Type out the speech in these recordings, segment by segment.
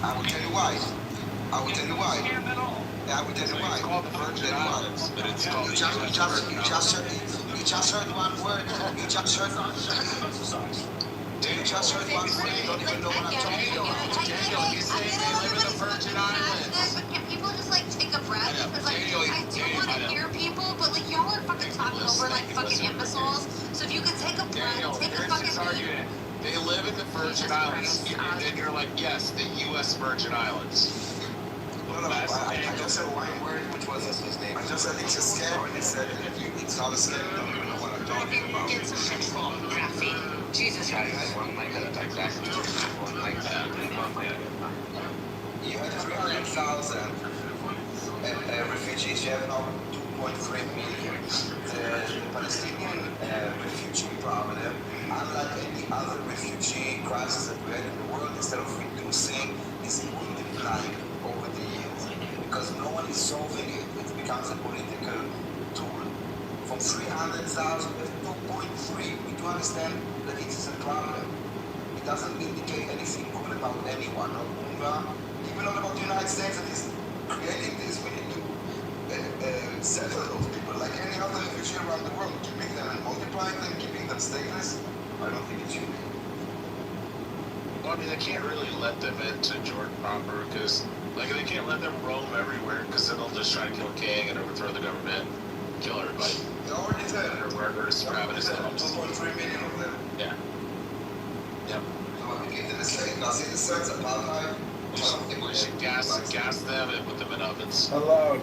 I will tell you why. I will tell you why. I will tell you why. It's called the Virgin Islands, but it's called You just heard one word. You just heard one word. You don't even know what I'm talking about. Daniel, he's saying they live in the Virgin Islands. But can people just like take a breath? Because like I do want to hear people, but like y'all are fucking talking over like fucking imbeciles. So if you could take a breath, take a fucking argument. They live in the Virgin Islands, and then you're like, yes, the U.S. Virgin Islands. I just said one word, which was his name. I just said it's a scam, and he said it's not a scam. You don't even know what I'm talking about. Get some control, graphene. Jesus Christ. One like that, exactly. One like that. You had 300,000 refugees. You have now 2.3 million. The Palestinian refugee problem, unlike any other refugee crisis that we had in the world, instead of reducing, is multiplying over the years. Because no one is solving it. It becomes a political tool. From 300,000 to 2.3, we do understand that it is a problem. It doesn't indicate anything good about anyone, not UNRWA, even not about the United States that is creating this. We need to settle those people like any other refugee around the world, keeping them and multiplying them, keeping them stateless. I don't think it should be. Well, I mean, they can't really let them into Jordan proper because, like, they can't let them roam everywhere because then they'll just try to kill King and overthrow the government, kill everybody. They already did. They're murderers, ravenous animals. 2.3 million of them. Yeah. Yep. We get to the state, now see the sense of apartheid. We should gas them and put them in ovens. Hello.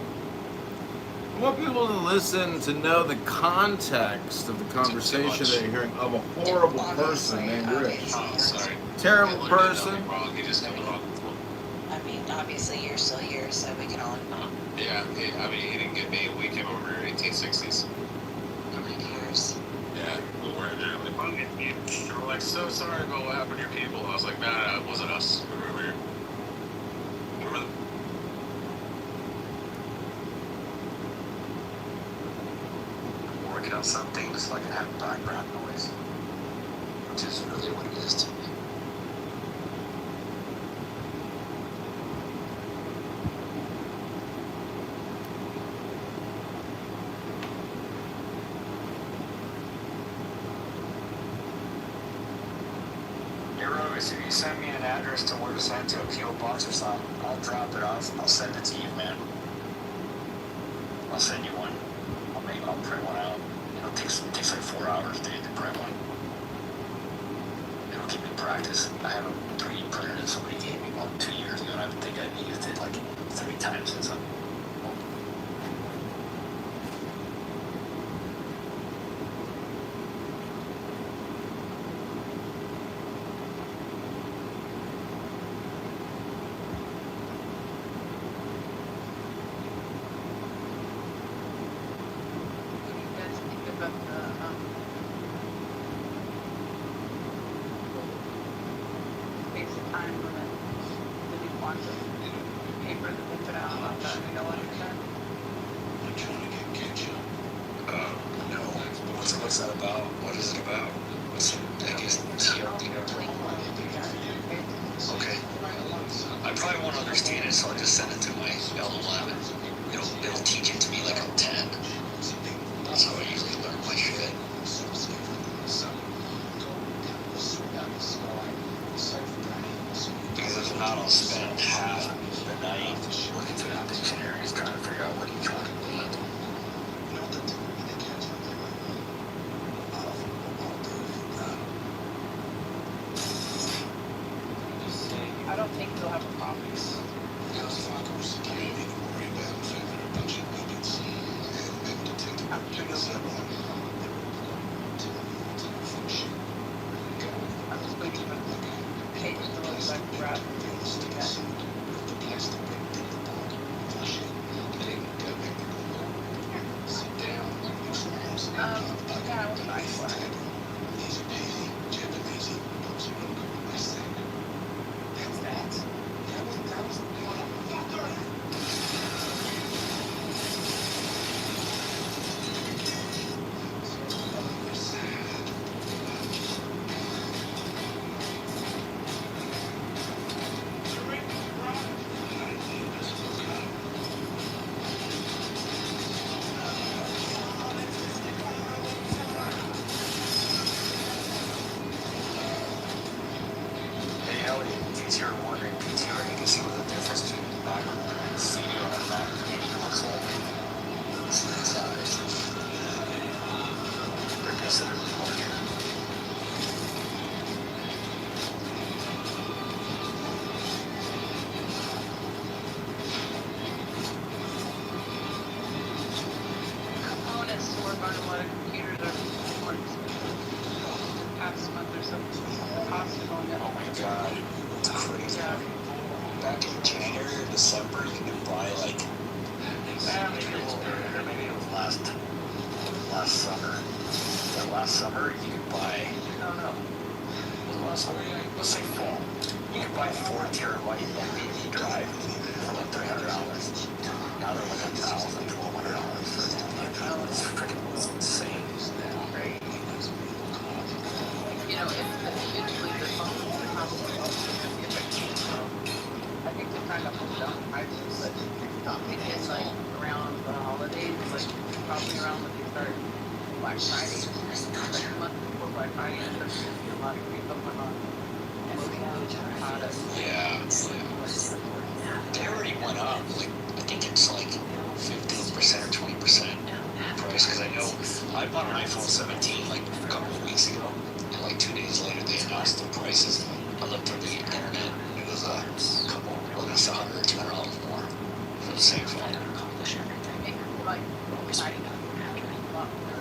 I want people to listen to know the context of the conversation that you're hearing of a horrible person named Rich. Oh, sorry. Terrible person. Wrong. He just came along. I mean, obviously you're still here, so we can all. Yeah, he didn't get me. We came over in 1860s. Nobody cares. Yeah, we were like, they were like, so sorry about what happened to your people. I was like, nah, it wasn't us. We were over here. Working on something just like it have background noise, which is really what it is to me. Hey Rovis, if you send me an address to where to send to a PO box or something, I'll drop it off. I'll send it to you, man. I'll send you one. I'll print one out. It takes like 4 hours to print one. It'll give me practice. I have a 3D printer that somebody gave me about 2 years ago, and I think I've used it like 3 times since I'm. No. What's that about? What is it about? What's it, I guess, TLD? Okay. I probably won't understand it, so I'll just send it to my L11. It'll teach it to me like I'm 10. That's how I usually learn my shit. Because if not, I'll spend half the night looking through the dictionaries trying to figure out what each one means. I don't think they'll have a problem. I'm just waiting for the case to look like crap. Yeah, I was nice. back in January or December, you could buy like, maybe a little earlier, maybe it was last summer. Yeah, last summer you could buy, no, it was last summer, let's say fall. You could buy 4 terabyte MBD drive for like $300. Now they're like $1,000, $1,200 for it. It's freaking insane. Right? You know, if usually the phone is probably also if it came from, I think they're trying to pull down prices, but it's like around the holidays, like probably around when they start Black Friday, like a month before Black Friday, you start to see a lot of creep up on products. Yeah. They already went up. Like, I think it's like 15% or 20% price. Because I know I bought an iPhone 17 like a couple of weeks ago, and like 2 days later they announced their prices. I looked through the internet. It was a couple, well, that's $100 or $200 more for the same phone. Like,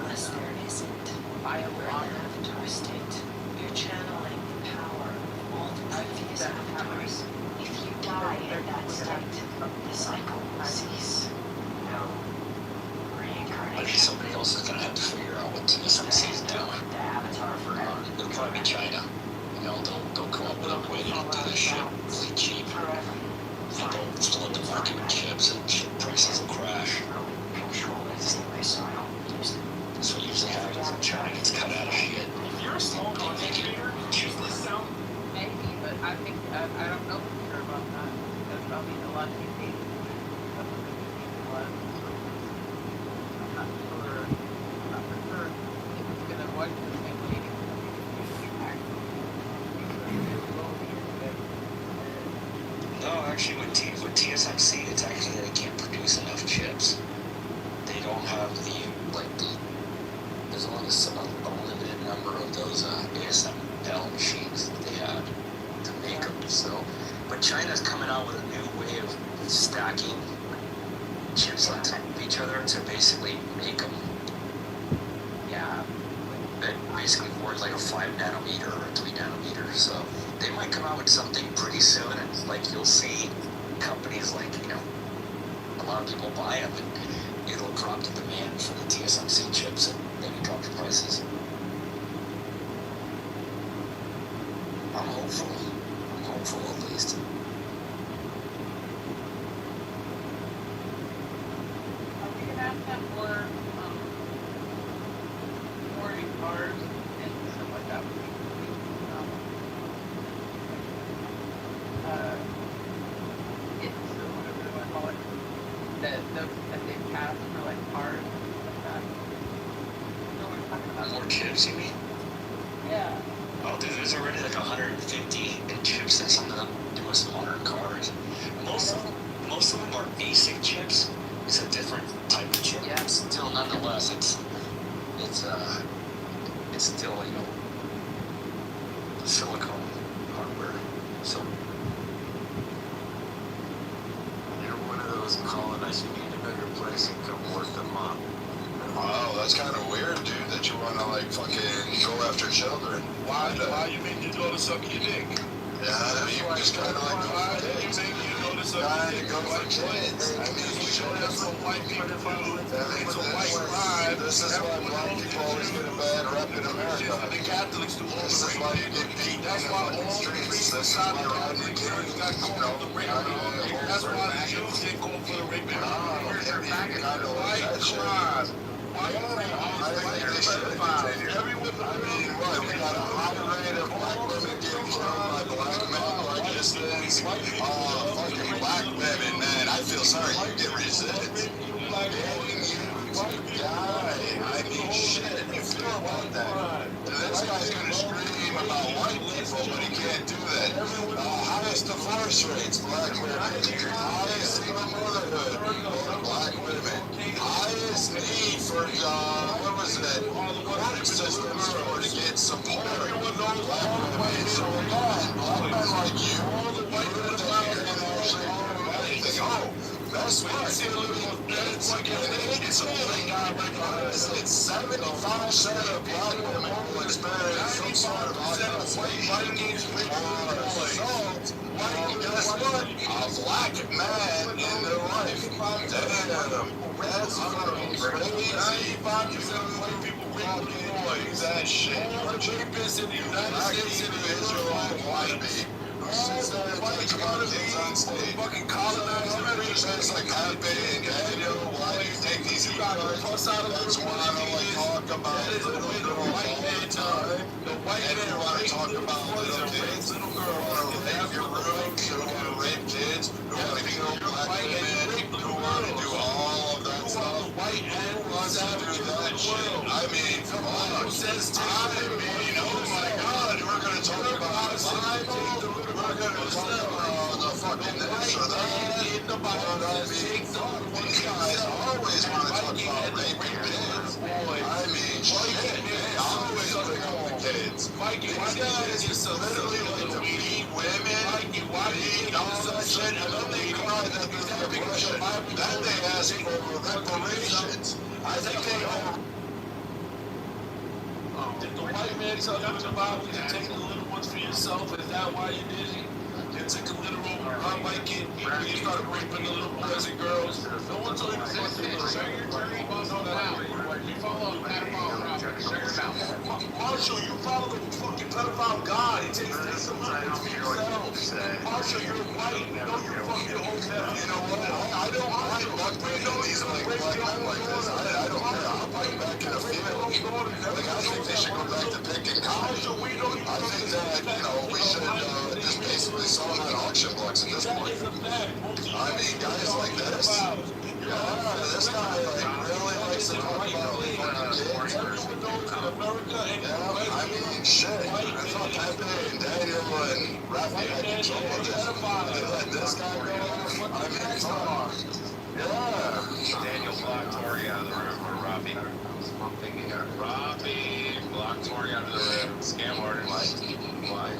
unless there isn't viable avatar state, you're channeling the power of all the previous avatars. If you die in that state, the cycle will cease. I think somebody else is gonna have to figure out what TSMC is doing. It'll probably be China. You know, they'll come up with a way to do this shit really cheap. And they'll flood the market with chips, and chip prices will crash. That's what usually happens when China gets cut out of shit. If you're a small content creator, Maybe, but I think, I don't know for sure about that. Because, I mean, a lot of these things, I'm not sure, if it's going to work the same way. No, actually, with TSMC, it's actually they can't produce enough chips. They don't have there's only a limited number of those ASML machines that they have to make them. So, but China's coming out with a new way of stacking chips on top of each other to basically make them, basically work like a 5 nanometer or a 3 nanometer. So they might come out with something pretty soon, and like you'll see companies like, you know, a lot of people buy them, and it'll drop the demand for the TSMC chips and maybe drop the prices. I'm hopeful at least. Are we gonna have to have more in cars and stuff like that? It's whatever they want to call it. That they pass for like cars and stuff like that. You know what I'm talking about? More chips, you mean? Yeah. Oh, dude, there's already like 150 in chips in some of the newest modern cars. Most of them are basic chips. It's a different type of chip. Yeah. Still, nonetheless, it's still, you know, silicone hardware. So you're one of those colonized. You need a bigger place and come work them up. Wow, that's kind of weird, dude, that you want to, like, fucking go after children. why you make your daughter suck your dick? Yeah, you just kind of like Why you make your daughter suck your dick? go for kids. I mean, That's what white people do. It's a white this lie. is why black people always get a bad rep in America. The Catholics do all This is the why rape. you get beat That's in why the all the streets. priests This is inside why the Rodney Catholic King, Church got called for the rape. That's why the Jews get called for the rape. White crimes. White pedophiles. Everyone we got a high rate of black women getting killed by black men, like this things. Fucking black women, man, I feel sorry you get resist. I mean, shit, you feel about that. This guy's gonna scream about white people, but he can't do that. Highest divorce rates, black women. Highest single motherhood, black women. Highest need for, what was it, court systems for to get support. Black women. So again, black men like you, you're the man that actually do anything. Oh, that's what I see a little it's like it's it's 75% of black women will experience some sort of assault. Well, guess what? A black man in their life. Damn, that's fucking crazy. 95% of white people fucking boys. That shit. All the rapists in the United States Israelite white who sits there and talks about things on stage. Fucking colonizers, that's like Happy and Daniel. Why do you think these guys that's why I don't like talk about little white man time. The white man want to talk about little kids, little girls, want to rape your rooms, who want to rape kids, who want to kill black women, who want to do all of that stuff. White man wants to do that shit. I mean, come on. I mean, oh my God, we're going to talk about the Bible. We're going to talk about the fucking this or that. But I mean, fuck, these guys always want to talk about raping kids. I mean, shit, they always bring up the kids. These guys just literally like to beat women, beat all that shit, and then they cry that there's reparation. Then they ask for reparations. I think they all... Did the white man tell you in the Bible to take the little ones for yourself? Is that why you did it? You took a literal like it when you started raping the little boys and girls. No one told you to take the little You follow the pedophile route. Marshall, you follow the fucking pedophile God. He takes the little ones for yourself. Marshall, you're white. You know you're fucking old now. You know what? I don't mind buck these like black men like this. I don't care. I'll fight back in a field. Like, I think they should go back to picking cotton. I think that, you know, we should just basically sell them at auction blocks at this point. I mean, guys like this. Yeah, this guy like really likes to talk about kids. Yeah, I mean, shit. I thought Pepe and Daniel and Rafi had control of this. They let this guy go. I mean, come on. Yeah. Daniel blocked Tori out of the room, or Rafi. Rafi blocked Tori out of the room. Scam order. Why?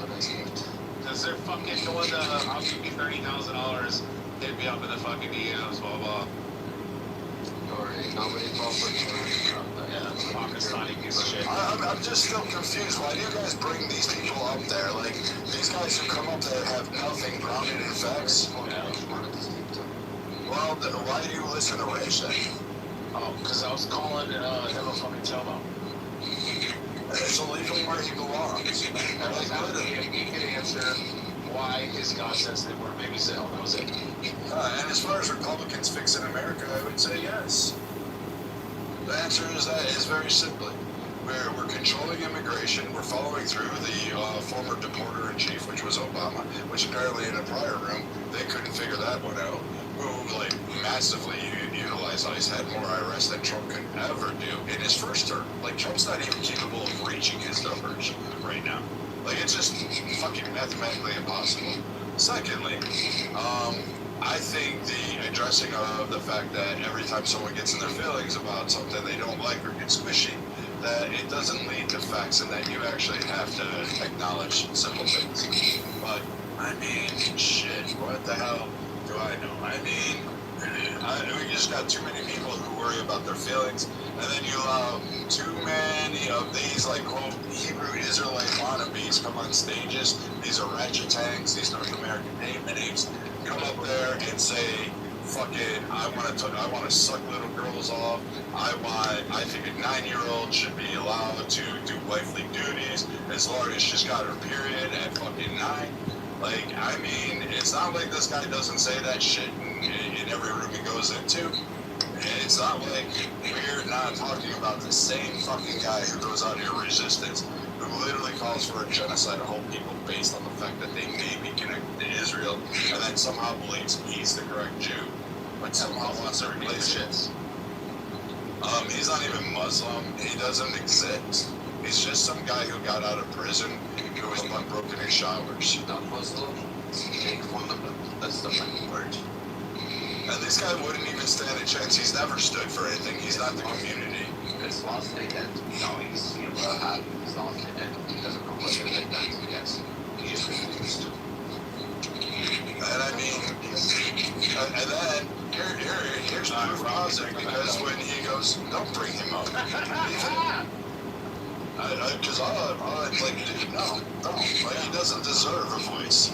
Because they're fucking going to, I'll give you $30,000, hit me up in the fucking DMs, blah, blah. Nobody called for Yeah, Pakistani piece of shit. I'm just still confused. Why do you guys bring these people up there? Like, these guys who come up there have nothing grounded in facts. Well, why do you listen to Rich then? Oh, because I was calling him a fucking Tomo. It's illegal where he belongs. And like, he could answer why his God says they were maybe sale. That was it. And as far as Republicans fixing America, I would say yes. The answer is that is very simply. We're controlling immigration. We're following through the former deporter-in-chief, which was Obama, which apparently in a prior room, they couldn't figure that one out, who like massively utilized ICE, had more IRS than Trump could ever do in his first term. Like, Trump's not even capable of reaching his numbers right now. Like, it's just fucking mathematically impossible. Secondly, I think the addressing of the fact that every time someone gets in their feelings about something they don't like or get squishy, that it doesn't lead to facts and that you actually have to acknowledge simple things. But, I mean, shit, what the hell do I know? I mean, we just got too many people who worry about their feelings, and then you allow too many of these, like, quote, Hebrew Israelite wannabes come on stages, these are ratchet tanks, these North American names, come up there and say, fucking, I want to suck little girls off. I think a 9-year-old should be allowed to do wifely duties as long as she's got her period at fucking 9. Like, I mean, it's not like this guy doesn't say that shit in every room he goes into. It's not like we're not talking about the same fucking guy who goes out here resistance, who literally calls for a genocide of whole people based on the fact that they may be connected to Israel, and then somehow believes he's the correct Jew, but somehow wants to replace shit. He's not even Muslim. He doesn't exist. He's just some guy who got out of prison who was butt broken in showers. Not Muslim, make fun of them. That's the funny word. And this guy wouldn't even stand a chance. He's never stood for anything. He's not the community. It's lost identity. No, he's lost identity. He doesn't know what his identity is. He is confused. And I mean, and then here's proof positive, because when he goes, don't bring him up. Because I like, dude, no, like, he doesn't deserve a voice.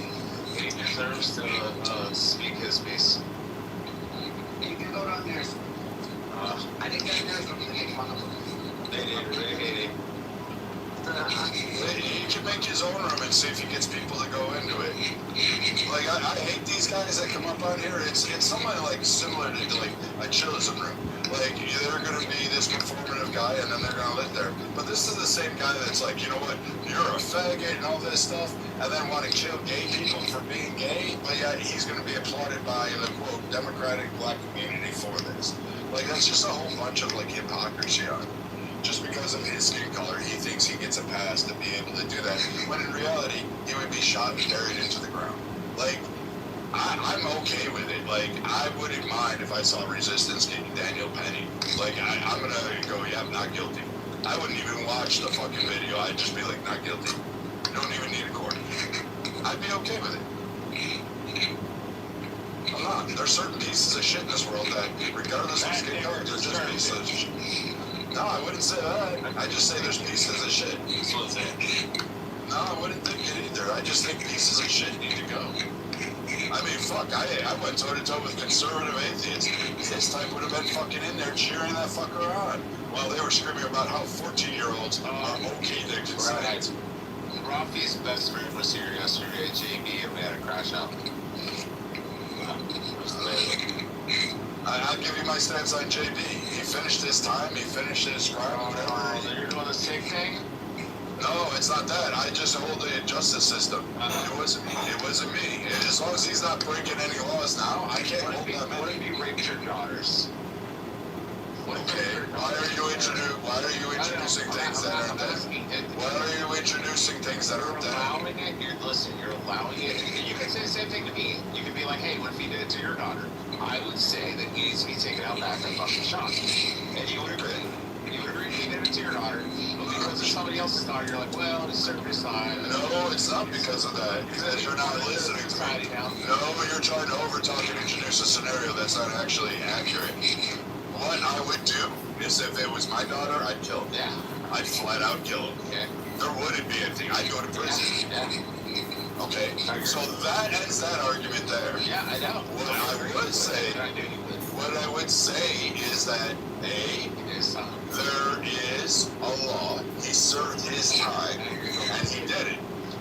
deserves to speak his piece. You can go down there. I didn't get there from the big mama. They hate him. He can make his own room and see if he gets people to go into it. Like, I hate these guys that come up on here. It's somewhat like similar to like a chillism room. Like, they're going to be this performative guy and then they're going to live there. But this is the same guy that's like, you know what, you're a faggot and all this stuff, and then want to kill gay people for being gay, but yet he's going to be applauded by the, quote, democratic black community for this. Like, that's just a whole bunch of, like, hypocrisy on it. Just because of his skin color, he thinks he gets a pass to be able to do that, when in reality, he would be shot and buried into the ground. Like, I'm okay with it. Like, I wouldn't mind if I saw Resistance getting Daniel Penny. Like, I'm gonna go, yeah, I'm not guilty. I wouldn't even watch the fucking video. I'd just be like, not guilty. Don't even need a court. I'd be okay with it. I'm not. There's certain pieces of shit in this world that, regardless of skin color, they're just pieces of shit. No, I wouldn't say that. I just say there's pieces of shit. No, I wouldn't think it either. I just think pieces of shit need to go. I mean, fuck, I went toe-to-toe with conservative atheists. This type would have been fucking in there cheering that fucker on while they were screaming about how 14-year-olds are okay to consent. Rafi's best friend was here yesterday at JB, and we had a crash out. I'll give you my stance on JB. He finished his time, he finished his crime, whatever. You're doing the same thing? No, it's not that. I just hold the justice system. It wasn't me. As long as he's not breaking any laws now, I can't hold that man. What if you raped your daughters? Okay, why are you introducing things that aren't there? Why are you introducing things that aren't there? Allowing it, you're allowing it. You can say the same thing to me. You can be like, hey, what if he did it to your daughter? I would say that he needs to be taken out back and fucking shot. And you would agree. You would agree he did it to your daughter. But because of somebody else's daughter, you're like, well, it's circumcised. No, it's not because of that. Because you're not listening to me. No, but you're trying to overtalk and introduce a scenario that's not actually accurate. What I would do is if it was my daughter, I'd kill him. Yeah. I'd flat out kill him. Okay. There wouldn't be anything. I'd go to prison. Yeah. Okay. So that ends that argument there. Yeah, I know. What I would say is that there is a law. He served his time, and he did it.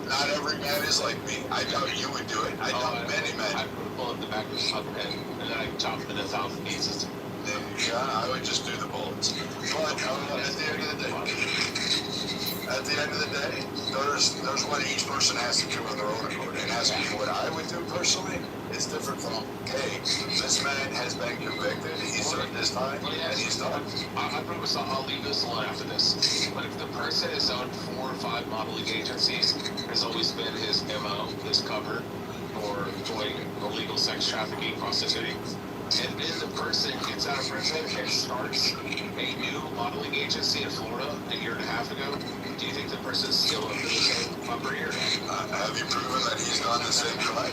Not every man is like me. I doubt you would do it. I doubt many men. I would pull up the back of his fucking head, and then I chop him in 1,000 pieces. Yeah, I would just do the bullets. But at the end of the day, there's what each person has to do on their own accord. And as for what I would do personally, it's different from, hey, this man has been convicted, he served his time, and he's done. I promise I'll leave this alone after this. But if the person has owned 4 or 5 modeling agencies, has always been his MO, his cover, for doing illegal sex trafficking, prostituting, and then the person gets out of prison and starts a new modeling agency in Florida a year and a half ago, do you think the person's still under the same property or not? Have you proven that he's done the same crime?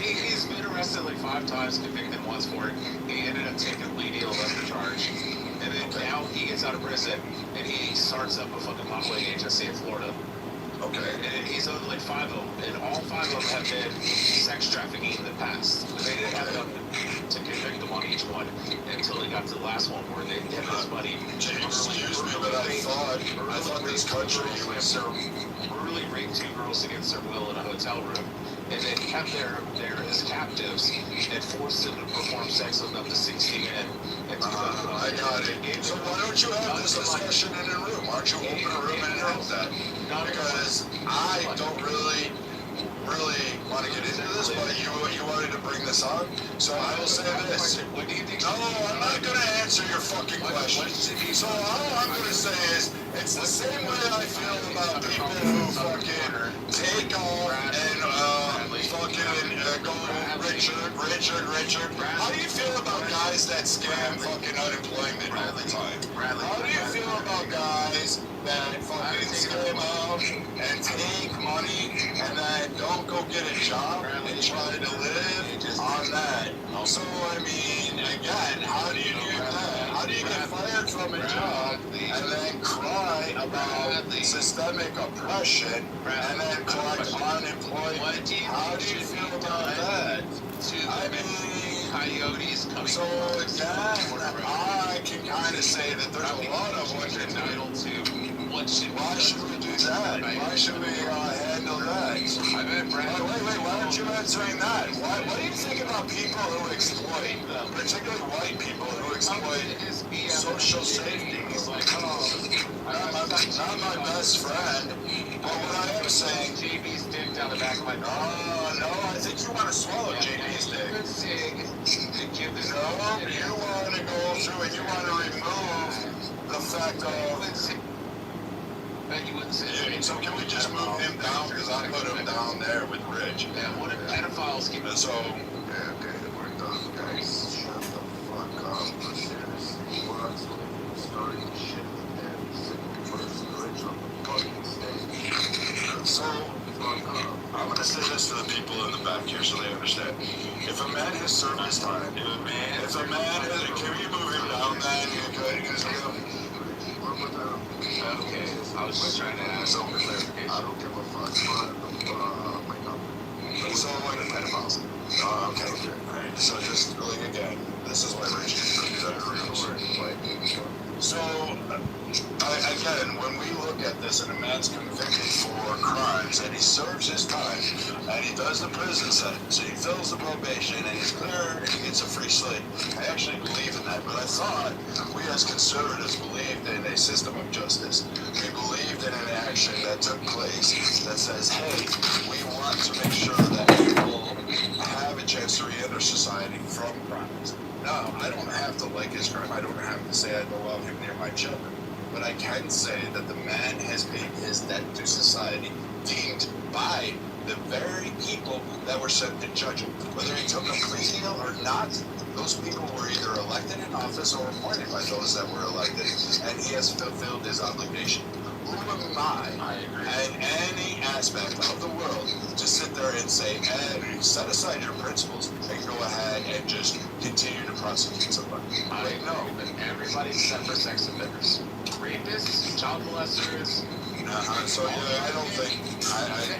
He's been arrested like 5 times, convicted once for it. He ended up taking a plea deal, left the charge. And then now he gets out of prison and he starts up a fucking modeling agency in Florida. Okay. And he's owned like 5 of them, and all 5 of them have been sex trafficking in the past. But they didn't have enough to convict them on each one until they got to the last one where they get his money. Excuse me, but I thought this country was brutally raped 2 girls against their will in a hotel room, and then kept their as captives and forced them to perform sex with up to 60 men. I got it. So why don't you have this discussion in a room? Why don't you open a room and interrupt that? Because I don't really want to get into this, but you wanted to bring this on. So I will say this. No, I'm not going to answer your fucking question. So all I'm going to say is, it's the same way I feel about people who fucking take off and fucking go richer. How do you feel about guys that scam fucking unemployment all the time? How do you feel about guys that fucking scam out and take money and then don't go get a job and try to live on that? So, I mean, again, how do you do that? How do you get fired from a job and then cry about systemic oppression and then collect unemployment? How do you feel about that? I mean, coyotes coming. So again, I can kind of say that there's a lot of what you're entitled to. Why should we do that? Why should we handle that? Wait, why aren't you answering that? What do you think about people who exploit, particularly white people who exploit social safety? Like, not my best friend. But what I am saying, JB's dick down the back of my neck. No, I think you want to swallow JB's dick. No, you want to go through and you want to remove the fact of... So can we just move him down? Because I put him down there with Rich. Yeah, what if pedophiles keep it? So... Okay, we're done, guys. Shut the fuck up. Seriously, what's starting shit and single person Rich on the fucking stage? So, I'm going to say this to the people in the back here so they understand. If a man has served his time, can we move him down then? Because okay, I was just trying to ask some clarification. I don't give a fuck about my number. So, like, pedophiles. Okay. Alright, so just, like, again, this is why Rich is So, again, when we look at this and a man's convicted for crimes and he serves his time and he does the prison sentence, so he fills the probation and he's clear and he gets a free slate, I actually believe in that. But I thought we as conservatives believed in a system of justice. We believed in an action that took place that says, hey, we want to make sure that people have a chance to re-enter society from crimes. Now, I don't have to like his crime. I don't have to say I don't love him near my children. But I can say that the man has paid his debt to society, deemed by the very people that were sent to judge him. Whether he took a plea deal or not, those people were either elected in office or appointed by those that were elected, and he has fulfilled his obligation. Who am I in any aspect of the world to sit there and say, hey, set aside your principles and go ahead and just continue to prosecute somebody? No. Everybody except for sex offenders. Rapists, child molesters. So yeah, I don't think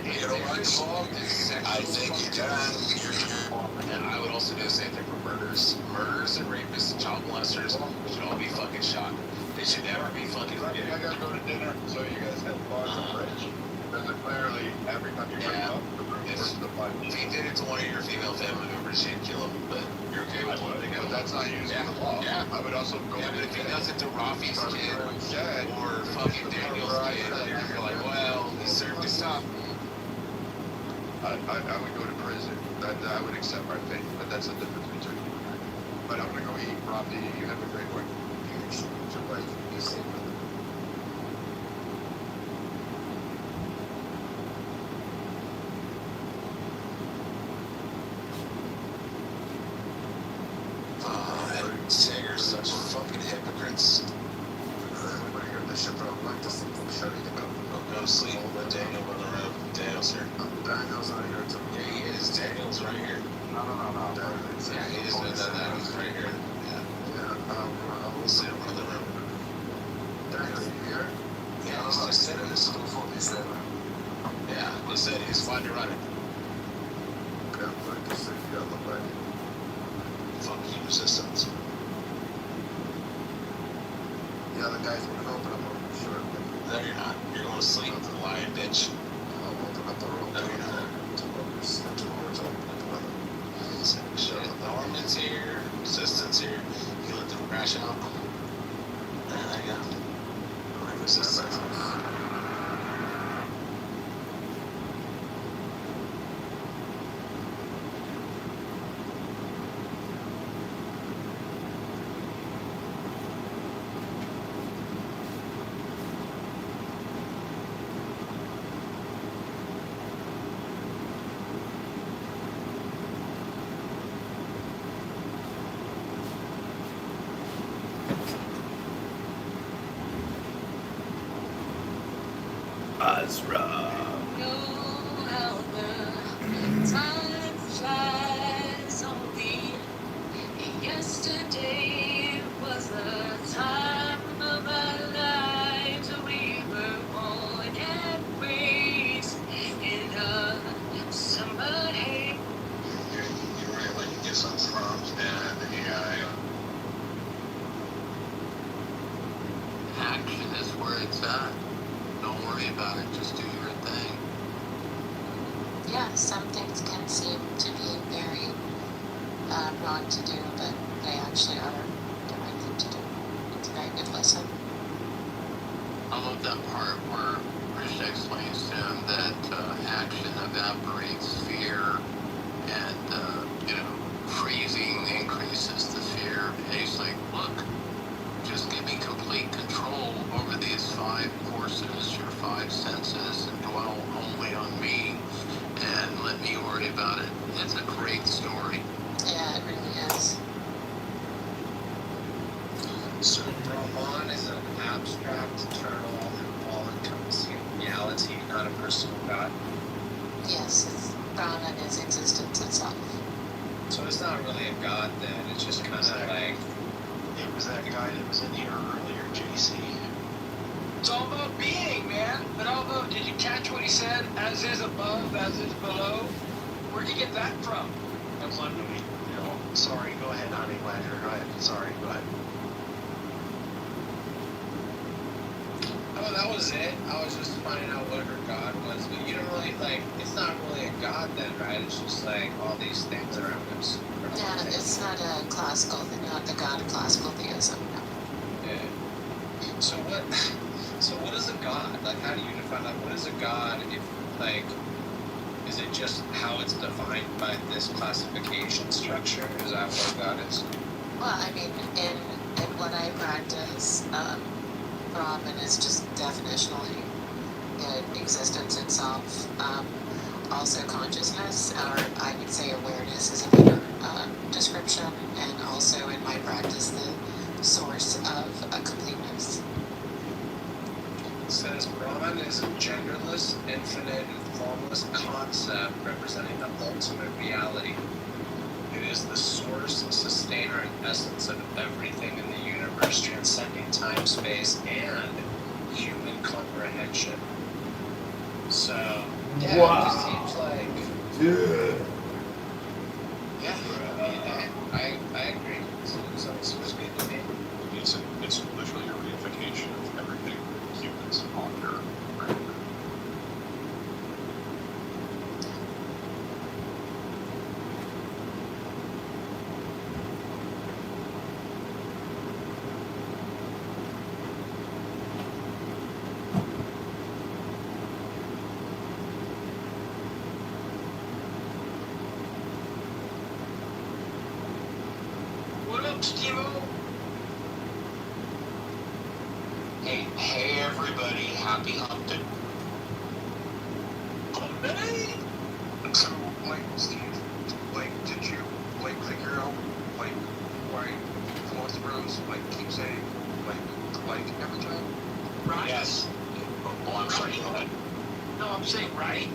you know what? I think you can. And I would also do the same thing for murders. Murders and rapists and child molesters should all be fucking shot. They should never be fucking forgiven. I gotta go to dinner, so you guys have fun with Rich. Because clearly, every time you bring up, if he did it to one of your female family members, you'd kill him. But you're okay with letting him. But that's not using the law. Yeah. I would also go. Yeah, but if he does it to Rafi's kid or fucking Daniel's kid, you're like, well, he served his time. I would go to prison. I would accept my fate, but that's the difference between you and I. But I'm gonna go eat. Rafi, you have a great one. Singers, such fucking hypocrites. Everybody heard this shit, bro. Like this thing from shutting it up. Go to sleep. Let Daniel run around. Daniel's here. Daniel's not here too. Yeah, he is. Daniel's right here. No. Daniel's Yeah, he is. That was right here. Yeah. We'll sit in the room. Daniel, you here? Yeah, he's just sitting in this. Yeah, they said he's fine to run it. Yeah, like this thing, you gotta look like it. Fuck you, resistance. Yeah, the guys want to open up a room, sure. No, you're not. You're going to sleep, lying bitch. I'll open up the room. No, you're not. Tomorrow's open. Shit, Norman's here, resistance here. You let them crash out. And I got resistance. Azra. Time flies on me. Yesterday was a is where it's at. Don't worry about it. Just do your thing. Yeah, some things can seem to be very wrong to do, but they actually are the right thing to do. It's a very good lesson. I love that part where Rich explains to him that action evaporates fear, and freezing increases the fear. And he's like, look, just give me complete control over these 5 forces, your 5 senses, and dwell only on me, and let me worry about it. It's a great story. Yeah, it really is. So Brahman is an abstract, eternal, all-encompassing reality, not a personal God. Yes, Brahman is existence itself. So it's not really a God then, it's just kind of like... It was that guy that was in here earlier, JC. It's all about being, man. But although, did you catch what he said? As is above, as is below. Where'd you get that from? That's not me. Sorry, go ahead, honey badger. Go ahead. Sorry, go ahead. Oh, that was it? I was just finding out what her God was, but you don't really, like, it's not really a God then, right? It's just like all these things around us. Yeah, it's not a classical, not the God of classical theism, no. Yeah. So what is a God? Like, how do you define that? What is a God if, like, is it just how it's defined by this classification structure? Is that what God is? Well, I mean, in what I practice, Brahman is just definitionally existence itself. Also consciousness, or I would say awareness is a better description, and also in my practice the source of a completeness. It says Brahman is a genderless, infinite, and formless concept representing the ultimate reality. It is the source, sustainer, and essence of everything in the universe, transcending time, space, and human comprehension. So, yeah, Wow. it just seems like... Dude. Yeah, I agree. So it seems good to me. It's literally a reification of everything humans ponder, right? What up, Steve-O? Hey everybody, happy hump day. Hey! So, Steve, did you, figure out, why philosophers, keep saying, every time? Right? Yes. Oh, I'm sorry, go ahead. No, I'm saying right.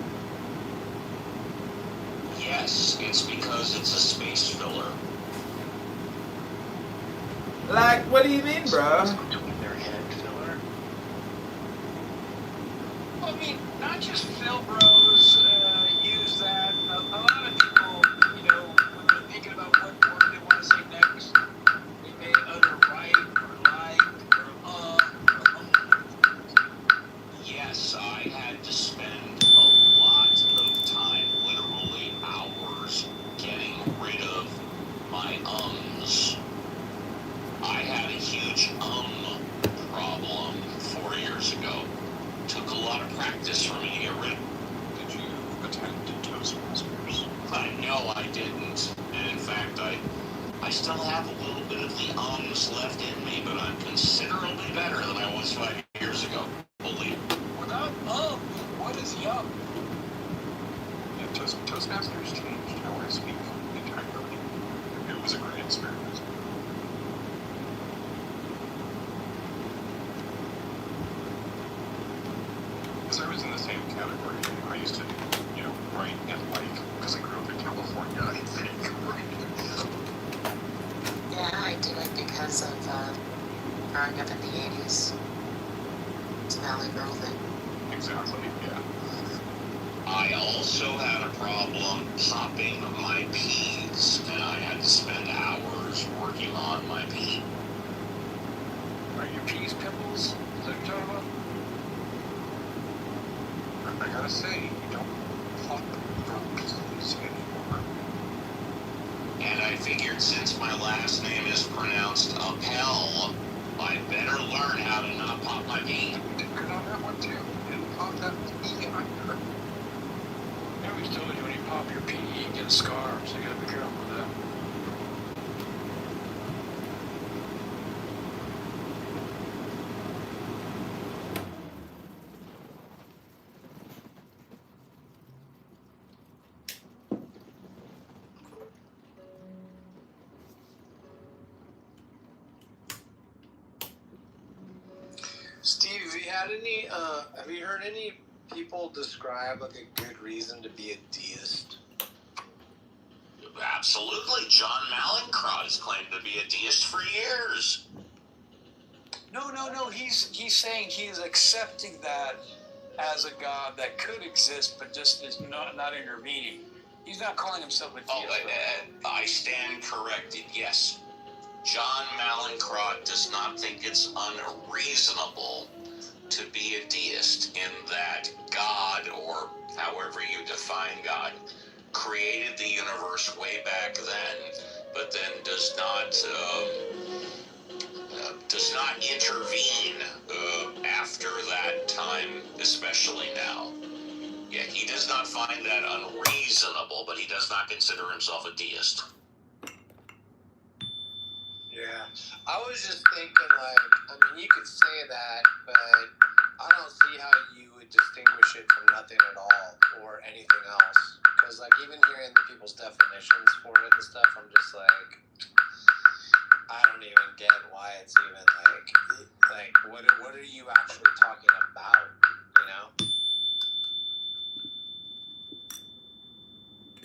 Yes, it's because it's a space filler. What do you mean, bro? Between their head filler. Well, I mean, not just Phil Bros use that. A lot of people, when they're thinking about what word they want to say next, they may utter right or like or Yes, I had to spend a lot of time, literally hours, getting rid of my ums. I had a huge problem 4 years ago. Took a lot of practice for me to get rid of. Did you attend Toastmasters? No, I didn't. And in fact, I still have a little bit of the ums left in me, but I'm considerably better than I was 5 years ago. Believe it. without what is yum? Yeah, Toastmasters changed how I speak entirely. It was a great experience. Because I was in the same category. I used to, write and because I grew up in California, I think. Yeah, I do it because of growing up in the 80s. It's a Valley Girl thing. Exactly, yeah. I also had a problem popping my peas, and I had to spend hours working on my pea. Are your peas pimples? Is that what you're talking figured since my last name is pronounced Appel, I'd better learn how to not pop my pee. Good on that one too. And pop that pee either. I always told you when you pop your pee, you get a scar, so you gotta be careful with that. Steve, have you heard any people describe like a good reason to be a deist? Absolutely. John Malincrot has claimed to be a deist for years. No. He's saying he's accepting that as a god that could exist, but just is not intervening. He's not calling himself a deist. Oh, I stand corrected. Yes. John Malincrot does not think it's unreasonable to be a deist in that God, or however you define God, created the universe way back then, but then does not intervene after that time, especially now. Yeah, he does not find that unreasonable, but he does not consider himself a deist. Yeah, I was just thinking, like, I mean, you could say that, but I don't see how you would distinguish it from nothing at all or anything else. Because, like, even hearing people's definitions for it and stuff, I'm just like, I don't even get why it's even, like, what are you actually talking about, you know?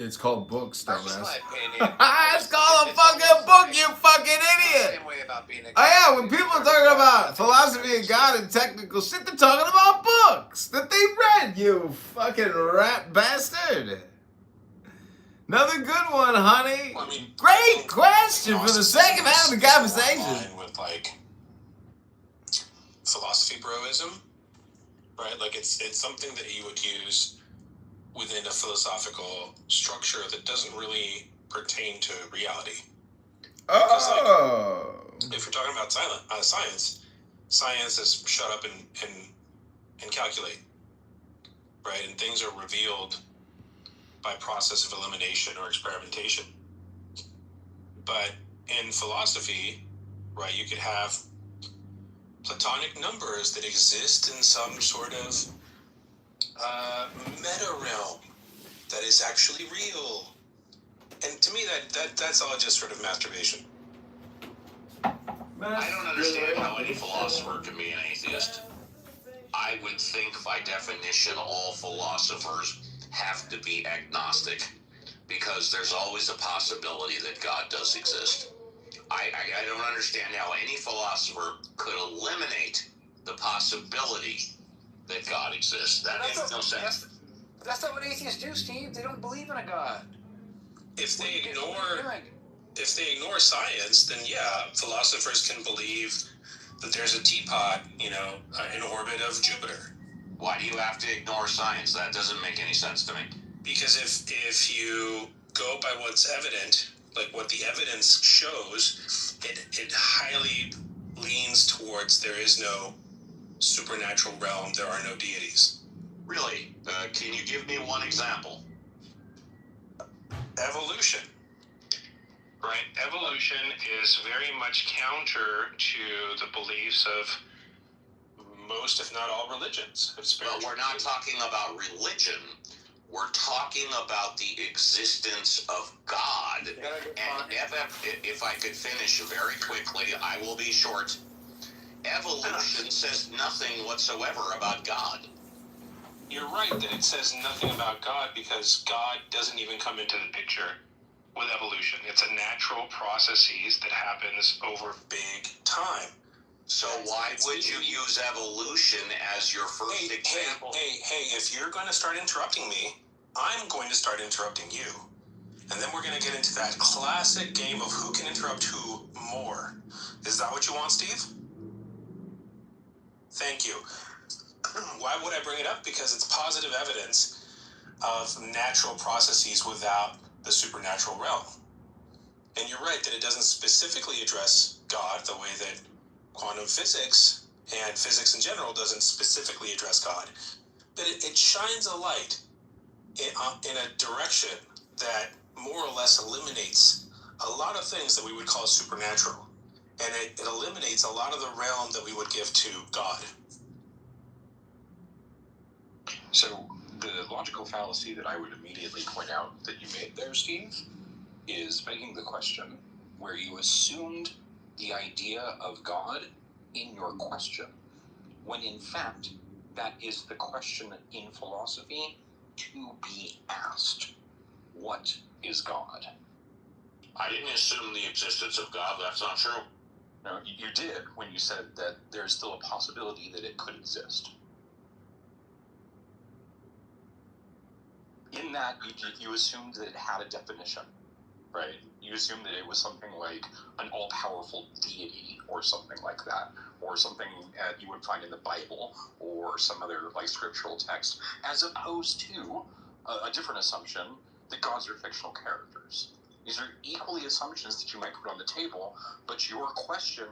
It's called books, That's just dumbass. my opinion. It's called a fucking book, you fucking idiot! Same way about being a Oh yeah, when people are talking about philosophy and God and technical shit, they're talking about books that they read, you fucking rat bastard. Another good one, honey. Well, I mean, Great question for the sake of having the conversation. With like philosophy broism, right? Like it's something that you would use within a philosophical structure that doesn't really pertain to reality. Oh. Like, if you're talking about science is shut up and calculate, right? And things are revealed by process of elimination or experimentation. But in philosophy, right, you could have Platonic numbers that exist in some sort of meta realm that is actually real. And to me, that's all just sort of masturbation. I don't understand how any philosopher can be an atheist. I would think by definition all philosophers have to be agnostic, because there's always a possibility that God does exist. I don't understand how any philosopher could eliminate the possibility that God exists. That makes no sense. That's not what atheists do, Steve. They don't believe in a God. If they ignore science, then yeah, philosophers can believe that there's a teapot, in orbit of Jupiter. Why do you have to ignore science? That doesn't make any sense to me. Because if you go by what's evident, like what the evidence shows, it highly leans towards there is no supernatural realm, there are no deities. Really? Can you give me one example? Evolution. Right? Evolution is very much counter to the beliefs of most, if not all, religions. But we're not talking about religion. We're talking about the existence of God. And if I could finish very quickly, I will be short. Evolution says nothing whatsoever about God. You're right that it says nothing about God, because God doesn't even come into the picture with evolution. It's a natural processes that happens over big time. So why would you use evolution as your first example? Hey, if you're going to start interrupting me, I'm going to start interrupting you. And then we're going to get into that classic game of who can interrupt who more. Is that what you want, Steve? Thank you. Why would I bring it up? Because it's positive evidence of natural processes without the supernatural realm. And you're right that it doesn't specifically address God the way that quantum physics and physics in general doesn't specifically address God. But it shines a light in a direction that more or less eliminates a lot of things that we would call supernatural. And it eliminates a lot of the realm that we would give to God. So the logical fallacy that I would immediately point out that you made there, Steve, is begging the question where you assumed the idea of God in your question, when in fact that is the question in philosophy to be asked. What is God? I didn't assume the existence of God. That's not true. No, you did when you said that there's still a possibility that it could exist. In that, you assumed that it had a definition, right? You assumed that it was something like an all-powerful deity or something like that, or something you would find in the Bible or some other like scriptural text, as opposed to a different assumption that gods are fictional characters. These are equally assumptions that you might put on the table, but your question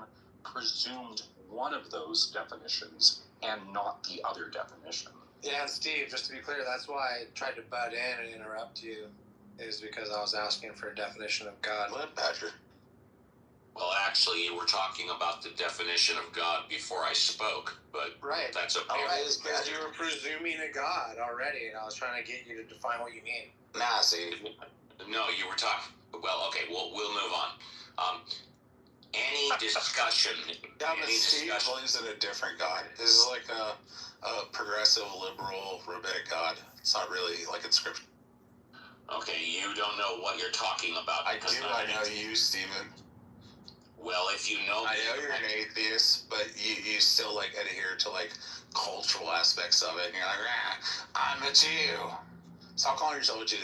presumed one of those definitions and not the other definition. Yeah, and Steve, just to be clear, that's why I tried to butt in and interrupt you, is because I was asking for a definition of God. What, Badger? Well, actually, you were talking about the definition of God before I spoke, but Right. that's okay. All right, because you were presuming a God already, and I was trying to get you to define what you mean. Nah, see. No, you were talking. Well, okay, we'll move on. Any discussion. Yeah, but Steve believes in a different God. This is like a progressive, liberal, rabbinic God. It's not really like in scripture. Okay, you don't know what you're talking about. I do. I know you, Stephen. Well, if you know, I know you're an atheist, but you still like adhere to like cultural aspects of it. And you're like, I'm a Jew. Stop calling yourself a Jew.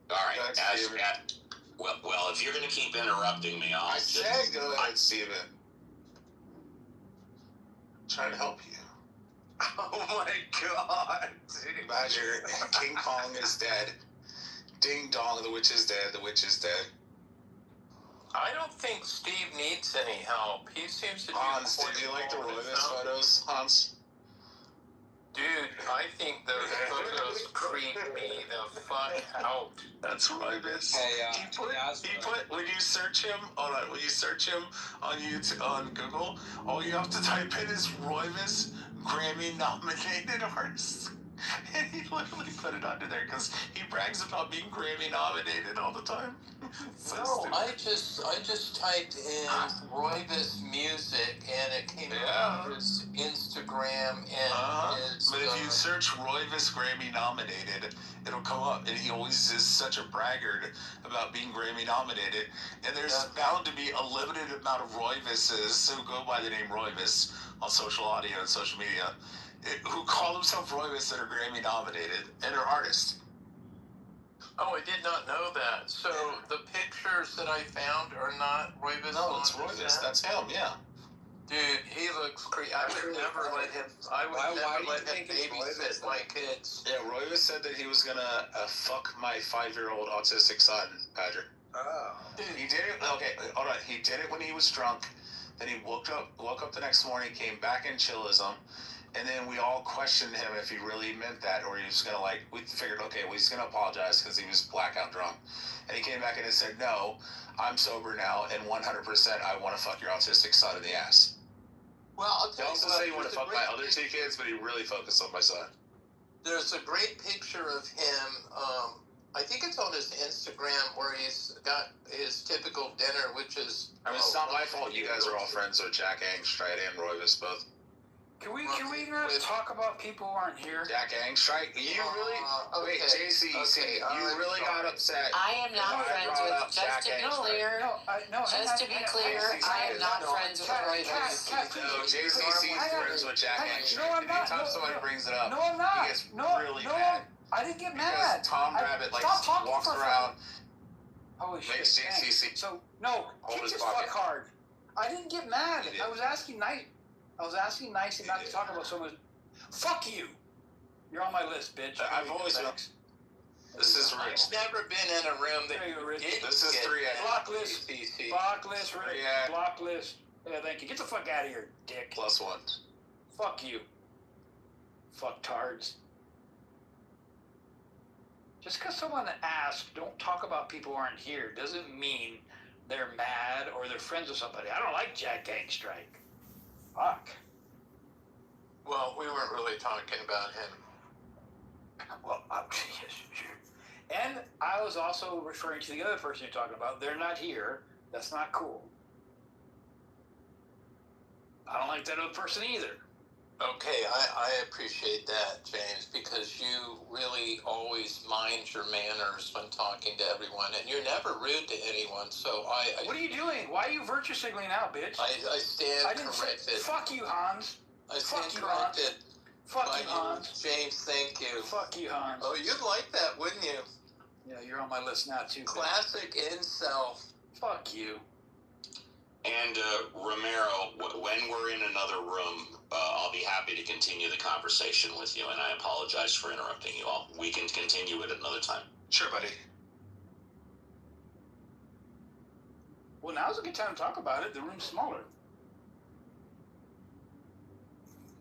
All right, well, if you're going to keep interrupting me, I said go ahead, Steven. I'm trying to help you. Oh my God. Badger, King Kong is dead. Ding dong, the witch is dead. The witch is dead. I don't think Steve needs any help. He seems to be Hans, did you like the Roivas photos, Hans? Dude, I think those photos creep me the fuck out. That's Roivas. Hey, when you search him on YouTube, on Google, all you have to type in is Roivas Grammy nominated artist. And he literally put it under there because he brags about being Grammy nominated all the time. So No, stupid. I just typed in Roivas music and it came up on his Instagram and his. But if you search Roivas Grammy nominated, it'll come up, and he always is such a braggart about being Grammy nominated. And there's bound to be a limited amount of Roivases who go by the name Roivas on social audio and social media, who call themselves Roivas that are Grammy nominated and are artists. Oh, I did not know that. So the pictures that I found are not Roivas. No, it's Roivas. That's him. Yeah. Dude, he looks creepy. I would never let him. I would never let him babysit my kids. Yeah, Roivas said that he was gonna fuck my 5-year-old autistic son, Patrick. Oh. He did it. Okay, all right. He did it when he was drunk. Then he woke up the next morning, came back in chillism. And then we all questioned him if he really meant that, or he was going to we figured, okay, well, he's going to apologize because he was blackout drunk. And he came back and he said, no, I'm sober now, and 100% I want to fuck your autistic son in the ass. Well, I'll tell He also said he wanted to fuck my other 2 kids, but he really focused on my son. There's a great picture of him, I think it's on his Instagram, where he's got his typical dinner, which is... I mean, it's not my fault you guys are all friends with Jack Angstreit and Roivas both. Can we not talk about people who aren't here? Jack Angstreit, you really? Wait, JC, you really got upset. I am not friends with. Just to be clear, I am not friends with Roivas. No, JCC's friends with Jack Angstreit. No, I'm not. Anytime somebody brings it up, No, I'm not. he gets really mad. I didn't get Because mad. Tom Rabbit walks around, makes JCC. So no, hold kick his his pocket. fuck hard. I didn't get mad. I was asking nice and not to talk about someone. Fuck you. You're on my list, bitch. I've always been. This is Rich. I've never been in a room that There you go, Rich. This is 3X. Block list. TC. Block list, Rick. Yeah. Block list. Yeah, thank you. Get the fuck out of here, dick. +1. Fuck you. Fucktards. Just because someone asks, don't talk about people who aren't here, doesn't mean they're mad or they're friends with somebody. I don't like Jack Gangstrike. Fuck. Well, we weren't really talking about him. Well, yes, sure. And I was also referring to the other person you're talking about. They're not here. That's not cool. I don't like that other person either. Okay, I appreciate that, James, because you really always mind your manners when talking to everyone, and you're never rude to anyone, so What are you doing? Why are you virtue signaling now, bitch? I stand I didn't corrected. say, fuck you, Hans. I stand Fuck you, Hans. corrected. Fuck by you, Hans. James, thank you. Fuck you, Hans. Oh, you'd like that, wouldn't you? Yeah, you're on my list now, too. Classic incel. Fuck you. And Romero, when we're in another room, I'll be happy to continue the conversation with you, and I apologize for interrupting you all. We can continue it another time. Sure, buddy. Well, now's a good time to talk about it. The room's smaller.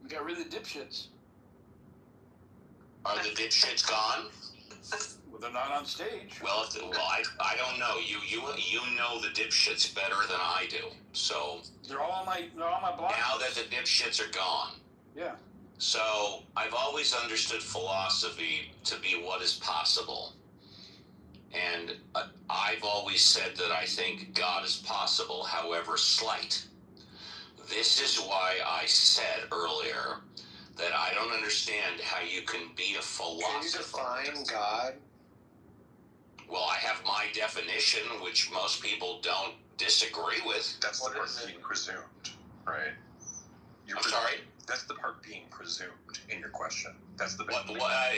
We got rid of the dipshits. Are the dipshits gone? Well, they're not on stage. Well, I don't know. You know the dipshits better than I do. So They're all on my block. now that the dipshits are gone, Yeah. so I've always understood philosophy to be what is possible. And I've always said that I think God is possible, however slight. This is why I said earlier that I don't understand how you can be a philosopher. Can you define God? Well, I have my definition, which most people don't disagree with. That's the part being presumed, right? I'm sorry? That's the part being presumed in your question. That's the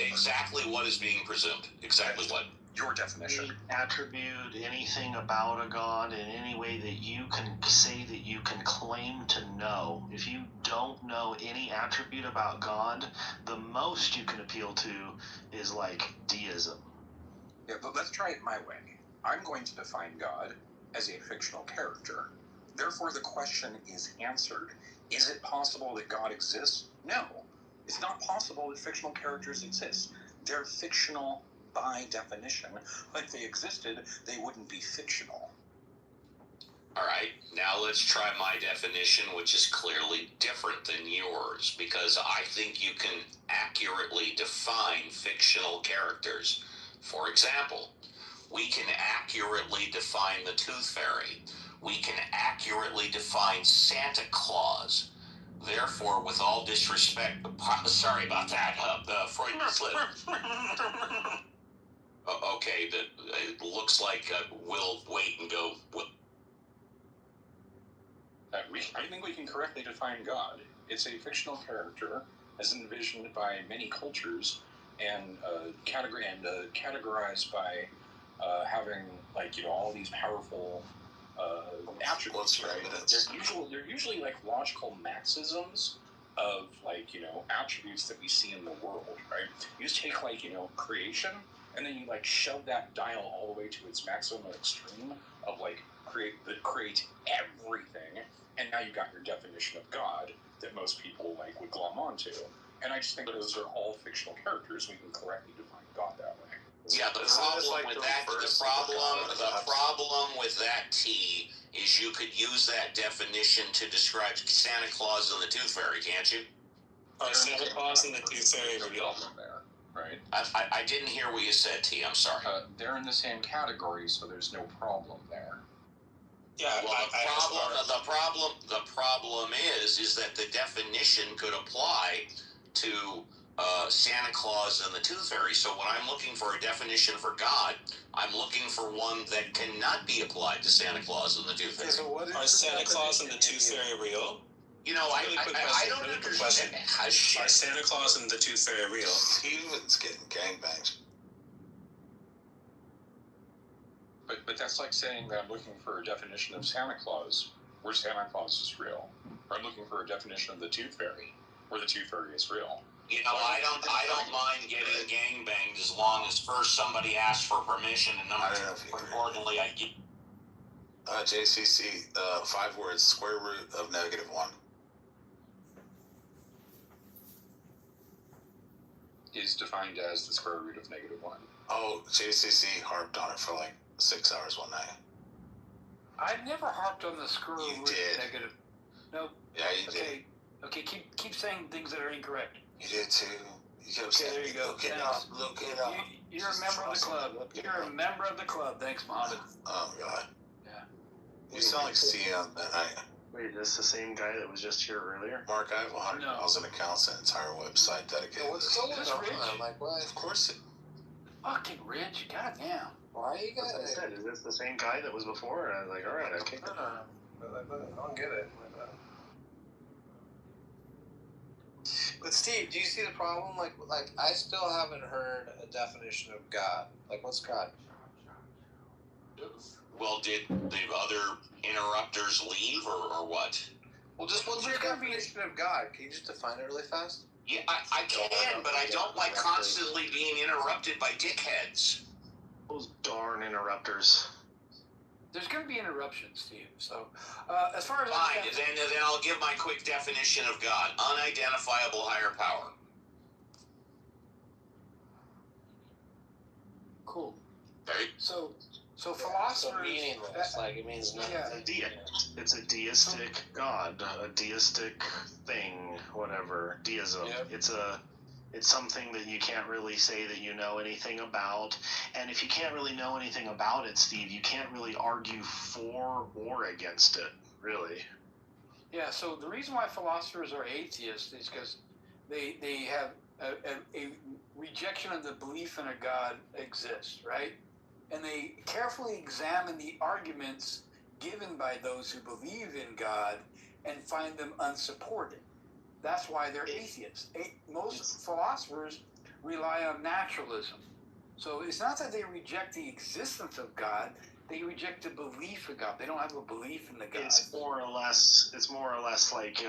Exactly what is being presumed? Exactly what? Your definition. Attribute anything about a god in any way that you can say that you can claim to know. If you don't know any attribute about God, the most you can appeal to is like deism. Yeah, but let's try it my way. I'm going to define God as a fictional character. Therefore, the question is answered. Is it possible that God exists? No. It's not possible that fictional characters exist. They're fictional by definition. If they existed, they wouldn't be fictional. All right, now let's try my definition, which is clearly different than yours, because I think you can accurately define fictional characters. For example, we can accurately define the Tooth Fairy. We can accurately define Santa Claus. Therefore, with all disrespect, sorry about that, the Freudian slip. Okay, it looks like we'll wait and go. I think we can correctly define God. It's a fictional character, as envisioned by many cultures, and categorized by having all these powerful attributes. Right? They're usually like logical maxims of attributes that we see in the world. Right? You just take creation, and then you shove that dial all the way to its maximum extreme of create everything, and now you got your definition of God that most people would glom onto. And I just think those are all fictional characters. We can correctly define God that way. Yeah, the problem with that, T, is you could use that definition to describe Santa Claus and the Tooth Fairy, can't you? Santa Claus and the Tooth Fairy are real. Right. I didn't hear what you said, T. I'm sorry. They're in the same category, so there's no problem there. Yeah. Well, the problem is that the definition could apply to Santa Claus and the Tooth Fairy. So when I'm looking for a definition for God, I'm looking for one that cannot be applied to Santa Claus and the Tooth Fairy. So are Santa Claus and the Tooth Fairy real? I don't understand. Are Santa Claus and the Tooth Fairy real? Steven's getting gangbangs. But that's like saying that I'm looking for a definition of Santa Claus, where Santa Claus is real. Or I'm looking for a definition of the Tooth Fairy, where the Tooth Fairy is real. You know, I don't mind getting gangbanged as long as first somebody asks for permission, and number two, importantly, I get. JCC, 5 words, square root of -1. Is defined as the square root of -1. Oh, JCC harped on it for like 6 hours one night. I've never harped on the square root of did. negative. No. Yeah, you did. Okay, keep saying things that are incorrect. You did too. You kept Okay, saying, there you go. Look it Thanks. up, look it up. You're a member of the club. You're a member of the club. Thanks, Mohammed. Oh, God. Yeah. You sound like CM that night. Wait, is this the same guy that was just here earlier? Mark, I have 100,000 accounts and an entire website dedicated to this. Is this Rich? I'm like, what? Of course it. Fucking Rich. Goddamn. Why you got I said, is this the same guy that was before? And I was like, all right, I kicked it. I don't get it. But Steve, do you see the problem? Like I still haven't heard a definition of God. Like, what's God? Well, did the other interrupters leave, or what? Well, just what's your definition of God? Can you just define it really fast? Yeah, I can, but I don't like constantly being interrupted by dickheads. Those darn interrupters. There's going to be interruptions, Steve. So, as far as Fine, then I'll give my quick definition of God: unidentifiable higher power. Cool. Okay. So philosophers. So meaningless. Like it means nothing. Yeah. It's a deistic god, a deistic thing, whatever. Deism. Yep. It's something that you can't really say that you know anything about. And if you can't really know anything about it, Steve, you can't really argue for or against it, really. Yeah. So the reason why philosophers are atheists is because they have a rejection of the belief in a God exists, right? And they carefully examine the arguments given by those who believe in God and find them unsupported. That's why they're atheists. Most philosophers rely on naturalism. So it's not that they reject the existence of God, they reject the belief in God. They don't have a belief in the God. It's more or less like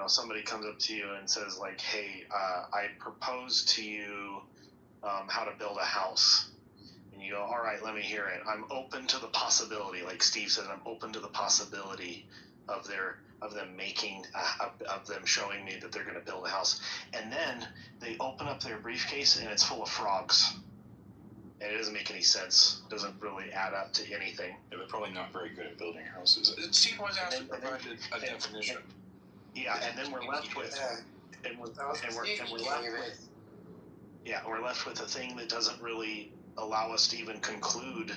somebody comes up to you and says like, hey, I propose to you how to build a house. And you go, all right, let me hear it. I'm open to the possibility, like Steve said, I'm open to the possibility of them showing me that they're going to build a house. And then they open up their briefcase and it's full of frogs. And it doesn't make any sense. It doesn't really add up to anything. Yeah, they're probably not very good at building houses. Steve was actually provided a definition. Yeah, and then we're left with we're left with a thing that doesn't really allow us to even conclude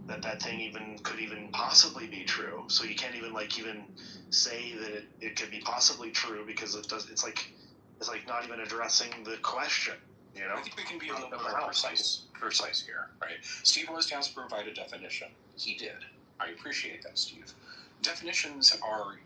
that thing could even possibly be true. So you can't even say that it could be possibly true because it's like not even addressing the question. You know? I think we can be a little bit more precise here, right? Steve was asked to provide a definition. He did. I appreciate that, Steve. Definitions are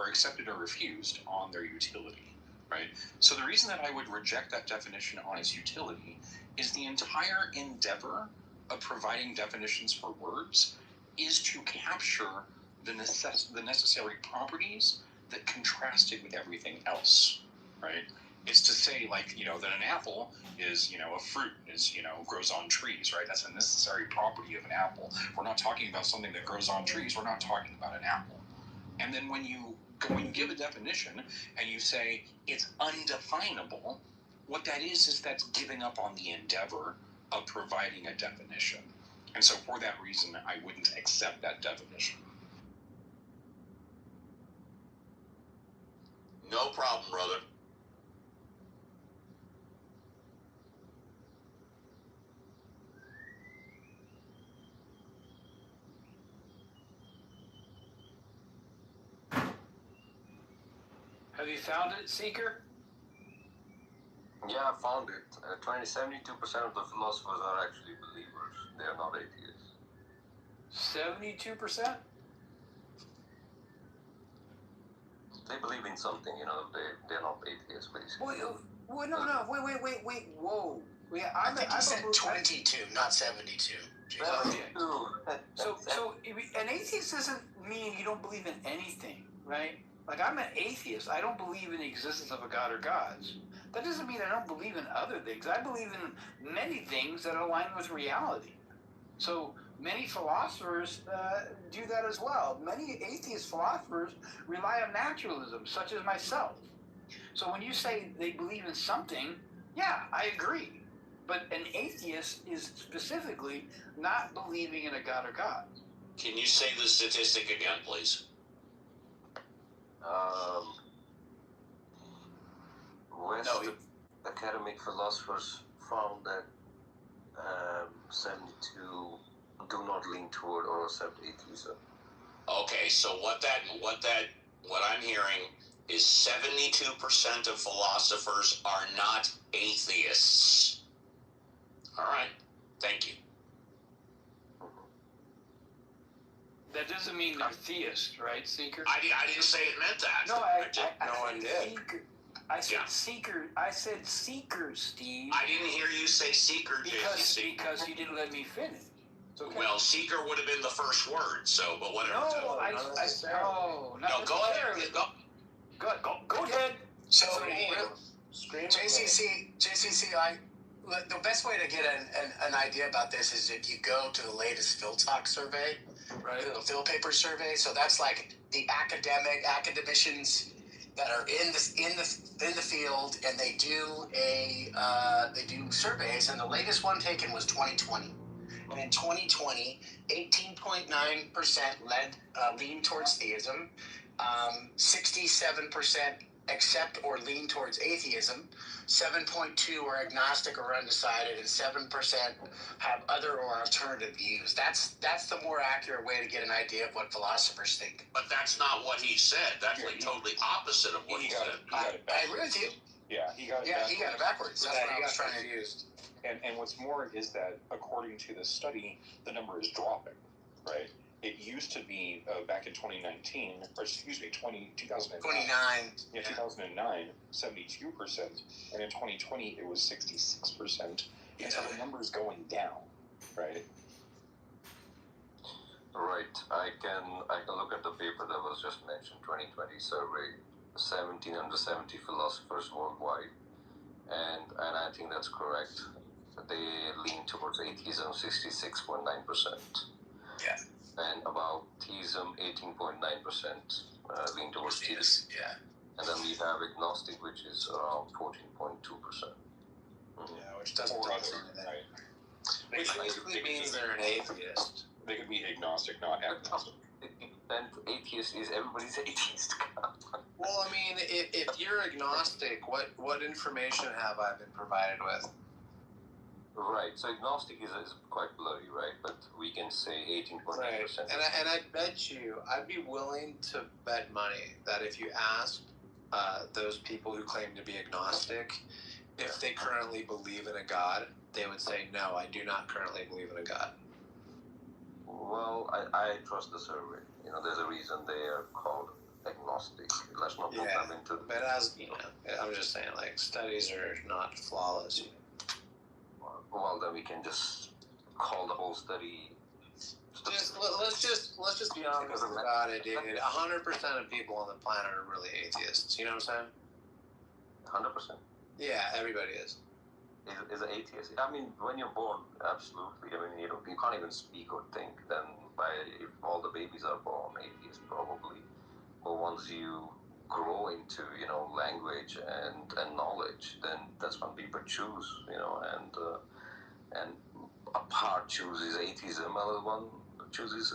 accepted or refused on their utility, right? So the reason that I would reject that definition on its utility is the entire endeavor of providing definitions for words is to capture the necessary properties that contrast it with everything else, right? It's to say, that an apple is, a fruit, grows on trees, right? That's a necessary property of an apple. We're not talking about something that grows on trees. We're not talking about an apple. And then when you give a definition and you say it's undefinable, what that is that's giving up on the endeavor of providing a definition. And so for that reason, I wouldn't accept that definition. No problem, brother. Have you found it, Seeker? Yeah, I found it. 72% of the philosophers are actually believers. They are not atheists. 72%? They believe in something, they're not atheists, basically. Wait, whoa. Yeah, I think he said 22, not 72. Okay. So an atheist doesn't mean you don't believe in anything, right? Like, I'm an atheist. I don't believe in the existence of a god or gods. That doesn't mean I don't believe in other things. I believe in many things that align with reality. So many philosophers do that as well. Many atheist philosophers rely on naturalism, such as myself. So when you say they believe in something, yeah, I agree. But an atheist is specifically not believing in a God or gods. Can you say the statistic again, please? West academic philosophers found that 72 do not lean toward or accept atheism. Okay, so what I'm hearing is 72% of philosophers are not atheists. All right, thank you. That doesn't mean they're theists, right, Seeker? I didn't say it meant that. No, I one did. Seeker. I said seeker. I said seeker, Steve. I didn't hear you say seeker, JCC. Because you didn't let me finish. Okay. Well, seeker would have been the first word, but whatever. No, go ahead. Go ahead. So, JCC, the best way to get an idea about this is if you go to the latest PhilTalk survey, right? The Phil paper survey. So that's like the academicians that are in the field, and they do surveys. And the latest one taken was 2020. And in 2020, 18.9% lean towards theism, 67% accept or lean towards atheism, 7.2 are agnostic or undecided, and 7% have other or alternative views. That's the more accurate way to get an idea of what philosophers think. But that's not what he said. That's like totally opposite of what he said. I agree with you. Yeah, he got it backwards. That's what I was trying to use. And what's more is that according to the study, the number is dropping, right? It used to be back in 2019, or excuse me, 2009. 29. Yeah, 2009, 72%, and in 2020 it was 66%. And so the number is going down, right? Right. I can look at the paper that was just mentioned, 2020 survey, 1,770 philosophers worldwide, and I think that's correct. They lean towards atheism, 66.9%. Yeah. And about theism, 18.9% lean towards theism. Yeah. And then we have agnostic, which is around 14.2%. Yeah, which doesn't tell us anything. Right. Which basically means they're an atheist. They could be agnostic, not agnostic. And atheist is everybody's atheist. Well, I mean, if you're agnostic, what information have I been provided with? Right, so agnostic is quite blurry, right? But we can say 18.9%. Right. And I bet you, I'd be willing to bet money that if you ask those people who claim to be agnostic if they currently believe in a God, they would say, no, I do not currently believe in a God. Well, I trust the survey. You know, there's a reason they are called agnostic. Let's not put them into... But as, I'm just saying, like, studies are not flawless. Well, then we can just call the whole study. Let's just be honest about it, dude. 100% of people on the planet are really atheists. You know what I'm saying? 100%. Yeah, everybody is. Is an atheist. I mean, when you're born, absolutely. I mean, you can't even speak or think. Then, if all the babies are born atheists, probably. But once you grow into, language and knowledge, then that's when people choose, and a part chooses atheism, another one chooses,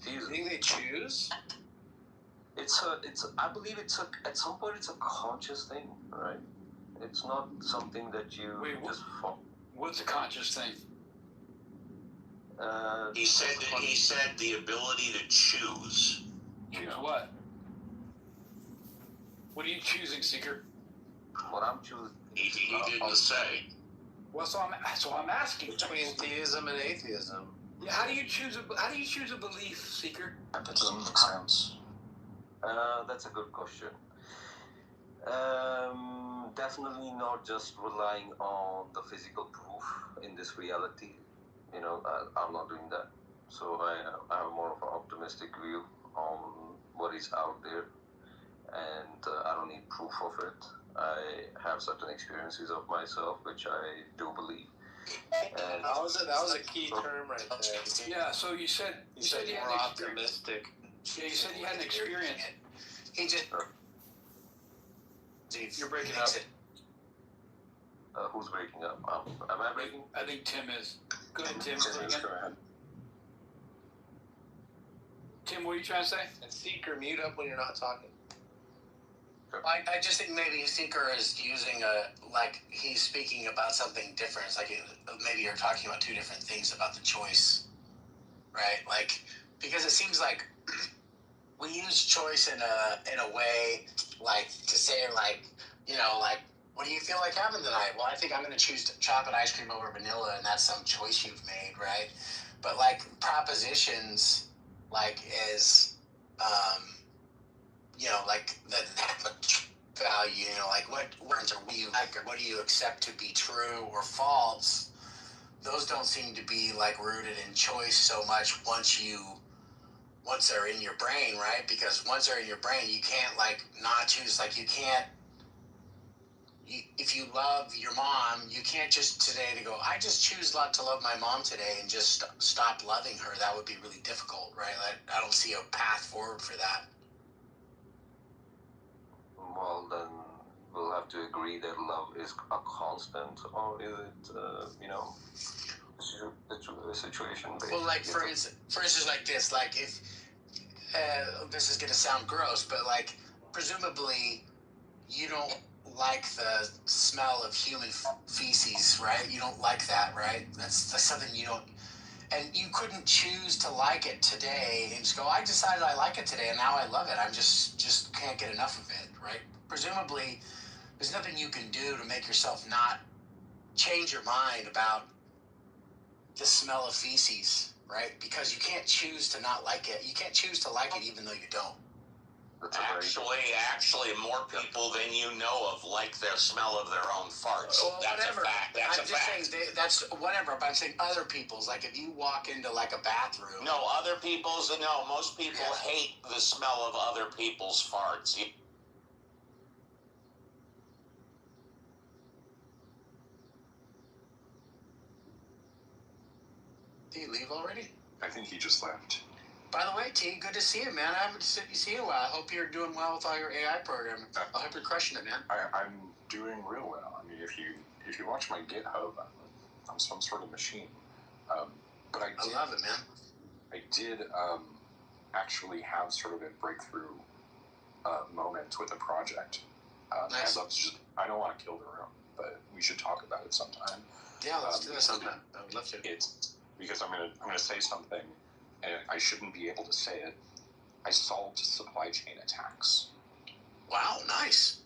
theism. You think they choose? I believe at some point it's a conscious thing, right? It's not something that you just follow. What's a conscious thing? He said the ability to choose. Choose what? What are you choosing, Seeker? What I'm choosing. He didn't say. Well, so I'm asking. Between theism and atheism. Yeah, how do you choose a belief, Seeker? That doesn't make sense. That's a good question. Definitely not just relying on the physical proof in this reality. I'm not doing that. So I have more of an optimistic view on what is out there, and I don't need proof of it. I have certain experiences of myself, which I do believe. And that was a key term right there. Yeah. So you said you said you more had an optimistic. Yeah, you said you had an experience. He just. You're breaking up. Who's breaking up? Am I breaking? I think Tim is. Go ahead, Tim. Go ahead. Tim, what are you trying to say? And Seeker, mute up when you're not talking. I just think maybe Seeker is using he's speaking about something different. It's like maybe you're talking about two different things about the choice, right? Like, because it seems like we use choice in a way like to say like, you know, like, what do you feel like having tonight? Well, I think I'm going to choose chocolate ice cream over vanilla, and that's some choice you've made, right? But like propositions, like is, you know, like that value, you know, like what words are you like, or what do you accept to be true or false? Those don't seem to be like rooted in choice so much once they're in your brain, right? Because once they're in your brain, you can't like not choose. Like you can't. If you love your mom, you can't just today to go, I just choose not to love my mom today and just stop loving her. That would be really difficult, right? I don't see a path forward for that. Well, then we'll have to agree that love is a constant, or is it, you know, situation based? Well, like for instance, like this, like if this is gonna sound gross, but like presumably you don't like the smell of human feces, right? You don't like that, right? That's something you don't, and you couldn't choose to like it today and just go, I decided I like it today and now I love it. I'm just can't get enough of it, right? Presumably, there's nothing you can do to make yourself not change your mind about the smell of feces, right? Because you can't choose to not like it. You can't choose to like it even though you don't. Actually, more people than you know of like the smell of their own farts. Well, that's whatever. A fact. That's I'm a just fact. saying that's whatever. But I'm saying other people's. Like if you walk into like a bathroom. No, other people's. No, most people hate the smell of other people's farts. Did he leave already? I think he just left. By the way, T, good to see you, man. I haven't seen you in a while. I hope you're doing well with all your AI programming. I hope you're crushing it, man. I'm doing real well. I mean, if you watch my GitHub, I'm some sort of machine. But I love it, man. I did actually have sort of a breakthrough moment with a project. Nice. I don't want to kill the room, but we should talk about it sometime. Yeah, let's do that sometime. I would love to. It's because I'm gonna say something, and I shouldn't be able to say it. I solved supply chain attacks. Wow, nice.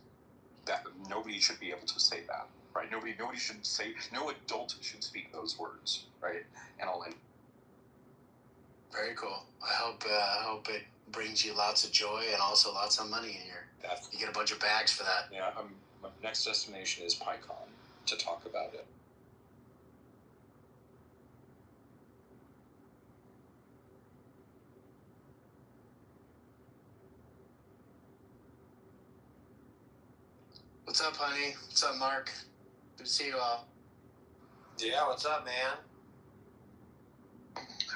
That nobody should be able to say that, right? Nobody should say. No adult should speak those words, right? And I'll end. Very cool. I hope it brings you lots of joy and also lots of money in your. You get a bunch of bags for that. Yeah, my next destination is PyCon to talk about it. What's up, honey? What's up, Mark? Good to see you all. Yeah, what's up, man?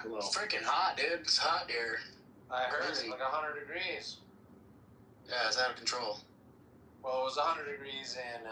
Hello. It's freaking hot, dude. It's hot here. I heard Crazy. it's like 100 degrees. Yeah, it's out of control. Well, it was 100 degrees in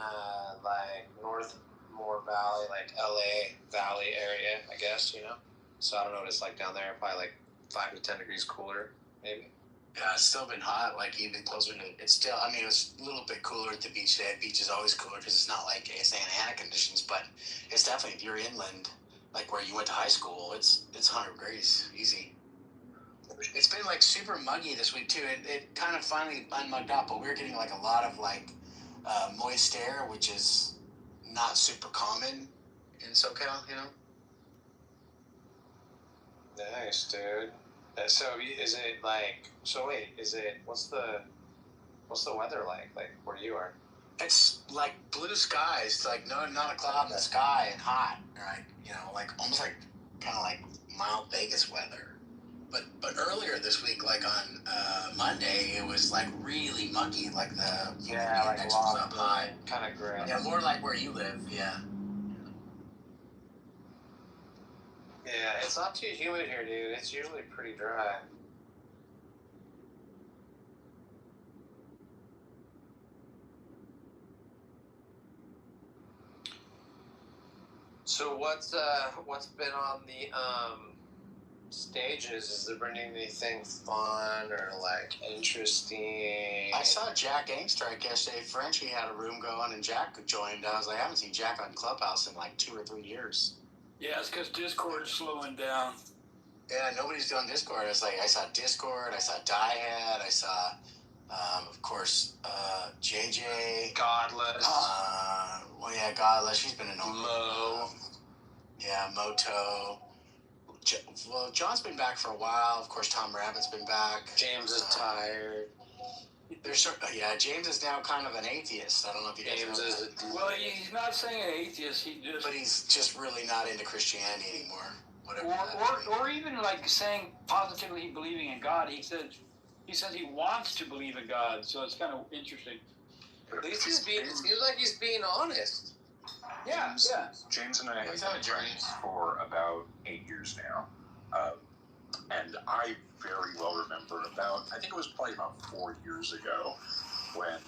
like Northmore Valley, like LA Valley area, I guess, you know? So I don't know what it's like down there. Probably like 5 to 10 degrees cooler, maybe. Yeah, it's still been hot, like even closer to, it's still, I mean, it was a little bit cooler at the beach today. Beach is always cooler because it's not like Santa Ana conditions, but it's definitely, if you're inland, like where you went to high school, it's 100 degrees, easy. It's been like super muggy this week too. It kind of finally unmugged up, but we're getting like a lot of like moist air, which is not super common in SoCal, you know? Nice, dude. So is it like? So wait, what's the weather like where you are? It's like blue skies, like not a cloud in the sky and hot, right? You know, like almost like kind of like mild Vegas weather. But earlier this week, like on Monday, it was like really muggy, like the index was up high. Kind of gray. Yeah, more like where you live. Yeah. Yeah, it's not too humid here, dude. It's usually pretty dry. So what's been on the stages? Is there been anything fun or like interesting? I saw Jack Angstrike yesterday. Frenchie had a room going, and Jack joined. I was like, I haven't seen Jack on Clubhouse in like 2 or 3 years. Yeah, it's because Discord's slowing down. Yeah, nobody's doing Discord. I saw Discord, I saw Diehead, I saw, of course, JJ. Godless. Godless. She's been annoying. Mo. Yeah, Moto. Well, John's been back for a while. Of course, Tom Rabbit's been back. James is tired. James is now kind of an atheist. I don't know if you guys know that. Well, he's not saying an atheist. But he's just really not into Christianity anymore. Or even like saying positively believing in God. He says he wants to believe in God. So it's kind of interesting. At least it seems like he's being honest. Yeah. James and I have been friends for about 8 years now. And I very well remember I think it was probably about 4 years ago when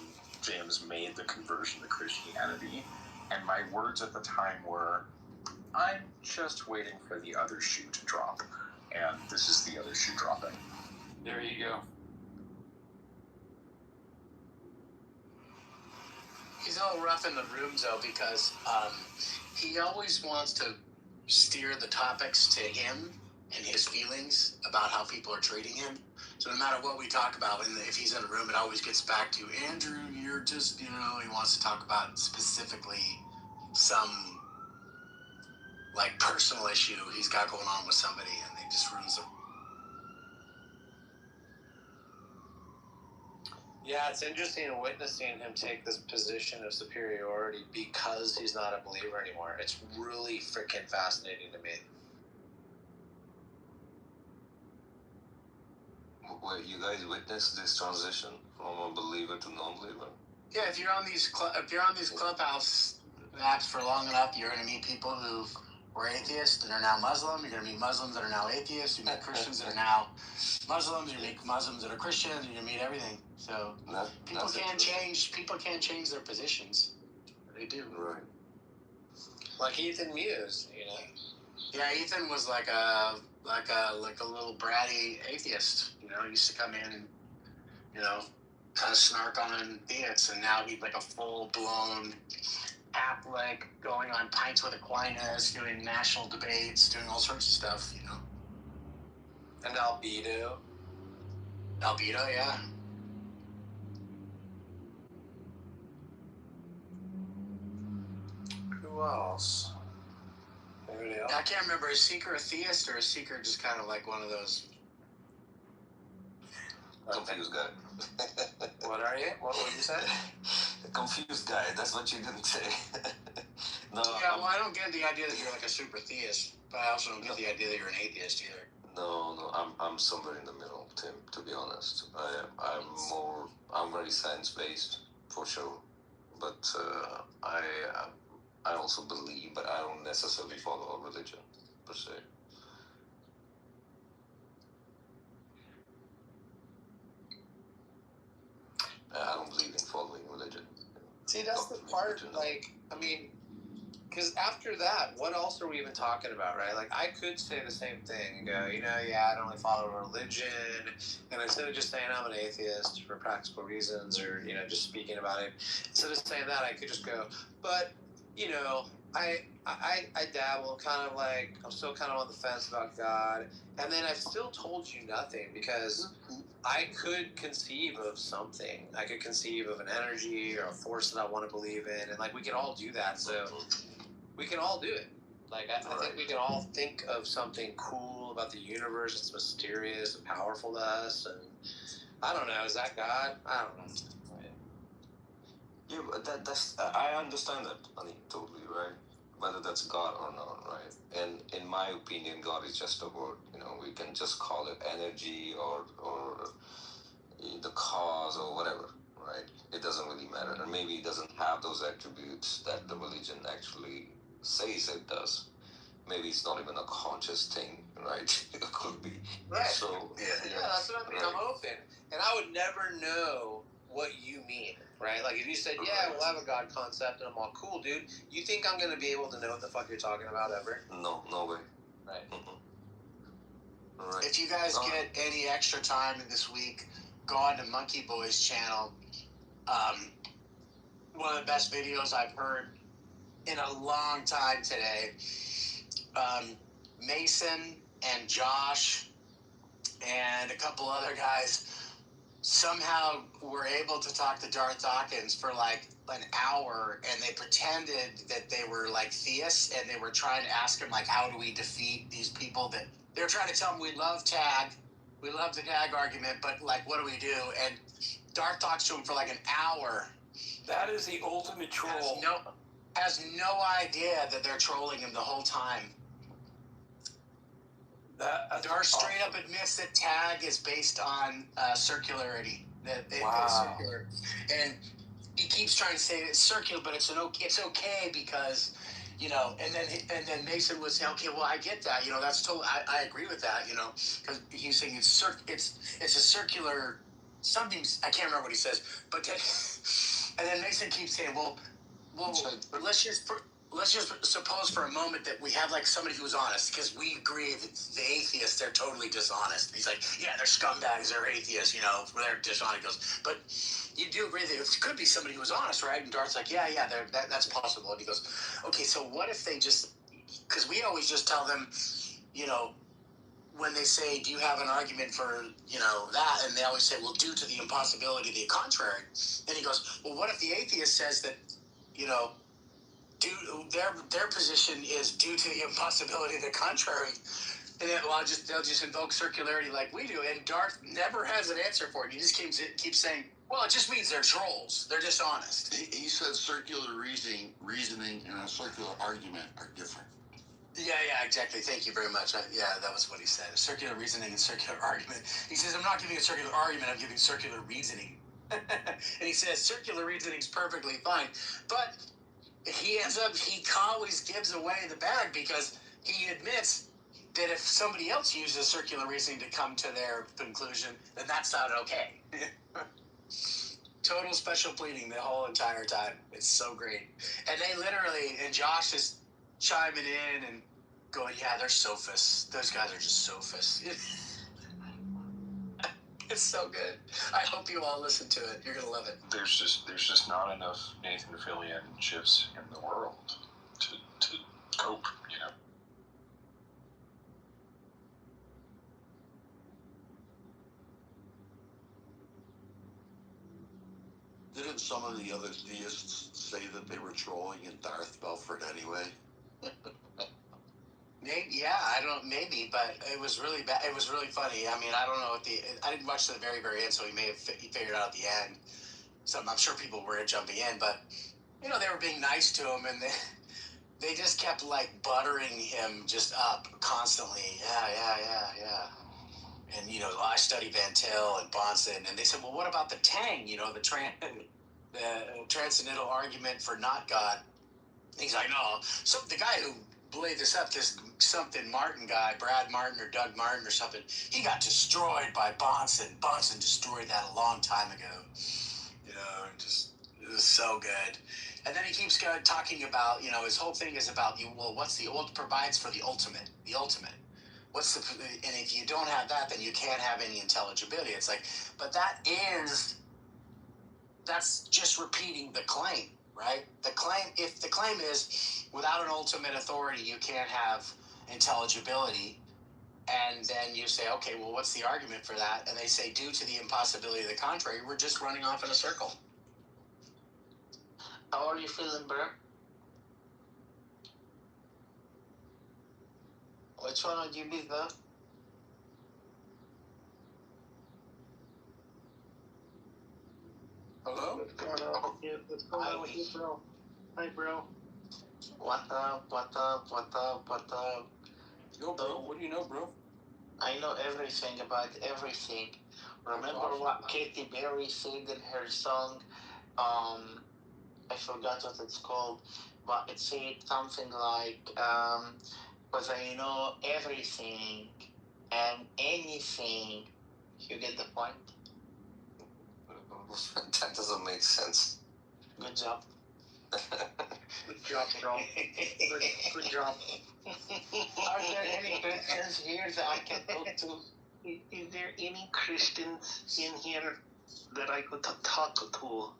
James made the conversion to Christianity. And my words at the time were, I'm just waiting for the other shoe to drop. And this is the other shoe dropping. There you go. He's a little rough in the rooms, though, because he always wants to steer the topics to him and his feelings about how people are treating him. So no matter what we talk about, and if he's in a room, it always gets back to, Andrew, you're just, he wants to talk about specifically some, like, personal issue he's got going on with somebody, and it just ruins them. Yeah, it's interesting witnessing him take this position of superiority because he's not a believer anymore. It's really freaking fascinating to me. Wait, you guys witnessed this transition from a believer to non-believer? Yeah, if you're on these Clubhouse apps for long enough, you're going to meet people who were atheists and are now Muslim. You're going to meet Muslims that are now atheists. You meet Christians that are now Muslims. You meet Muslims that are Christians. You're going to meet everything. So people can't change their positions. They do. Right. Like Ethan Muse, Yeah, Ethan was like a little bratty atheist. He used to come in and kind of snark on theists, and now he's like a full-blown Catholic, going on pints with Aquinas, doing national debates, doing all sorts of stuff. And Albedo, yeah. Who else? Anybody else? I can't remember. Is Seeker a theist, or is Seeker just kind of like one of those? Confused guy. What are you? What would you say? Confused guy. That's what you didn't say. No. Yeah, well, I don't get the idea that you're like a super theist, but I also don't get the idea that you're an atheist either. No, I'm somewhere in the middle, Tim. To be honest, I'm very science based for sure, but I also believe, but I don't necessarily follow a religion per se. I don't believe in following religion. See, that's the part, because after that, what else are we even talking about, right? Like, I could say the same thing and go, I don't really follow religion, and instead of just saying I'm an atheist for practical reasons, or, just speaking about it, instead of saying that, I could just go, but, I dabble, I'm still kind of on the fence about God, and then I've still told you nothing, because I could conceive of something. I could conceive of an energy or a force that I want to believe in, and, we can all do that, so we can all do it. I think we can all think of something cool about the universe that's mysterious and powerful to us, and I don't know, is that God? I don't know. Yeah, but that's I understand that, honey, totally, right? whether that's God or not, right? And in my opinion, God is just a word. We can just call it energy or the cause or whatever, right? It doesn't really matter. And maybe it doesn't have those attributes that the religion actually says it does. Maybe it's not even a conscious thing, right? It could be. Right. So Yeah, that's what I mean. right. I'm open, and I would never know what you mean, right? Like if you said, "Yeah, we'll have a God concept," and I'm all cool, dude. You think I'm gonna be able to know what the fuck you're talking about ever? No way. Right. Right. If you guys get any extra time in this week, go on to Monkey Boy's channel. One of the best videos I've heard in a long time today. Mason and Josh and a couple other guys somehow were able to talk to Darth Dawkins for like an hour, and they pretended that they were like theists, and they were trying to ask him like, how do we defeat these people that they were trying to tell him we love tag, we love the tag argument, but like what do we do? And Darth talks to him for like an hour. That is the ultimate troll. Has no idea that they're trolling him the whole time. Darth straight up admits that tag is based on circularity. That it's circular, and he keeps trying to say it's circular, but it's okay because, and then Mason would say, okay, well I get that, that's totally I agree with that, because he's saying it's a circular something. I can't remember what he says, but then, and then Mason keeps saying, well, let's just suppose for a moment that we have like somebody who's honest, because we agree that the atheists, they're totally dishonest. He's like, yeah, they're scumbags, they're atheists, they're dishonest. He goes, but you do agree that it could be somebody who's honest, right? And Darth's like, yeah, that's possible. And he goes, okay, so what if they just, because we always just tell them, when they say, do you have an argument for, that? And they always say, well, due to the impossibility of the contrary. And he goes, well, what if the atheist says that, their position is due to the impossibility of the contrary, and then they'll just invoke circularity like we do. And Darth never has an answer for it. He just keeps saying, well, it just means they're trolls. They're dishonest. He said circular reasoning and a circular argument are different. Yeah, exactly. Thank you very much. That was what he said. Circular reasoning and circular argument. He says, I'm not giving a circular argument, I'm giving circular reasoning. And he says circular reasoning's perfectly fine, but he always gives away the bag, because he admits that if somebody else uses circular reasoning to come to their conclusion, then that's not okay. Total special pleading the whole entire time. It's so great. And they literally, and Josh is chiming in and going, yeah, they're sophists. Those guys are just sophists. It's so good. I hope you all listen to it. You're gonna love it. There's just not enough Nathan Fillion chips in the world to cope, Didn't some of the other theists say that they were trolling and Darth Belford anyway? Maybe, but it was really bad. It was really funny. I mean, I don't know I didn't watch to the very, very end, so he may have figured out at the end. I'm sure people were jumping in, but they were being nice to him, and they just kept like buttering him just up constantly. Yeah. And I study Van Til and Bonson, and they said, well, what about the Tang? The transcendental argument for not God. And he's like, no. So the guy who laid this up, this something Martin guy, Brad Martin or Doug Martin or something, he got destroyed by Bonson. Bonson destroyed that a long time ago. It was so good. And then he keeps talking about, his whole thing is about, what's the old provides for the ultimate? The ultimate. And if you don't have that, then you can't have any intelligibility. It's like, but that's just repeating the claim, right? If the claim is without an ultimate authority, you can't have intelligibility, and then you say, okay, well, what's the argument for that? And they say, due to the impossibility of the contrary, we're just running off in a circle. How are you feeling, bro? Which one would you be, though? Hello? What's going on with you? What's going on with you, bro? Hi, bro. What up, what up, what up, what up? Yo, bro, what do you know, bro? I know everything about everything. Remember what Katy Perry said in her song? I forgot what it's called, but it said something like, because I know everything and anything. You get the point? That doesn't make sense. Good job. Good job, bro. Good job. Are there any Christians here that I can talk to? Is there any Christians in here that I could talk to?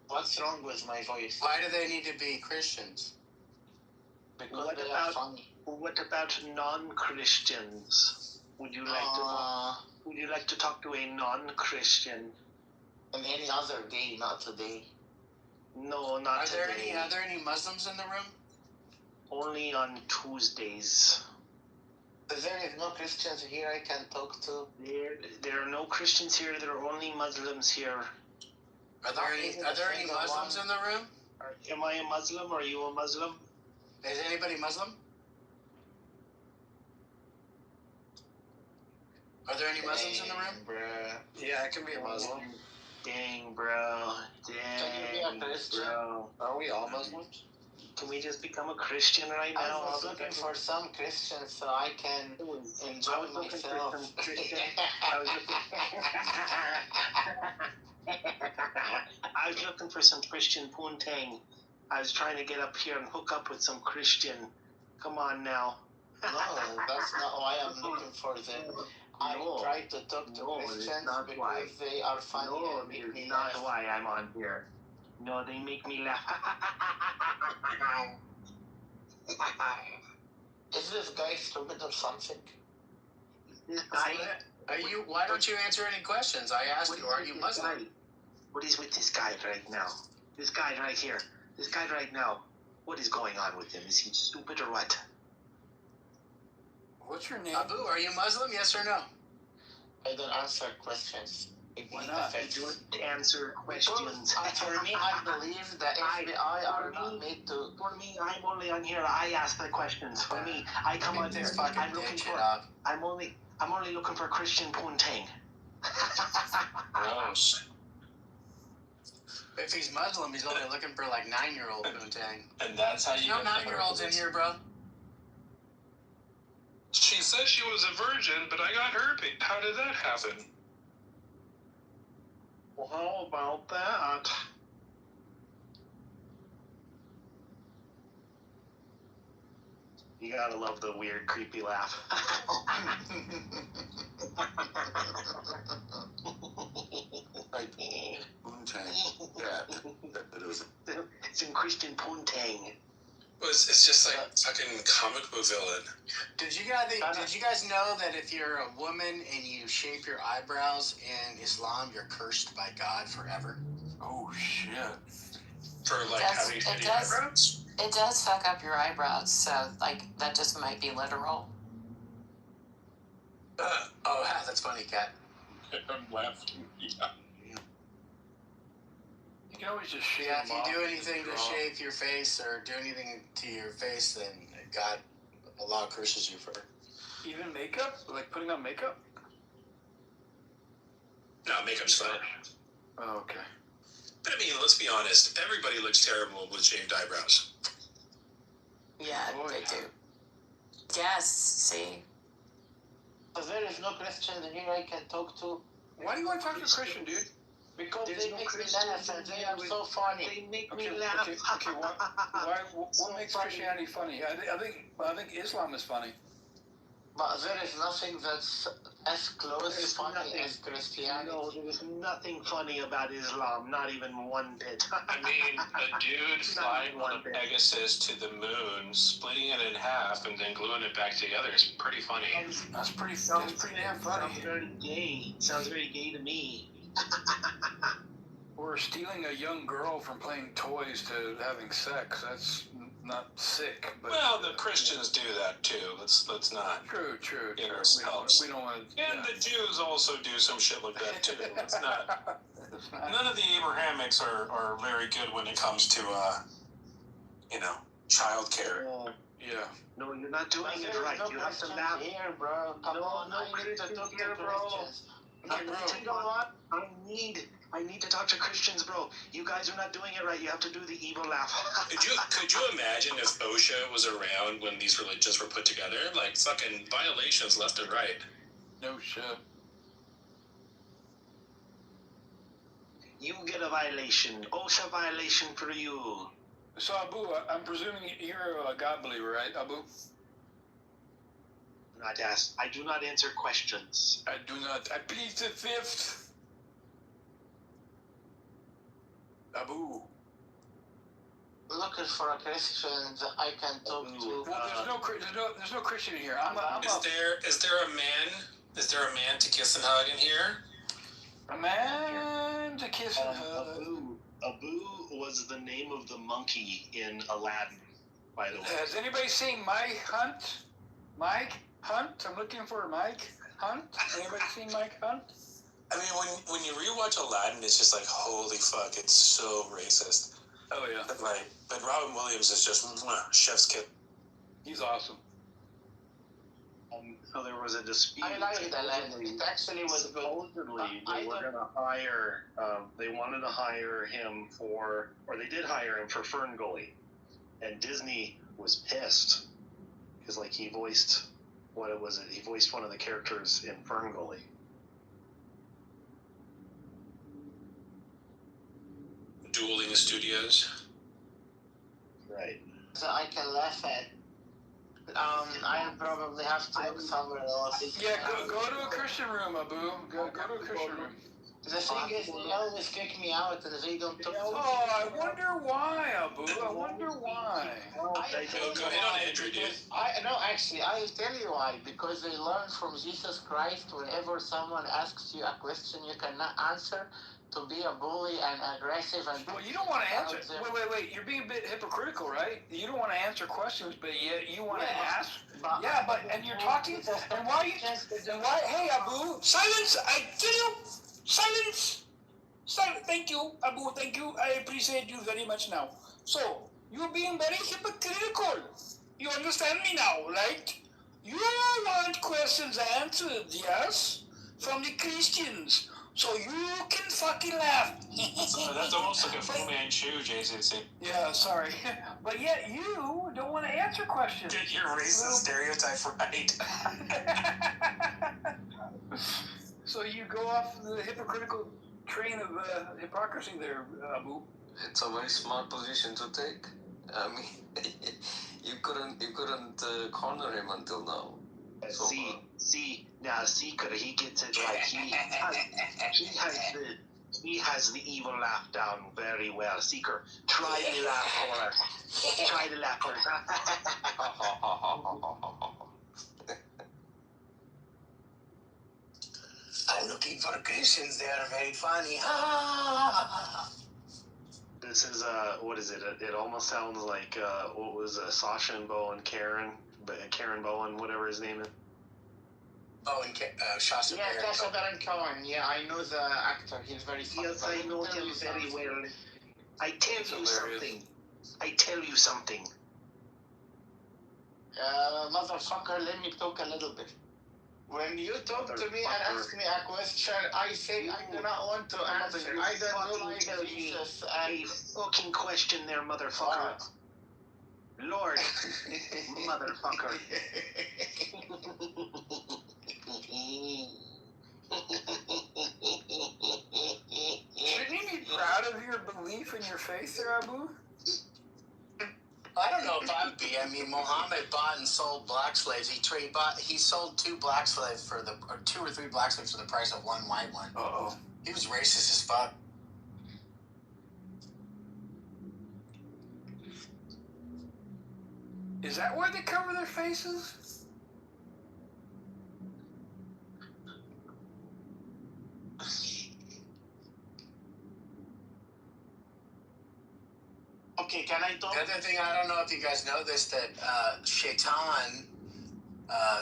What's wrong with my voice? Why do they need to be Christians? Because they are funny. What about non-Christians? Would you like to talk to a non-Christian? On any other day, not today. No, not today. Are there any Muslims in the room? Only on Tuesdays. There is no Christians here I can talk to. There are no Christians here. There are only Muslims here. Are there any Muslims in the room? Am I a Muslim? Are you a Muslim? Is anybody Muslim? Are there any Muslims in the room? Bruh. Yeah, I can be a Muslim. Dang, bro. Can you be a Christian? Bro. Are we all Muslims? Can we just become a Christian right now? I was looking for some Christians so I can enjoy myself. I was looking for some Christian poontang. I was trying to get up here and hook up with some Christian. Come on now. No, that's not why I'm looking for them. I try to talk to Christians because they are funny and make me laugh. Not why I'm on here. No, they make me laugh. Is this guy stupid or something? Why don't you answer any questions? I asked you, are you Muslim? What is with this guy right now? This guy right here. This guy right now. What is going on with him? Is he stupid or what? What's your name? Abu, are you Muslim? Yes or no? I don't answer questions. Why not? You don't answer questions. For me, I believe that FBI are not made to. For me, I'm only on here. I ask the questions. For me, I come on there. I'm looking for. I'm only looking for Christian poontang. Gross. If he's Muslim, he's only looking for like 9-year-old poontang. And that's how you. No 9-year-olds in here, bro. She said she was a virgin, but I got herpes. How did that happen? Well, how about that? You gotta love the weird, creepy laugh. It's in Christian poontang. Well, it's just like fucking comic book villain. Did you guys know that if you're a woman and you shape your eyebrows in Islam, you're cursed by God forever? Oh shit! For like having shitty eyebrows? It does fuck up your eyebrows, so like that just might be literal. That's funny, Kat. I'm laughing. Yeah. You can always just shave Yeah, if them you off do and anything to draw. shave your face or do anything to your face, then God, Allah curses you for it. Even makeup? Like putting on makeup? No, makeup's fine. Oh, okay. But I mean, let's be honest. Everybody looks terrible with shaved eyebrows. Yeah, they do. Yes, see? There is no Christian here I can talk to. Why do you want to talk to a Christian, dude? Because There's they no make me Christians laugh and they are so funny. They make Okay, me laugh. okay. What makes Christianity funny? I think Islam is funny. But there is nothing that's as close to funny as Christianity. No, there is nothing funny about Islam, not even one bit. I mean, a dude flying on a Pegasus to the moon, splitting it in half, and then gluing it back together is pretty funny. That's pretty damn funny. Sounds very gay. Sounds very gay to me. Or stealing a young girl from playing toys to having sex. That's not sick. But Well, the Christians do that too. Let's not. True. Get ourselves. We don't want to. And the Jews also do some shit like that too. Let's not. None of the Abrahamics are very good when it comes to childcare. Yeah. No, you're not doing it right. You have to laugh. Here, bro. Come on, I need to talk to Christians. You know what? I need to talk to Christians, bro. You guys are not doing it right. You have to do the evil laugh. Could you imagine if OSHA was around when these religions were put together? Like fucking violations left and right. No shit. You get a violation. OSHA violation for you. So Abu, I'm presuming you're a God believer, right, Abu? I do not answer questions. I do not. I plead the fifth. Abu. Looking for a Christian that I can talk to. Well, there's no Christian here. Is there a man to kiss and hug in here? A man to kiss and hug. Abu was the name of the monkey in Aladdin, by the way. Has anybody seen Mike Hunt? Mike Hunt? I'm looking for Mike Hunt. Anybody seen Mike Hunt? I mean, when you rewatch Aladdin, it's just like, holy fuck, it's so racist. Oh yeah. But Robin Williams is just chef's kiss. He's awesome. So there was a dispute. I like Aladdin. It actually was supposedly they were going to hire. They wanted to hire him for, or they did hire him for Ferngully, and Disney was pissed because like he voiced he voiced one of the characters in Ferngully. Dueling Studios. Right. So I can laugh at. I probably have to look somewhere else. Yeah, go to a Christian room, Abu. Go to a Christian room. The thing is, they always kick me out and they don't talk to me. Oh, I wonder why, Abu. I wonder why. Go ahead on Andrew, dude. Actually, I'll tell you why. Because they learned from Jesus Christ, whenever someone asks you a question you cannot answer, to be a bully and aggressive and... Well, you don't want to answer. Wait. You're being a bit hypocritical, right? You don't want to answer questions, but yet you want to ask. And you're talking. And why? Hey, Abu, silence! I tell you, silence. Silence. Thank you, Abu. Thank you. I appreciate you very much now. So you're being very hypocritical. You understand me now, right? You want questions answered, yes, from the Christians. So you can fucking laugh. That's almost like a Fu Manchu, JCC. Yeah, sorry. But yet you don't want to answer questions. Get your racist stereotype right. So you go off the hypocritical train of hypocrisy there, Abu. It's a very smart position to take. I mean, you couldn't corner him until now. So, now Seeker, he gets it right. He has the evil laugh down very well. Seeker, try to laugh for her. Try to laugh for her. I'm looking for Christians. They are very funny. This is what is it? It almost sounds like what was Sasha and Bo and Karen Bowen, whatever his name is. Shasta Baron. Yeah, Shasta Baron Cohen. Yeah, I know the actor. He's very funny. Yes, I know him very well. I tell you something. Motherfucker, let me talk a little bit. When you talk to me and ask me a question, I say I do not want to answer. I don't know like Jesus. A fucking question there, motherfucker. Lord, motherfucker. Shouldn't you be proud of your belief in your faith there, Abu? I don't know if I would be. I mean, Muhammad bought and sold black slaves. He sold 2 black slaves or 2 or 3 black slaves for the price of 1 white one. Uh-oh. He was racist as fuck. Is that why they cover their faces? Okay, can I talk? The other thing, I don't know if you guys know this, that Shaitan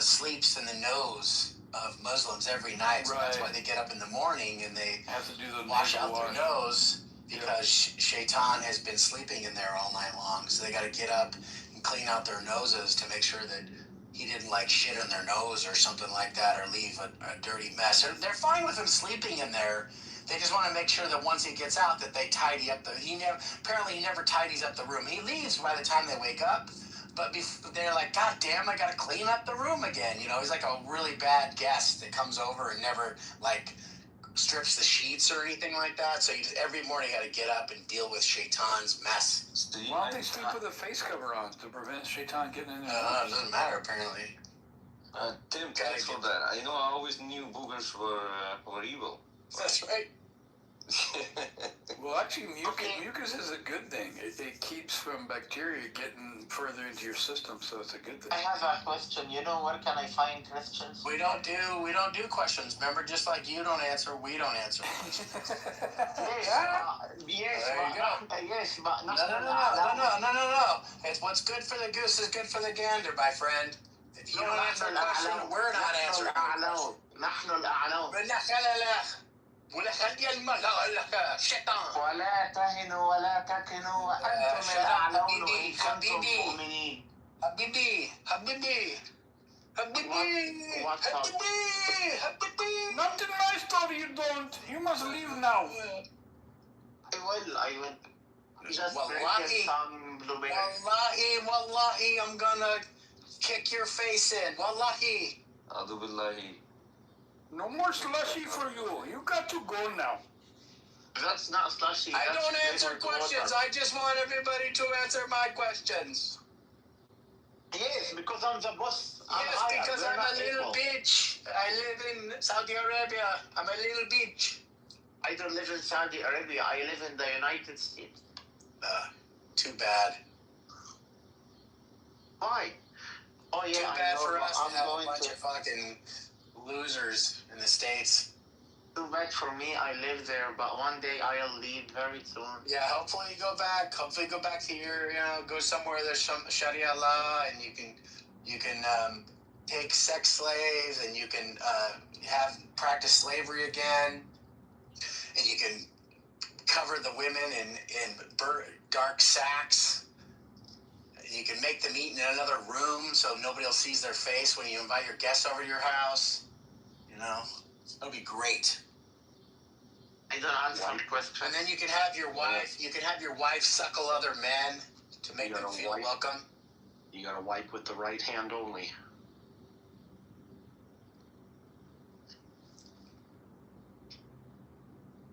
sleeps in the nose of Muslims every night. So that's why they get up in the morning and they have to do the wash out their nose because Shaitan has been sleeping in there all night long. So they got to get up and clean out their noses to make sure that he didn't like shit in their nose or something like that, or leave a dirty mess. They're fine with him sleeping in there. They just want to make sure that once he gets out, that they tidy up apparently he never tidies up the room. He leaves by the time they wake up, but they're like, God damn, I gotta clean up the room again. You know, he's like a really bad guest that comes over and never like strips the sheets or anything like that. So you just every morning got to get up and deal with Shaitan's mess. Why don't they sleep with a face cover on to prevent Shaitan getting in there? It doesn't matter apparently. Tim, thanks for that. I always knew boogers were evil. That's right. Well, actually, mucus is a good thing. It keeps from bacteria getting further into your system, so it's a good thing. I have a question. You know, where can I find Christians? We don't do questions. Remember, just like you don't answer, we don't answer. Yes, but no. It's what's good for the goose is good for the gander, my friend. If you don't answer a question, we're not answering the question. ولا خلي المغلقة شيطان ولا تهنوا ولا تكنوا وأنتم الأعلون إن كنتم مؤمنين. حبيبي Nothing nice, though, you don't. You must leave now. I will. Just Wallahi, some blueberries. Wallahi, I'm gonna kick your face in. Wallahi. Adu billahi. No more slushy for you. You got to go now. That's not slushy. I don't answer questions. I just want everybody to answer my questions. Yes, because I'm the boss. Yes, because I'm a little bitch. I live in Saudi Arabia. I'm a little bitch. I don't live in Saudi Arabia. I live in the United States. Too bad. Why? Oh yeah. Too bad for us to have a bunch of fucking losers in the States. Too bad for me. I live there, but one day I'll leave very soon. Yeah, hopefully you go back. Hopefully you go back to your, go somewhere there's some Sharia law, and you can take sex slaves, and you can practice slavery again, and you can cover the women in dark sacks. You can make them eat in another room so nobody else sees their face when you invite your guests over to your house. It'll be great. I don't answer the question. And then you can have your wife suckle other men to make them feel welcome. You gotta wipe with the right hand only.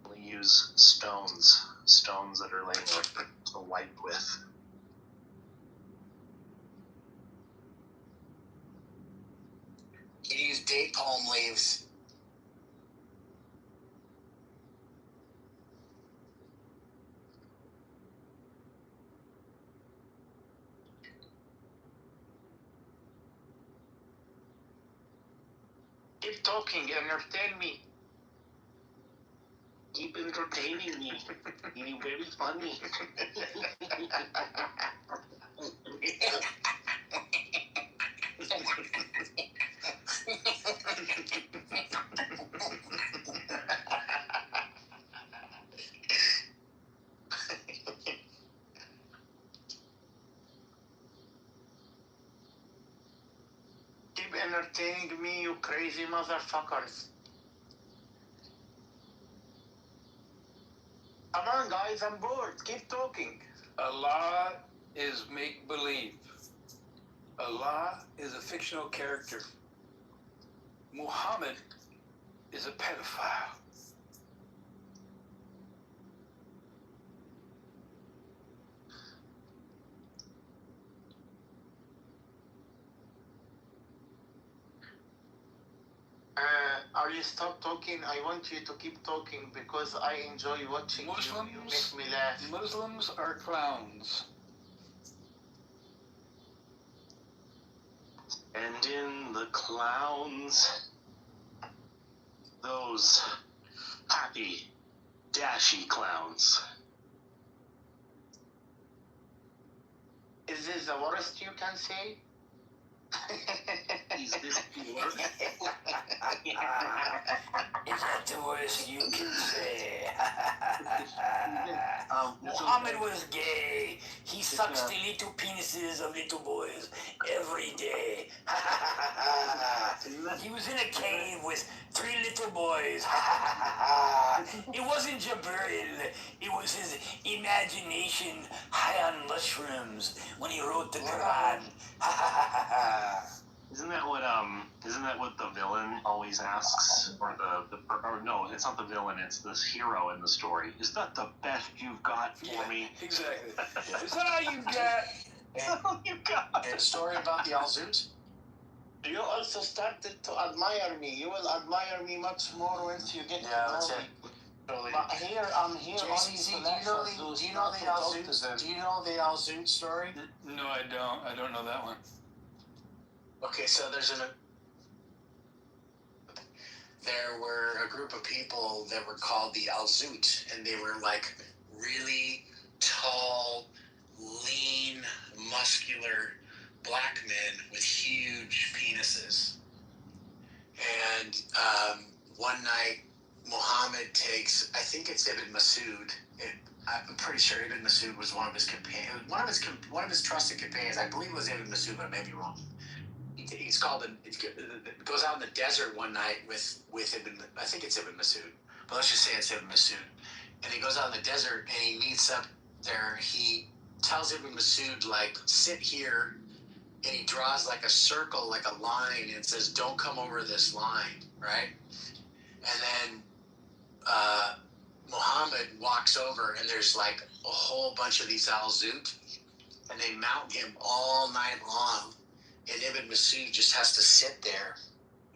We use stones that are laying to wipe with. You use date palm leaves. Keep talking, entertain me. Keep entertaining me. You're very funny. Keep entertaining me, you crazy motherfuckers. Come on, guys, I'm bored. Keep talking. Allah is make-believe. Allah is a fictional character. Muhammad is a pedophile. Are you stop talking? I want you to keep talking because I enjoy watching you. You make me laugh. Muslims are clowns. And in the clowns, those happy, dashy clowns. Is this the worst you can say? Is this the worst? It's not the worst you can say. Muhammad was gay. He sucks the little penises of little boys every day. He was in a cave with 3 little boys. It wasn't Jabril. It was his imagination high on mushrooms when he wrote the Quran. Isn't that what the villain always asks, or or no, it's not the villain, it's this hero in the story. Is that the best you've got for me? Exactly. Is that all you got? And a story about the Al-Zut? You also started to admire me. You will admire me much more once you get to know me. Totally. But here, I'm here only JCC, to let do you know the Al-Zut? Do you know the Al-Zut story? No, I don't. I don't know that one. Okay, so there were a group of people that were called the Al-Zut, and they were like really tall, lean, muscular black men with huge penises. And one night, Muhammad takes, I think it's Ibn Masud. I'm pretty sure Ibn Masud was one of his companions, one of his trusted companions. I believe it was Ibn Masud, but I may be wrong. It goes out in the desert one night with Ibn, I think it's Ibn Masud, but let's just say it's Ibn Masud. And he goes out in the desert and he meets up there. He tells Ibn Masud, like, sit here, and he draws like a circle, like a line, and says, don't come over this line, right? And then Muhammad walks over, and there's like a whole bunch of these Al-Zut, and they mount him all night long. And Ibn Masud just has to sit there,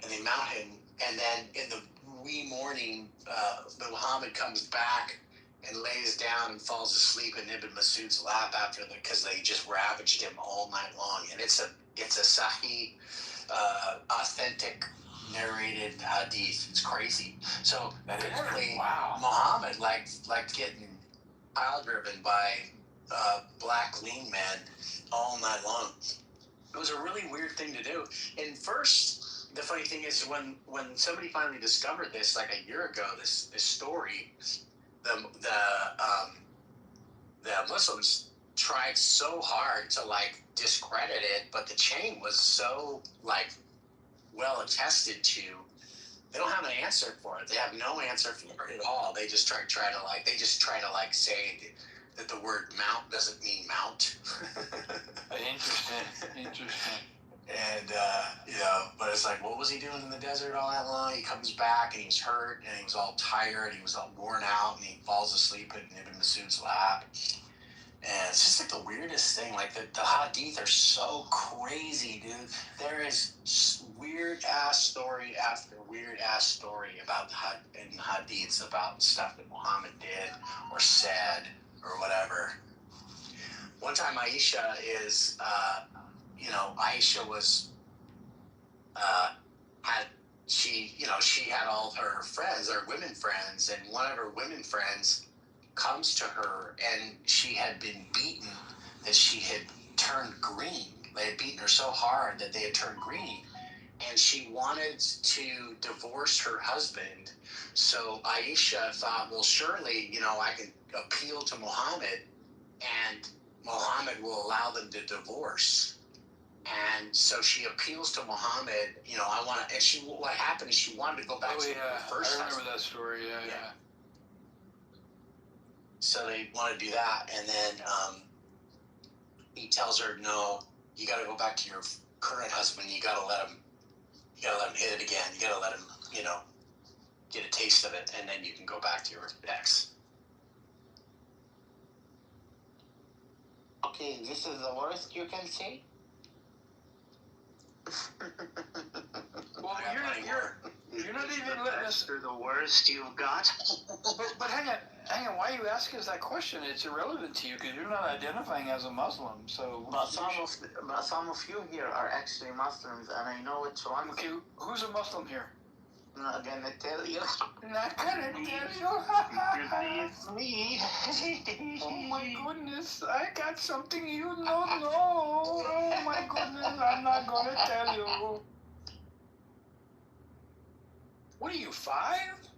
and they mount him. And then in the wee morning, Muhammad comes back and lays down and falls asleep in Ibn Masud's lap because they just ravaged him all night long. And it's a Sahih, authentic, narrated hadith. It's crazy. So apparently, Muhammad liked getting pile driven by black lean men all night long. It was a really weird thing to do. And first, the funny thing is when somebody finally discovered this, like a year ago, this story, the Muslims tried so hard to like discredit it, but the chain was so like well attested to. They don't have an answer for it. They have no answer for it at all. They just try to say that the word mount doesn't mean mount. Interesting. And, but it's like, what was he doing in the desert all that long? He comes back and he's hurt and he was all tired. He was all worn out and he falls asleep in Ibn Masud's lap. And it's just like the weirdest thing. Like the hadith are so crazy, dude. There is weird ass story after weird ass story about in hadiths about stuff that Muhammad did or said or whatever. One time Aisha Aisha was, she had all of her friends, her women friends, and one of her women friends comes to her and she had been beaten that she had turned green. They had beaten her so hard that they had turned green. And she wanted to divorce her husband. So Aisha thought, well, surely, I can appeal to Muhammad and Muhammad will allow them to divorce. And so she appeals to Muhammad, what happened is she wanted to go back to her first husband. I remember that story, yeah. So they want to do that, and then he tells her, no, you got to go back to your current husband. You got to let him hit it again. You got to let him, get a taste of it, and then you can go back to your ex. Okay, this is the worst you can say? Well, you're not even letting us. They're the worst you've got. But hang on. Why are you asking us that question? It's irrelevant to you because you're not identifying as a Muslim. So. But some of you here are actually Muslims, and I know which one. Okay, who's a Muslim here? I'm not gonna tell you. Not gonna tell you. It's me. Oh my goodness! I got something you don't know. Oh my goodness! I'm not gonna tell you. What are you, 5?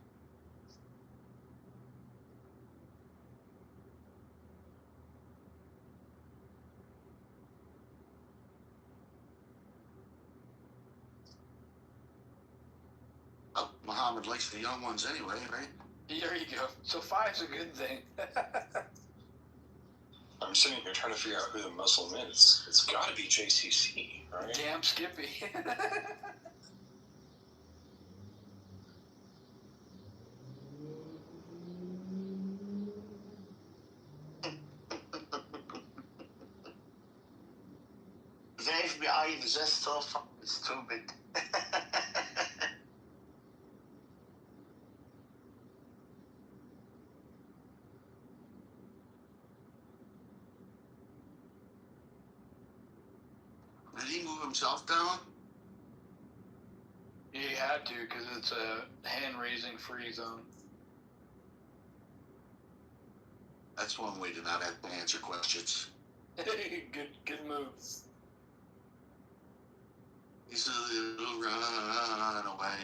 Muhammad likes the young ones anyway, right? There you go. So 5's a good thing. I'm sitting here trying to figure out who the Muslim is. It's got to be JCC, right? Damn Skippy. The FBI is just so fucking stupid. Did he move himself down? You had to, because it's a hand-raising free zone. That's one way to not have to answer questions. Good move. He's a little runaway.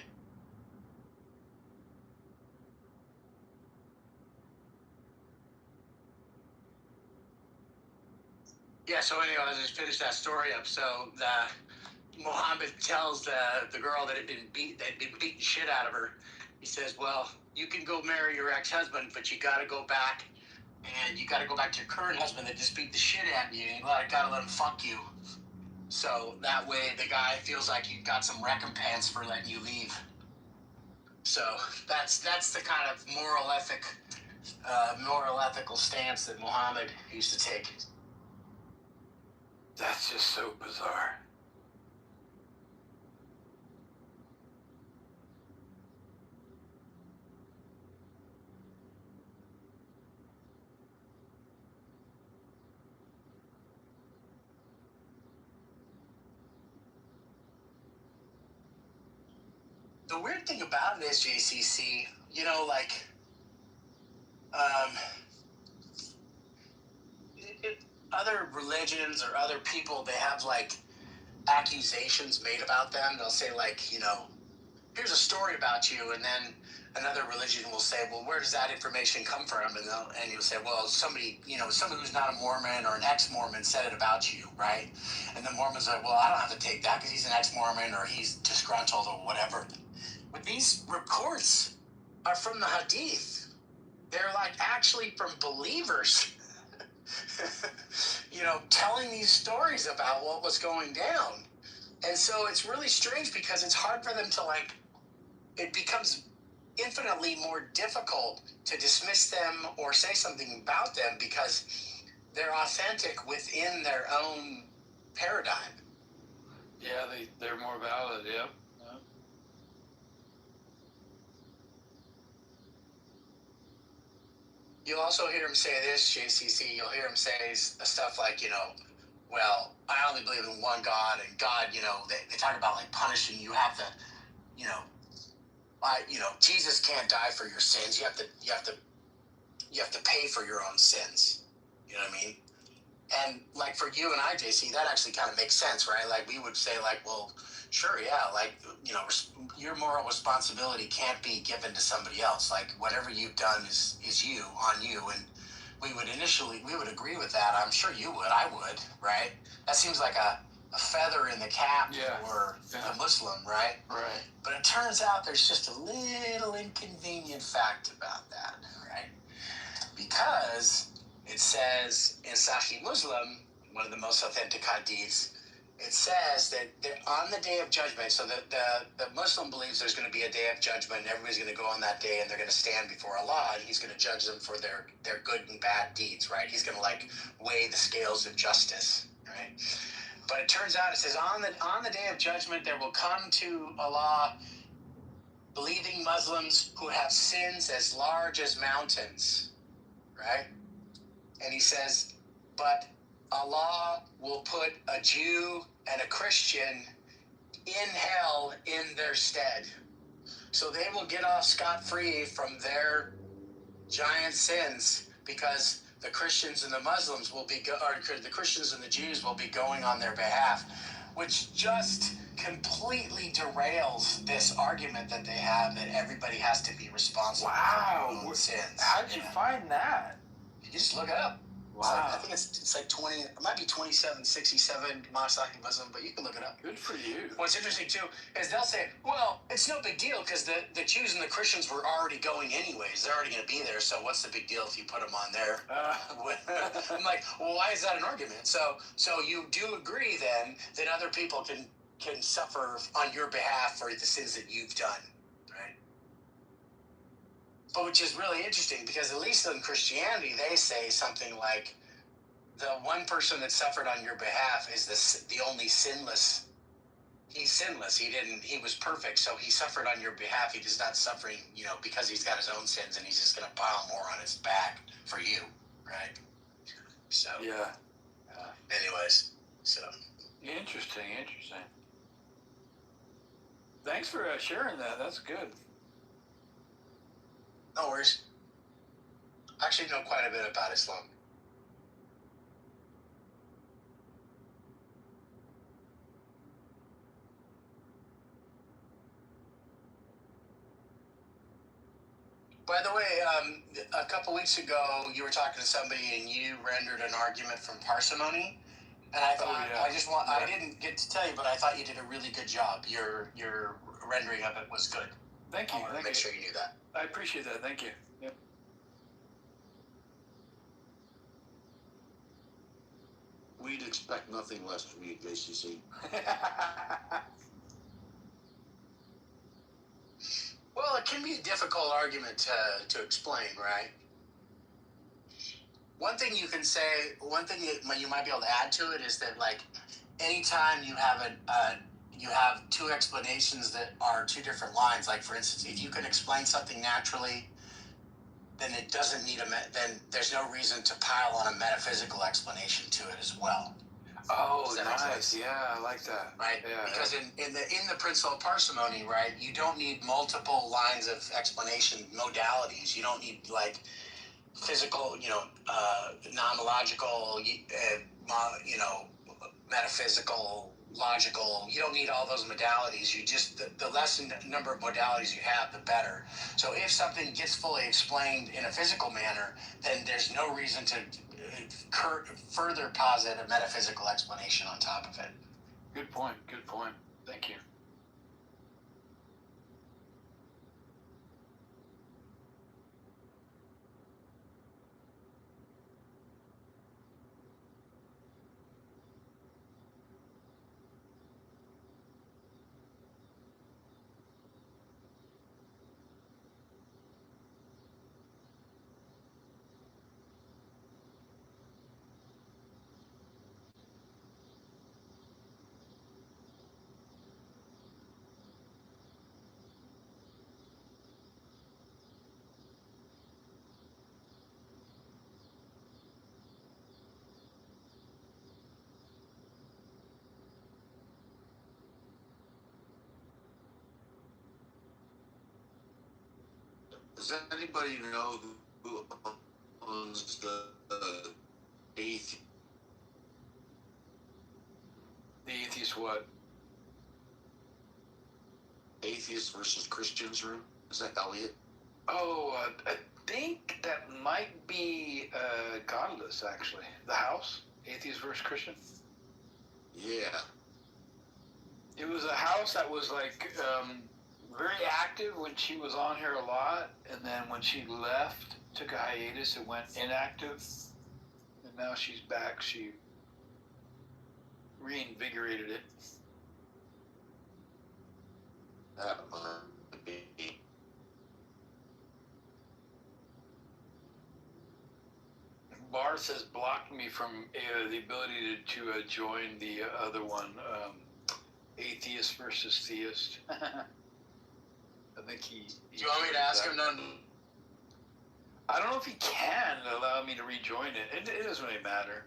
Yeah, so anyway, I'll just finish that story up. So Muhammad tells the girl that had been beating shit out of her. He says, well, you can go marry your ex-husband, but you gotta go back, and you gotta go back to your current husband that just beat the shit out of you, and you gotta let him fuck you. So that way the guy feels like you got some recompense for letting you leave. So that's the kind of moral ethical stance that Muhammad used to take. That's just so bizarre. The weird thing about it is, JCC, other religions or other people, they have accusations made about them. They'll say here's a story about you, and then another religion will say, well, where does that information come from? And you'll say, well, somebody who's not a Mormon or an ex-Mormon said it about you, right? And the Mormon's like, well, I don't have to take that because he's an ex-Mormon or he's disgruntled or whatever. But these reports are from the Hadith. They're actually from believers, telling these stories about what was going down. And so it's really strange because it's hard for them to it becomes infinitely more difficult to dismiss them or say something about them because they're authentic within their own paradigm. Yeah, they're more valid, yep. You'll also hear him say this, JCC. You'll hear him say stuff like, well, I only believe in one God, and God, they talk about punishing. You have to, Jesus can't die for your sins. You have to pay for your own sins. You know what I mean? And for you and I, JC, that actually kind of makes sense, right? We would say well, sure, yeah, your moral responsibility can't be given to somebody else. Whatever you've done is you, on you, and we would agree with that. I'm sure you would, I would, right? That seems like a feather in the cap for a Muslim, right? Right. But it turns out there's just a little inconvenient fact about that, right? Because it says in Sahih Muslim, one of the most authentic hadiths, it says that on the day of judgment, so the Muslim believes there's going to be a day of judgment, and everybody's going to go on that day, and they're going to stand before Allah, and he's going to judge them for their good and bad deeds, right? He's going to weigh the scales of justice, right? But it turns out, it says on the day of judgment, there will come to Allah believing Muslims who have sins as large as mountains, right? And he says, but Allah will put a Jew and a Christian in hell in their stead. So they will get off scot-free from their giant sins because the Christians and the Muslims will be, or the Christians and the Jews will be going on their behalf, which just completely derails this argument that they have that everybody has to be responsible for their own sins. How'd you find that? You just look it up. Wow. I think it's like 20. It might be 2767 Masaki Muslim, but you can look it up. Good for you. What's interesting too is they'll say, "Well, it's no big deal because the Jews and the Christians were already going anyways. They're already going to be there. So what's the big deal if you put them on there?" I'm like, well, why is that an argument? So you do agree then that other people can suffer on your behalf for the sins that you've done, right? But which is really interesting because at least in Christianity, they say something like, the one person that suffered on your behalf is the only sinless. He's sinless. He was perfect. So he suffered on your behalf. He is not suffering, because he's got his own sins and he's just going to pile more on his back for you, right? So. Yeah. Anyways, so. Interesting. Thanks for sharing that. That's good. No worries. I actually know quite a bit about Islam. By the way, a couple weeks ago, you were talking to somebody and you rendered an argument from parsimony. And I thought, I didn't get to tell you, but I thought you did a really good job. Your rendering of it was good. Thank you. I wanted to make sure you knew that. I appreciate that. Thank you. Yep. We'd expect nothing less from you, JCC. Well, it can be a difficult argument to explain, right? One thing you can say, one thing you might be able to add to it is that, like, anytime you have you have two explanations that are two different lines. Like, for instance, if you can explain something naturally, then it doesn't need then there's no reason to pile on a metaphysical explanation to it as well. Oh, nice. Yeah, I like that. Right? Yeah, because in the principle of parsimony, right, you don't need multiple lines of explanation modalities. You don't need, like, physical, nomological, metaphysical, logical. You don't need all those modalities. You just, the less number of modalities you have, the better. So if something gets fully explained in a physical manner, then there's no reason to further posit a metaphysical explanation on top of it. Good point. Thank you. Does anybody know who owns the atheist? The atheist what? Atheist versus Christians room? Is that Elliot? Oh, I think that might be Godless, actually. The house? Atheist versus Christian? Yeah. It was a house that was, like, very active when she was on here a lot, and then when she left, took a hiatus, and went inactive, and now she's back. She reinvigorated it. That might be. Barth has blocked me from the ability to join the other one, Atheist versus Theist. I think he do you want me to ask him then? I don't know if he can allow me to rejoin it. It doesn't really matter.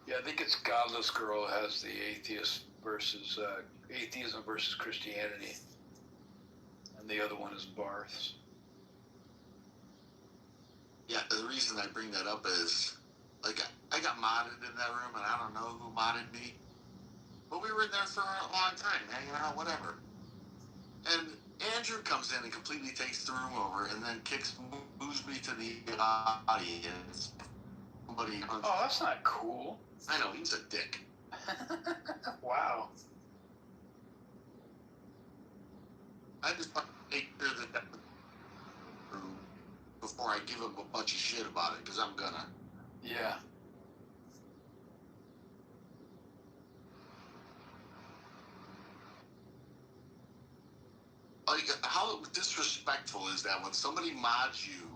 Yeah, I think it's Godless Girl has the atheism versus Christianity, and the other one is Barth's. Yeah, the reason I bring that up is, like, I got modded in that room, and I don't know who modded me, but we were in there for a long time, hanging out, whatever. And Andrew comes in and completely takes the room over, and then moves me to the audience. Somebody, Oh, that's not cool. I know, he's a dick. Wow. I just want to make sure that room before I give him a bunch of shit about it, because I'm gonna. Yeah. Like, how disrespectful is that when somebody mods you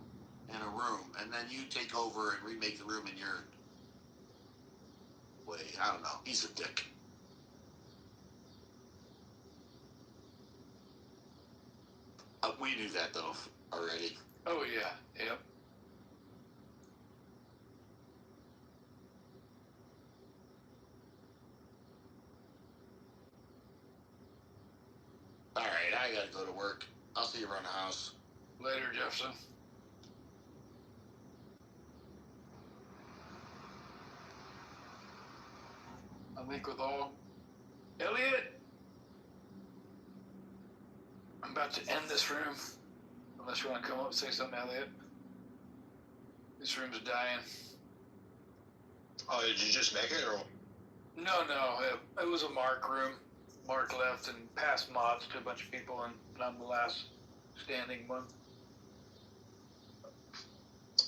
in a room and then you take over and remake the room in your way? I don't know. He's a dick. We knew that though already. Oh yeah. Yep. All right, I gotta go to work. I'll see you around the house. Later, Jefferson. I think with all. Elliot! I'm about to end this room. Unless you want to come up and say something, Elliot. This room's dying. Oh, did you just make it, or? No, it was a Mark room. Mark left and passed mods to a bunch of people, and I'm the last standing one.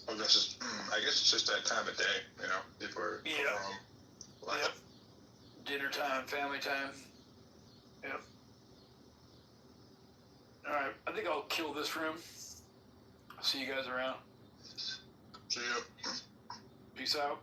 I guess it's just that time of day, you know, people are Yep. Dinner time, family time. Yep. Alright, I think I'll kill this room. See you guys around. See you. Peace out.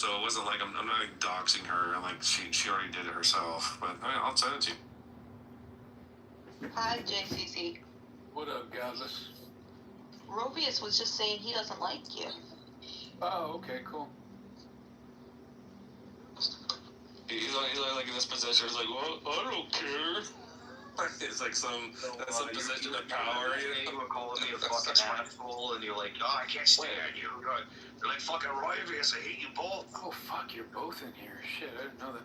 so it wasn't like I'm not like doxing her. I'm like she already did it herself. But I mean, I'll send it to you. Hi, JCC. What up, Godless? Robius was just saying he doesn't like you. Oh, okay, cool. He's like in this position. He's like, well, I don't care. It's like some position of power. You were calling me a fucking asshole, and you're like, oh, I can't stand you. You're like fucking Robius. I hate you both. Oh fuck, you're both in here. Shit, I didn't know that.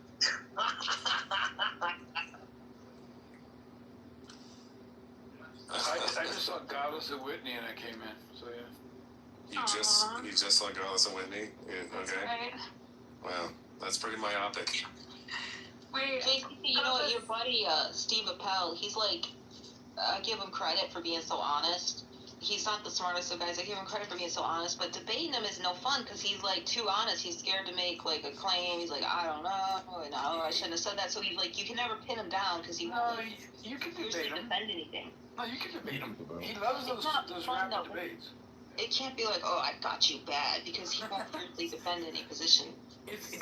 I just saw Godless and Whitney and I came in, so yeah. You just saw Godless and Whitney? Yeah, okay. Right. Wow, that's pretty myopic. Wait, JCC, you know what, your buddy, Steve Appel, he's like, I give him credit for being so honest. He's not the smartest of guys. I give him credit for being so honest, but debating him is no fun because he's like too honest. He's scared to make like a claim. He's like, I don't know, and I shouldn't have said that. So he's like, you can never pin him down because he won't you can usually debate him. defend anything. No, you can debate him. He loves those fun, rapid though. debates. It can't be like, oh, I got you bad, because he won't really defend any position. If you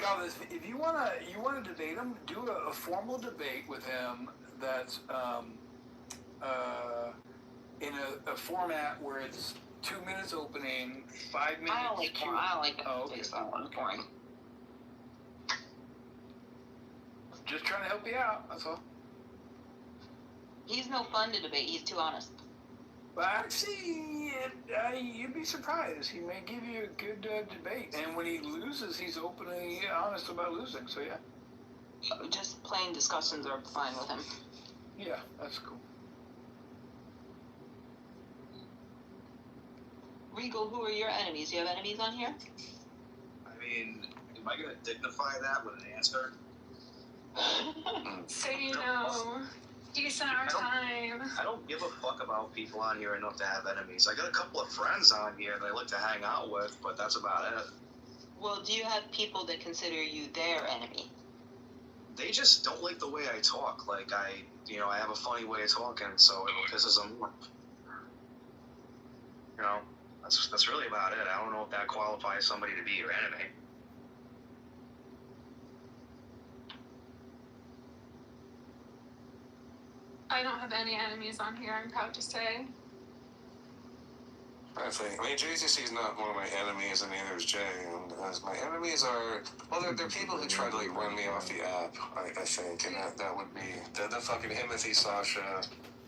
wanna debate him, do a formal debate with him that's in a format where it's 2 minutes opening, 5 minutes. I don't like that. I don't like that. Oh, okay. It's boring. Just trying to help you out. That's all. He's no fun to debate. He's too honest. But actually, you'd be surprised. He may give you a good debate, and when he loses, he's openly honest about losing. So yeah. Just plain discussions are fine with him. Yeah, that's cool. Regal, who are your enemies? Do you have enemies on here? I mean, am I gonna dignify that with an answer? So you know, decent our time. I don't give a fuck about people on here enough to have enemies. I got a couple of friends on here that I like to hang out with, but that's about it. Well, do you have people that consider you their enemy? They just don't like the way I talk. Like I have a funny way of talking, so it pisses them off. You know, that's really about it. I don't know if that qualifies somebody to be your enemy. I don't have any enemies on here, I'm proud to say. I mean, JCC is not one of my enemies, and neither is Jay. And my enemies are, well, they're people who try to like run me off the app. I think, and that would be the fucking Himothy, Sasha,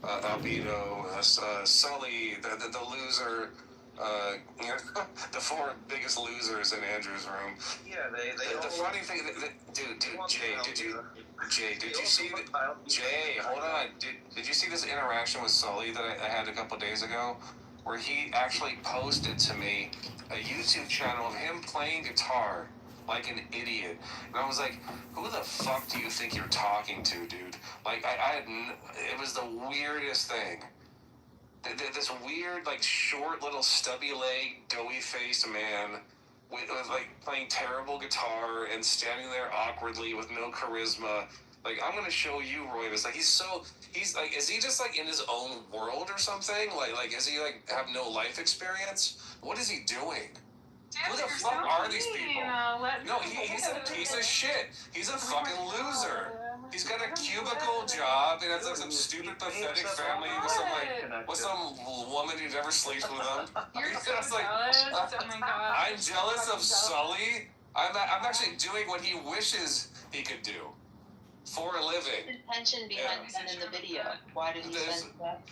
Albino, Sully, the loser. The four biggest losers in Andrew's room. Yeah, they the funny thing, dude, Jay, did you see Jay, hold on, did you see this interaction with Sully that I had a couple days ago, where he actually posted to me a YouTube channel of him playing guitar like an idiot, and I was like, who the fuck do you think you're talking to, dude? Like it was the weirdest thing. This weird, like, short, little, stubby-legged, doughy-faced man with, like, playing terrible guitar and standing there awkwardly with no charisma. Like, I'm gonna show you, Roy. It's like, he's like, is he just, like, in his own world or something? Like, is he, like, have no life experience? What is he doing? Who the fuck are these people? No, he's a piece of shit. He's a fucking loser. He's got a cubicle job and has like some stupid pathetic family with some woman who never sleeps with him. You're so jealous. Oh my god. I'm jealous of Sully. I'm actually doing what he wishes he could do for a living. The intention behind sending the video. Why did he send that?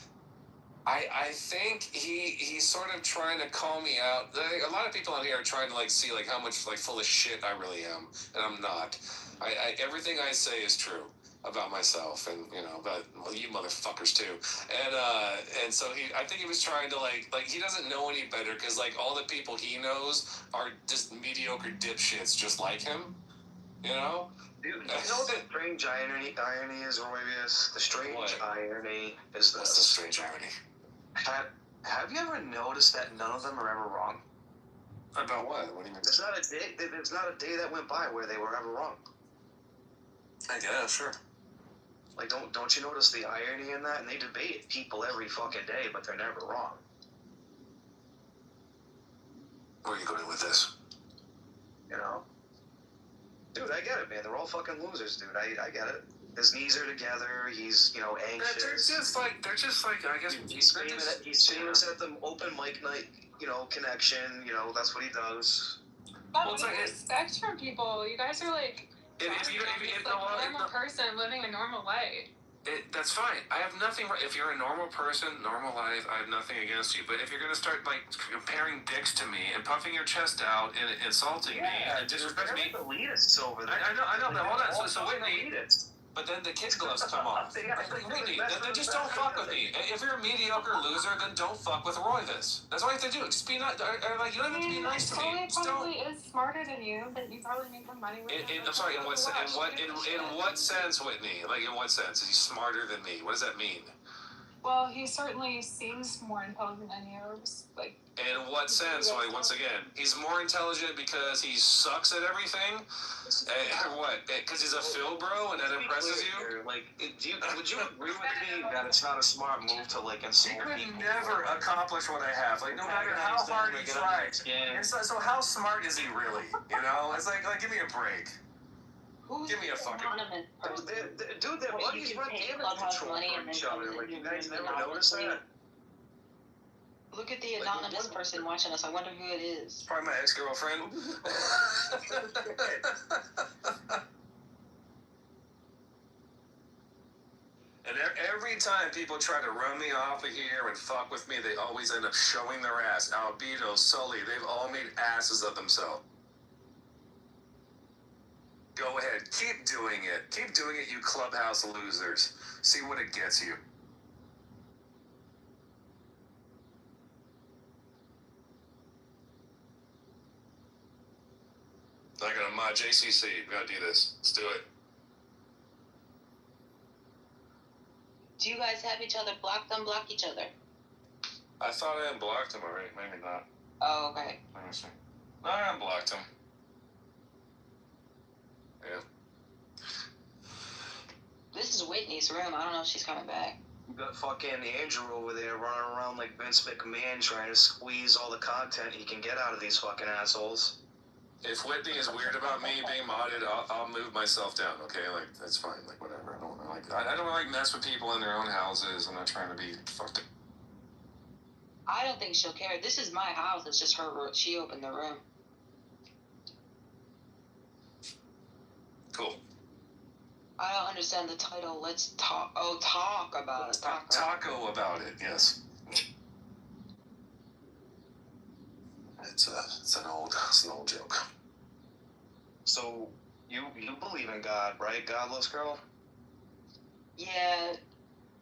I think he's sort of trying to call me out. A lot of people on here are trying to like see like how much like full of shit I really am, and I'm not. Everything I say is true about myself, and about you motherfuckers too. And so I think he was trying to like he doesn't know any better because like all the people he knows are just mediocre dipshits just like him, Dude, you know what the strange irony is, Royvius? The strange irony is this. What's the strange irony? Have you ever noticed that none of them are ever wrong? About what? What do you mean? There's not a day that went by where they were ever wrong. I guess, sure. Like, don't you notice the irony in that? And they debate people every fucking day, but they're never wrong. Where are you going with this? You know? Dude, I get it, man. They're all fucking losers, dude. I get it. His knees are together. He's, anxious. They're just like, I guess He's famous at the open mic night, connection. That's what he does. But we respect from people. You guys are like, if you're a normal person living a normal life. That's fine. I have nothing. If you're a normal person, normal life, I have nothing against you. But if you're gonna start comparing dicks to me and puffing your chest out and insulting me and disrespecting me, elitists over there. I know. But hold on. So Whitney. But then the kid gloves come off. Whitney, then just don't fuck with me. If you're a mediocre loser, then don't fuck with Royvis. That's all you have to do. Just be not. You don't have to be nice to me. Chloe probably is smarter than you, but you probably make more money with him. I'm sorry. In what sense, Whitney? Like in what sense? Is he smarter than me? What does that mean? Well, he certainly seems more intelligent than you. In what sense? Once again, he's more intelligent because he sucks at everything? Or what? Because he's a Phil bro and that impresses you? Would you agree with me that it's not a smart move to, insult people? He could never accomplish what I have. No matter how hard he tries. And so how smart is he really? It's like give me a break. Give me a fucking... Dude, their buddies run damage control for each other. You guys never noticed that? Look at the anonymous person watching us. I wonder who it is. Probably my ex-girlfriend. And every time people try to run me off of here and fuck with me, they always end up showing their ass. Albedo, Sully, they've all made asses of themselves. Go ahead. Keep doing it. Keep doing it, you clubhouse losers. See what it gets you. I'm gonna mod JCC. We gotta do this. Let's do it. Do you guys have each other blocked, unblock each other? I thought I unblocked him already. Maybe not. Oh, okay. Let me see. No, I unblocked him. Yeah. This is Whitney's room. I don't know if she's coming back. You got fucking Andrew over there running around like Vince McMahon trying to squeeze all the content he can get out of these fucking assholes. If Whitney is weird about me being modded, I'll move myself down. Okay, that's fine. Whatever. I don't mess with people in their own houses. I'm not trying to be fucked up. I don't think she'll care. This is my house. It's just her room. She opened the room. Cool. I don't understand the title. Let's talk. Oh, talk about it. Taco about it. Yes. It's an old joke. So you believe in God, right? Godless girl? Yeah,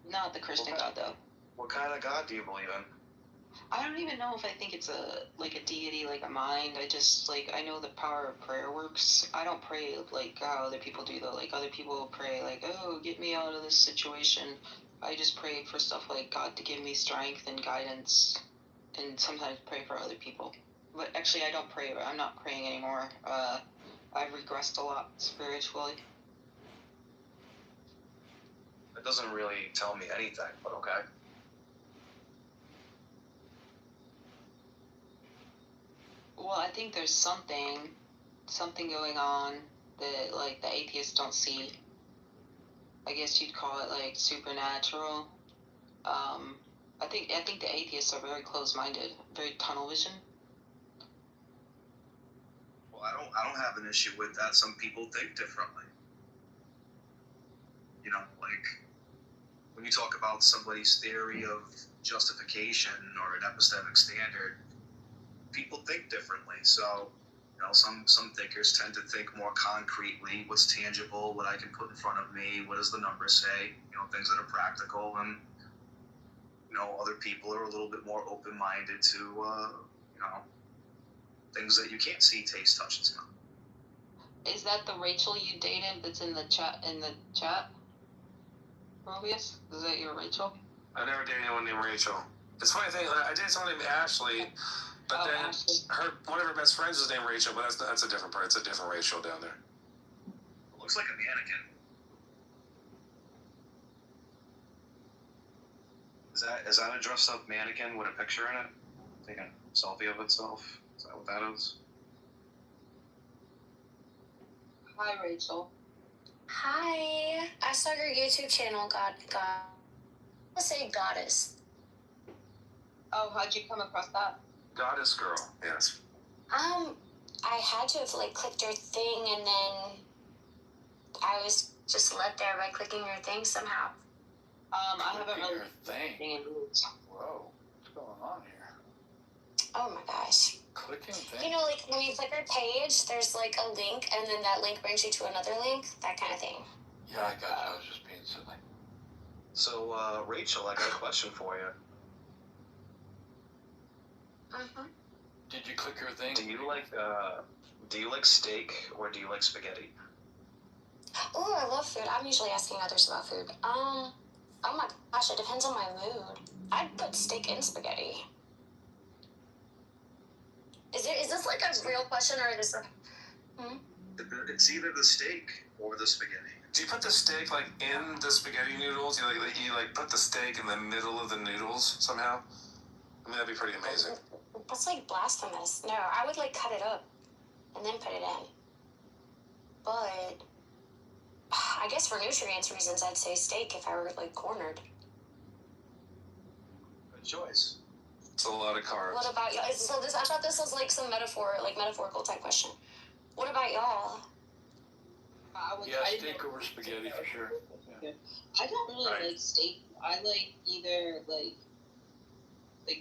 not the Christian God though. What kind of God do you believe in? I don't even know if I think it's a deity, like a mind. I just I know the power of prayer works. I don't pray how other people do though. Other people pray oh, get me out of this situation. I just pray for stuff like God to give me strength and guidance, and sometimes pray for other people. But actually, I don't pray. I'm not praying anymore. I've regressed a lot spiritually. It doesn't really tell me anything, but okay. Well, I think there's something going on that the atheists don't see. I guess you'd call it supernatural. I think the atheists are very closed-minded, very tunnel vision. Well, I don't have an issue with that. Some people think differently. When you talk about somebody's theory of justification or an epistemic standard, people think differently. So, some thinkers tend to think more concretely, what's tangible, what I can put in front of me, what does the number say, things that are practical, and other people are a little bit more open-minded to things that you can't see, taste, touch, and smell. Is that the Rachel you dated that's in the chat? Mobius? Is that your Rachel? I never dated anyone named Rachel. It's funny thing. I dated someone named Ashley, but then Ashley. one of her best friends is named Rachel, but that's a different part. It's a different Rachel down there. It looks like a mannequin. Is that a dressed up mannequin with a picture in it? Taking a selfie of itself? Is that what that is? Hi, Rachel. Hi. I saw your YouTube channel, let's say Goddess. Oh, how'd you come across that? Goddess girl, yes. I had to have like clicked your thing and then I was just led there by clicking your thing somehow. I haven't really thing. Whoa, what's going on here? Oh my gosh. Clicking thing. You know, like when you click our page, there's like a link and then that link brings you to another link, that kind of thing. Yeah, I got it. I was just being silly. So, Rachel, I got a question for you. Mm-hmm. Did you click your thing? Do you like steak or do you like spaghetti? Oh, I love food. I'm usually asking others about food. Oh my gosh, it depends on my mood. I'd put steak in spaghetti. Is this like a real question or is this It's either the steak or the spaghetti. Do you put the steak like in the spaghetti noodles? You put the steak in the middle of the noodles somehow? I mean, that'd be pretty amazing. That's like blasphemous. No, I would like cut it up and then put it in. But I guess for nutrients reasons, I'd say steak if I were like cornered. Good choice. It's a lot of carbs. What about y'all? I thought this was like some metaphorical type question. What about y'all? Steak over spaghetti for sure. Yeah. I don't really like steak. I like either like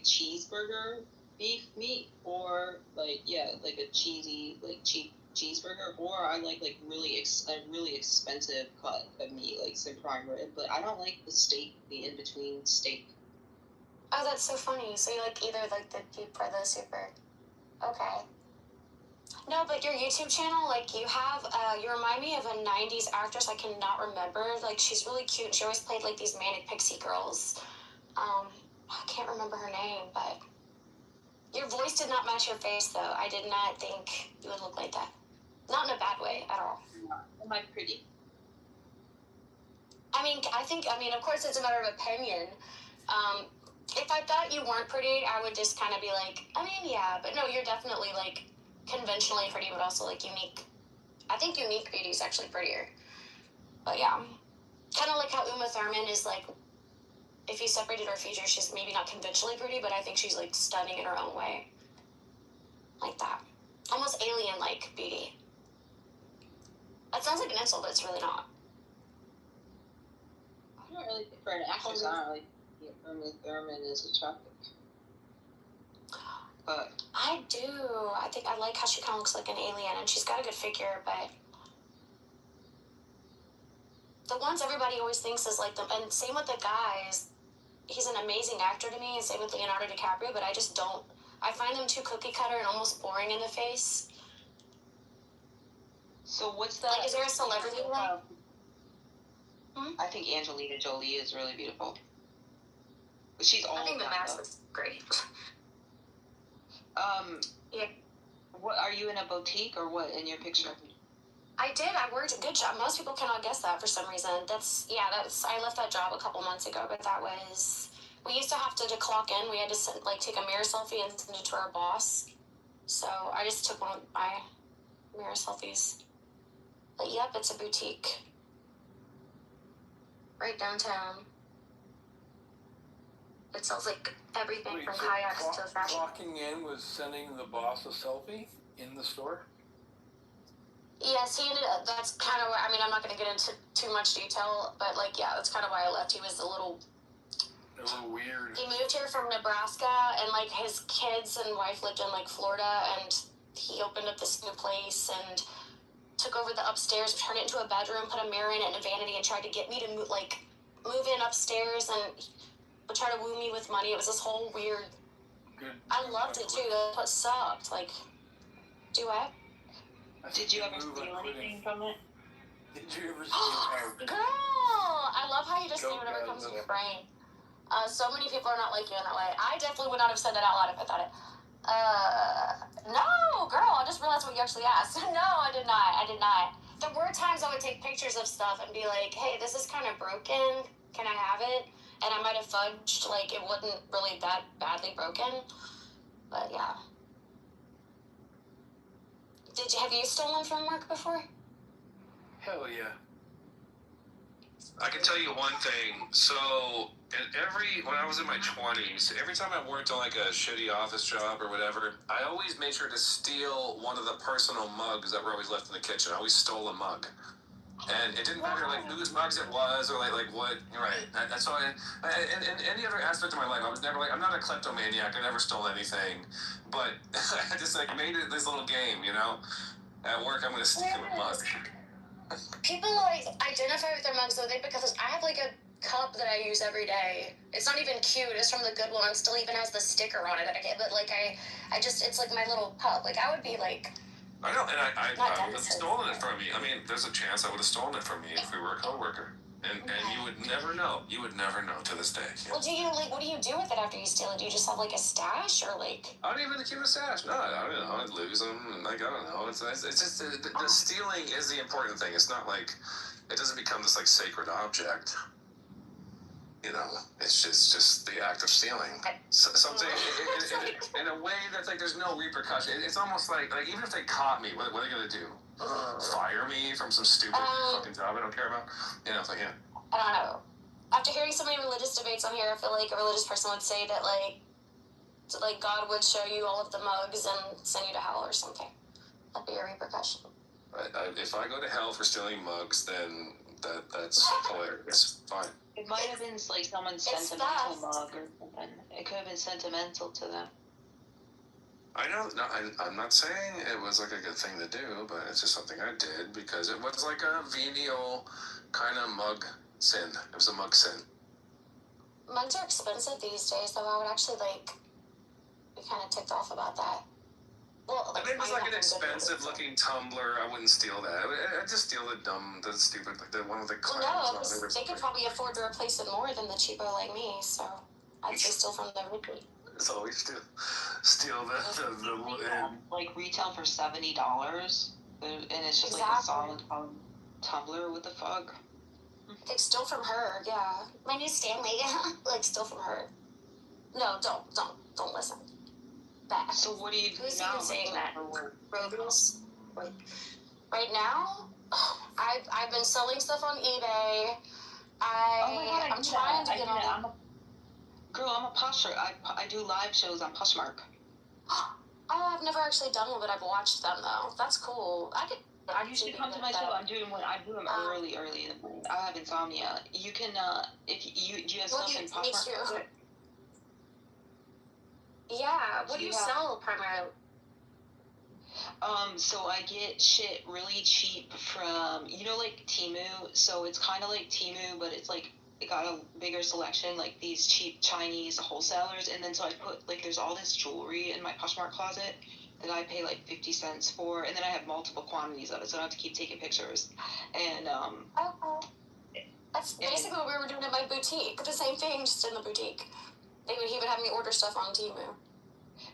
cheeseburger beef meat or like a cheesy cheap cheeseburger, or I like a really expensive cut of meat like some prime rib. But I don't like the in between steak. Oh, that's so funny. So you like either like the deep or the super? Okay. No, but your YouTube channel, like you have, you remind me of a 90s actress I cannot remember. Like she's really cute. She always played like these manic pixie girls. I can't remember her name, but your voice did not match your face though. I did not think you would look like that. Not in a bad way at all. Am I pretty? I mean, of course it's a matter of opinion. If I thought you weren't pretty, I would just kind of be like, I mean, yeah, but no, you're definitely like conventionally pretty, but also like unique. I think unique beauty is actually prettier. But yeah, kind of like how Uma Thurman is like, if you separated her features, she's maybe not conventionally pretty, but I think she's like stunning in her own way. Like that. Almost alien-like beauty. That sounds like an insult, but it's really not. I don't really think for an actress, I don't really think Uma Thurman is attractive. But I do. I think I like how she kind of looks like an alien, and she's got a good figure, but the ones everybody always thinks is like them, and same with the guys. He's an amazing actor to me, and same with Leonardo DiCaprio, but I just don't. I find them too cookie cutter and almost boring in the face. So what's the like? Is there a celebrity like? I think Angelina Jolie is really beautiful. But she's old. I think the now, mask though. is great. Yeah. What are you in a boutique or what in your picture? I did. I worked a good job. Most people cannot guess that for some reason. I left that job a couple months ago, but we used to have to clock in. We had to take a mirror selfie and send it to our boss. So I just took one of my mirror selfies. But yep, it's a boutique. Right downtown. It sells like everything from kayaks to fashion. Clocking in was sending the boss a selfie in the store? Yes, he ended up, that's kind of, I'm not going to get into too much detail, but that's kind of why I left. He was a little weird. He moved here from Nebraska, and his kids and wife lived in Florida, and he opened up this new place and took over the upstairs, turned it into a bedroom, put a mirror in it and a vanity, and tried to get me to move in upstairs and would try to woo me with money. It was this whole weird. Good. I loved it too. That's what sucked. Do what? Did you ever steal anything from it? Did you ever steal? Girl, I love how you just say whatever comes in your brain. So many people are not like you in that way. I definitely would not have said that out loud if I thought it. No, girl, I just realized what you actually asked. No, I did not. There were times I would take pictures of stuff and be like, hey, this is kind of broken. Can I have it? And I might have fudged, it wasn't really that badly broken. But yeah. Have you stolen from work before? Hell yeah. I can tell you one thing. So, when I was in my 20s, every time I worked on like a shitty office job or whatever, I always made sure to steal one of the personal mugs that were always left in the kitchen. I always stole a mug. And it didn't matter like whose mugs it was or like what, right. That's why, and any other aspect of my life, I was never like, I'm not a kleptomaniac, I never stole anything. But I just like made it this little game, you know? At work, I'm going to steal a mug. People like identify with their mugs though, because I have like a cup that I use every day. It's not even cute. It's from the Goodwill and still even has the sticker on it that I get. But like I just it's like my little cup. Like I would be like. I know, and I would have stolen it from you. I mean, there's a chance I would have stolen it from you if we were a coworker. And you would never know. You would never know to this day. Yeah. Well, what do you do with it after you steal it? Do you just have like a stash or like? I don't even keep a stash. No, I don't know. I'd lose them. Like, I don't know. It's just the stealing is the important thing. It's not like it doesn't become this like sacred object. You know, it's just the act of stealing. Something in a way that's like there's no repercussion. It's almost like even if they caught me, what are they gonna do? Fire me from some stupid fucking job I don't care about? You know, it's like, yeah. I don't know. After hearing so many religious debates on here, I feel like a religious person would say that like God would show you all of the mugs and send you to hell or something. That'd be a repercussion. If I go to hell for stealing mugs, then that's hilarious. Fine. It might have been like someone's sentimental mug or something. It could have been sentimental to them. I know. No, I'm not saying it was like a good thing to do, but it's just something I did because it was like a venial kind of mug sin. It was a mug sin. Mugs are expensive these days, though. I would actually be kind of ticked off about that. Well, if it was like an expensive-looking tumbler, I wouldn't steal that. I'd just steal the stupid, like the one with the clowns. Well, no, because they could probably afford to replace it more than the cheapo like me, so I'd say steal from the rupee. It's always steal the like retail for $70, and it's just like a solid tumbler with a fog. Like steal from her, yeah. My new Stanley, like steal from her. No, don't listen. Bad. So what do you do Who's now? even saying that? Robles. Like right now, I've been selling stuff on eBay. I'm trying to get on. Girl, I'm a Poshmark. I do live shows on Poshmark. Oh, I've never actually done one, but I've watched them though. That's cool. You should come to my show. I do them early in the morning. I have insomnia. You can if you do you have stuff in Poshmark? Yeah. What do you sell primarily? So I get shit really cheap from like Temu. So it's kind of like Temu, but it's like it got a bigger selection, like these cheap Chinese wholesalers. And then so I put there's all this jewelry in my Poshmark closet that I pay like 50 cents for, and then I have multiple quantities of it, so I don't have to keep taking pictures. And that's basically what we were doing in my boutique. The same thing, just in the boutique. He would have me order stuff on Temu.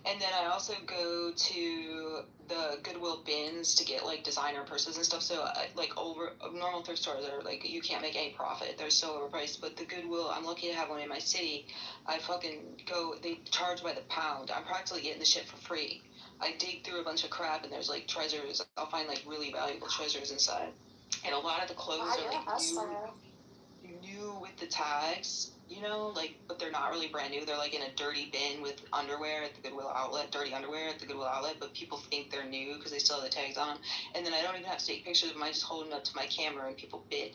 And then I also go to the Goodwill bins to get designer purses and stuff. So over normal thrift stores are you can't make any profit. They're so overpriced. But the Goodwill, I'm lucky to have one in my city. I fucking go. They charge by the pound. I'm practically getting the shit for free. I dig through a bunch of crap and there's treasures. I'll find really valuable treasures inside. And a lot of the clothes are new with the tags. But they're not really brand new. They're in a dirty bin with underwear at the Goodwill outlet, dirty underwear at the Goodwill outlet, but people think they're new because they still have the tags on. And then I don't even have to take pictures of them. I just hold them up to my camera and people bid.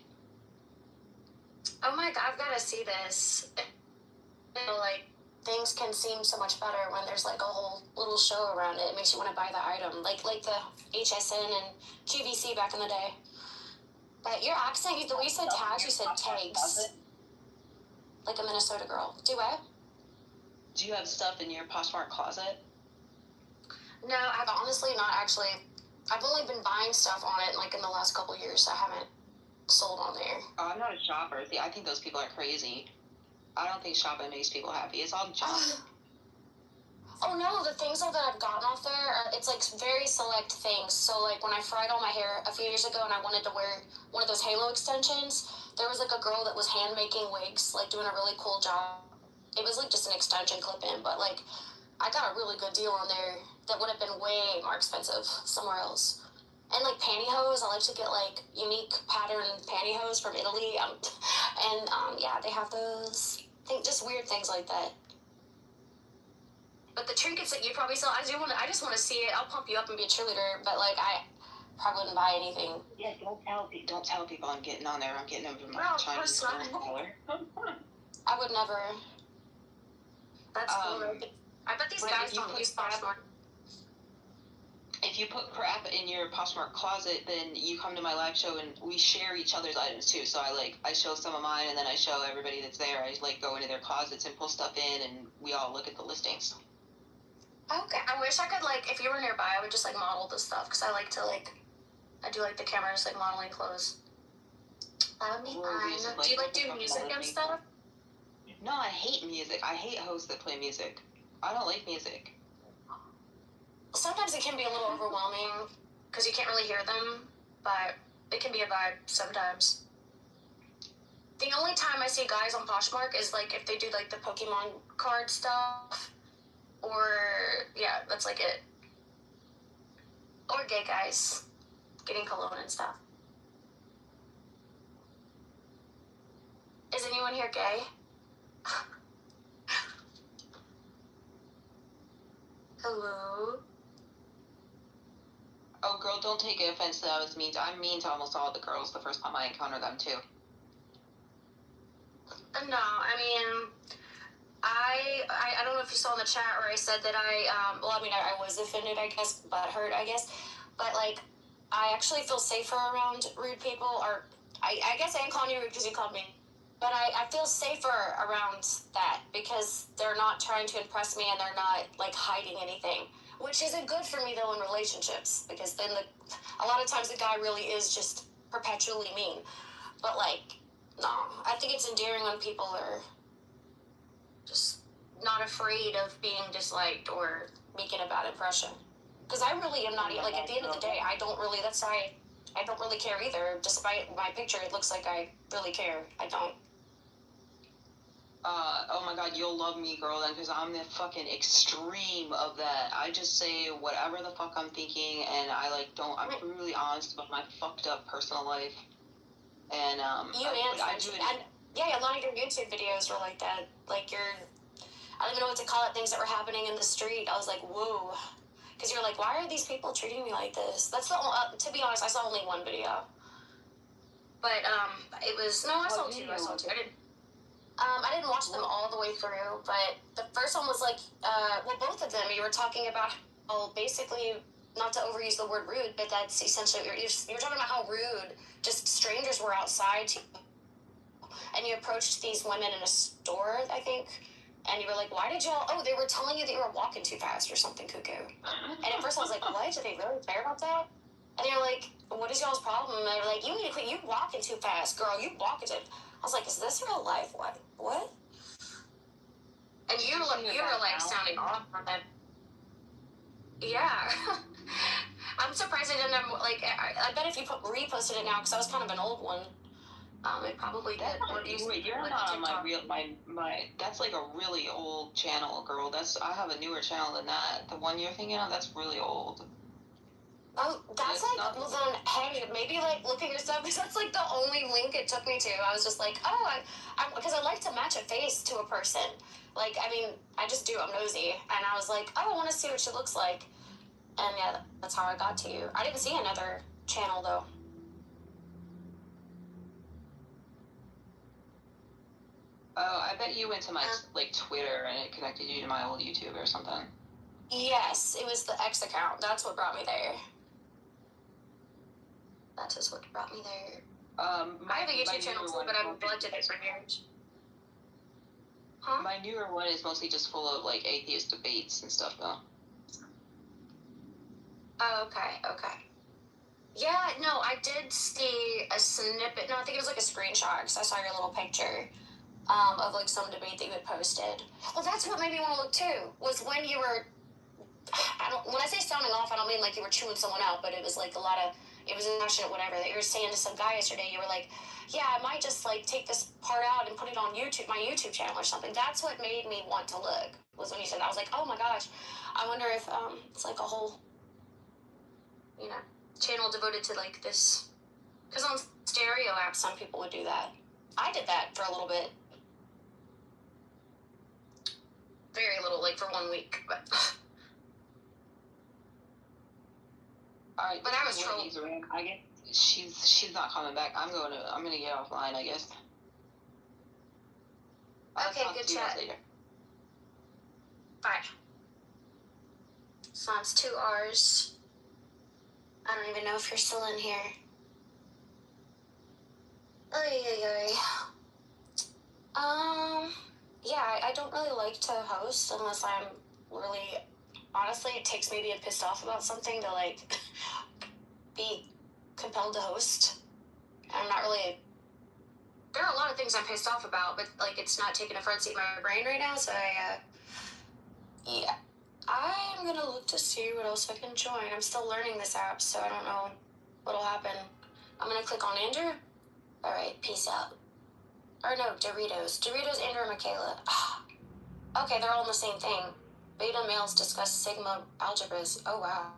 Oh my God, I've got to see this. Things can seem so much better when there's a whole little show around it. It makes you want to buy the item, like the HSN and QVC back in the day. But your accent, the way you said tags, you said tags. Like a Minnesota girl. Do what? Do you have stuff in your Poshmark closet? No, I've honestly not actually. I've only been buying stuff on it in the last couple of years. I haven't sold on there. Oh, I'm not a shopper. See, I think those people are crazy. I don't think shopping makes people happy. It's all junk. Oh no, the things that I've gotten off there, it's very select things. So when I fried all my hair a few years ago and I wanted to wear one of those halo extensions, there was a girl that was hand making wigs, doing a really cool job. It was just an extension clip in, but I got a really good deal on there that would have been way more expensive somewhere else. And like pantyhose, I like to get like unique pattern pantyhose from Italy. Yeah, they have those. Just weird things like that. But the trinkets that you probably sell, I just want to see it. I'll pump you up and be a cheerleader, but like I probably wouldn't buy anything. Yeah, don't tell people I'm getting on there. I'm getting them from my Chinese color. I would never. That's cool. I bet these guys don't use Poshmark. If you put crap in your Poshmark closet, then you come to my live show and we share each other's items too. So I show some of mine and then I show everybody that's there. I like go into their closets and pull stuff in and we all look at the listings. Okay, I wish I could like, if you were nearby, I would just like model this stuff because I like to like, I do like the cameras like modeling clothes. That would be fun. Do you like do music and stuff? No, I hate music. I hate hosts that play music. I don't like music. Sometimes it can be a little overwhelming because you can't really hear them, but it can be a vibe sometimes. The only time I see guys on Poshmark is like if they do like the Pokemon card stuff, or yeah, that's like it. Or gay guys getting cologne and stuff. Is anyone here gay? Hello? Oh, girl, don't take offense to that. I was mean. I'm mean to almost all the girls the first time I encounter them, too. No, I mean, I don't know if you saw in the chat where I said that I was offended, I guess, butthurt, I guess. But, like, I actually feel safer around rude people, or I guess I ain't calling you rude because you called me. But I feel safer around that because they're not trying to impress me and they're not, like, hiding anything. Which isn't good for me, though, in relationships. Because then a lot of times the guy really is just perpetually mean. But, like, no. I think it's endearing when people are just not afraid of being disliked or making a bad impression. Because I really am not, like, at the end of the day, I don't really care either. Despite my picture, it looks like I really care. I don't. Oh my god, you'll love me, girl, then, because I'm the fucking extreme of that. I just say whatever the fuck I'm thinking, and I'm really honest about my fucked up personal life. And, a lot of your YouTube videos were like that. Like, I don't even know what to call it, things that were happening in the street. I was like, whoa. Because you're like, why are these people treating me like this? That's the only, to be honest, I saw only one video. But, I saw two. I didn't watch them all the way through, but the first one was like, both of them, you were talking about how basically, not to overuse the word rude, but that's essentially, you were talking about how rude just strangers were outside, and you approached these women in a store, I think, and you were like, why did y'all, they were telling you that you were walking too fast or something cuckoo. And at first I was like, what? Do they really care about that? And they were like, what is y'all's problem? And they were like, you need to quit, you walking too fast, girl, you walking too. I was like, is this real life? What? And you were like sounding off on that. Yeah. I'm surprised I didn't have, like, I bet if you reposted it now, because that was kind of an old one, it probably did. You're not on my that's like a really old channel, girl. I have a newer channel than that. The one you're thinking of, that's really old. Oh, that's like, well then, hey, maybe like look at your stuff, because that's like the only link it took me to. I was just like, because I like to match a face to a person. Like, I mean, I just do, I'm nosy. And I was like, I want to see what she looks like. And yeah, that's how I got to you. I didn't see another channel though. Oh, I bet you went to my, like, Twitter and it connected you to my old YouTube or something. Yes, it was the X account. That's what brought me there. That is what brought me there. I have a YouTube channel too, but I've neglected it for years. Huh? My newer one is mostly just full of, like, atheist debates and stuff, though. Oh, okay. Yeah, no, I did see a snippet. No, I think it was like a screenshot, because I saw your little picture of, like, some debate that you had posted. Well, that's what made me want to look, too, was when you were, when I say sounding off, I don't mean like you were chewing someone out, but it was like it was passionate, whatever, that you were saying to some guy yesterday. You were like, yeah, I might just, like, take this part out and put it on YouTube, my YouTube channel or something. That's what made me want to look, was when you said that. I was like, oh my gosh, I wonder if it's like a whole, channel devoted to like this. Because on stereo apps, some people would do that. I did that for a little bit. Very little, like for 1 week, but. Alright, but I was trolled. I guess she's not coming back. I'm gonna get offline, I guess. Okay, good chat. Bye. So it's 2 hours. I don't even know if you're still in here. Yeah, I don't really like to host unless I'm really, honestly, it takes me being pissed off about something to, like, be compelled to host. I'm not really, there are a lot of things I'm pissed off about, but, like, it's not taking a front seat in my brain right now, so yeah. I'm gonna look to see what else I can join. I'm still learning this app, so I don't know what'll happen. I'm gonna click on Andrew. Alright, peace out. Or no, Doritos, Andrew, and Michaela. Okay, they're all in the same thing. Beta males discuss sigma algebras. Oh, wow.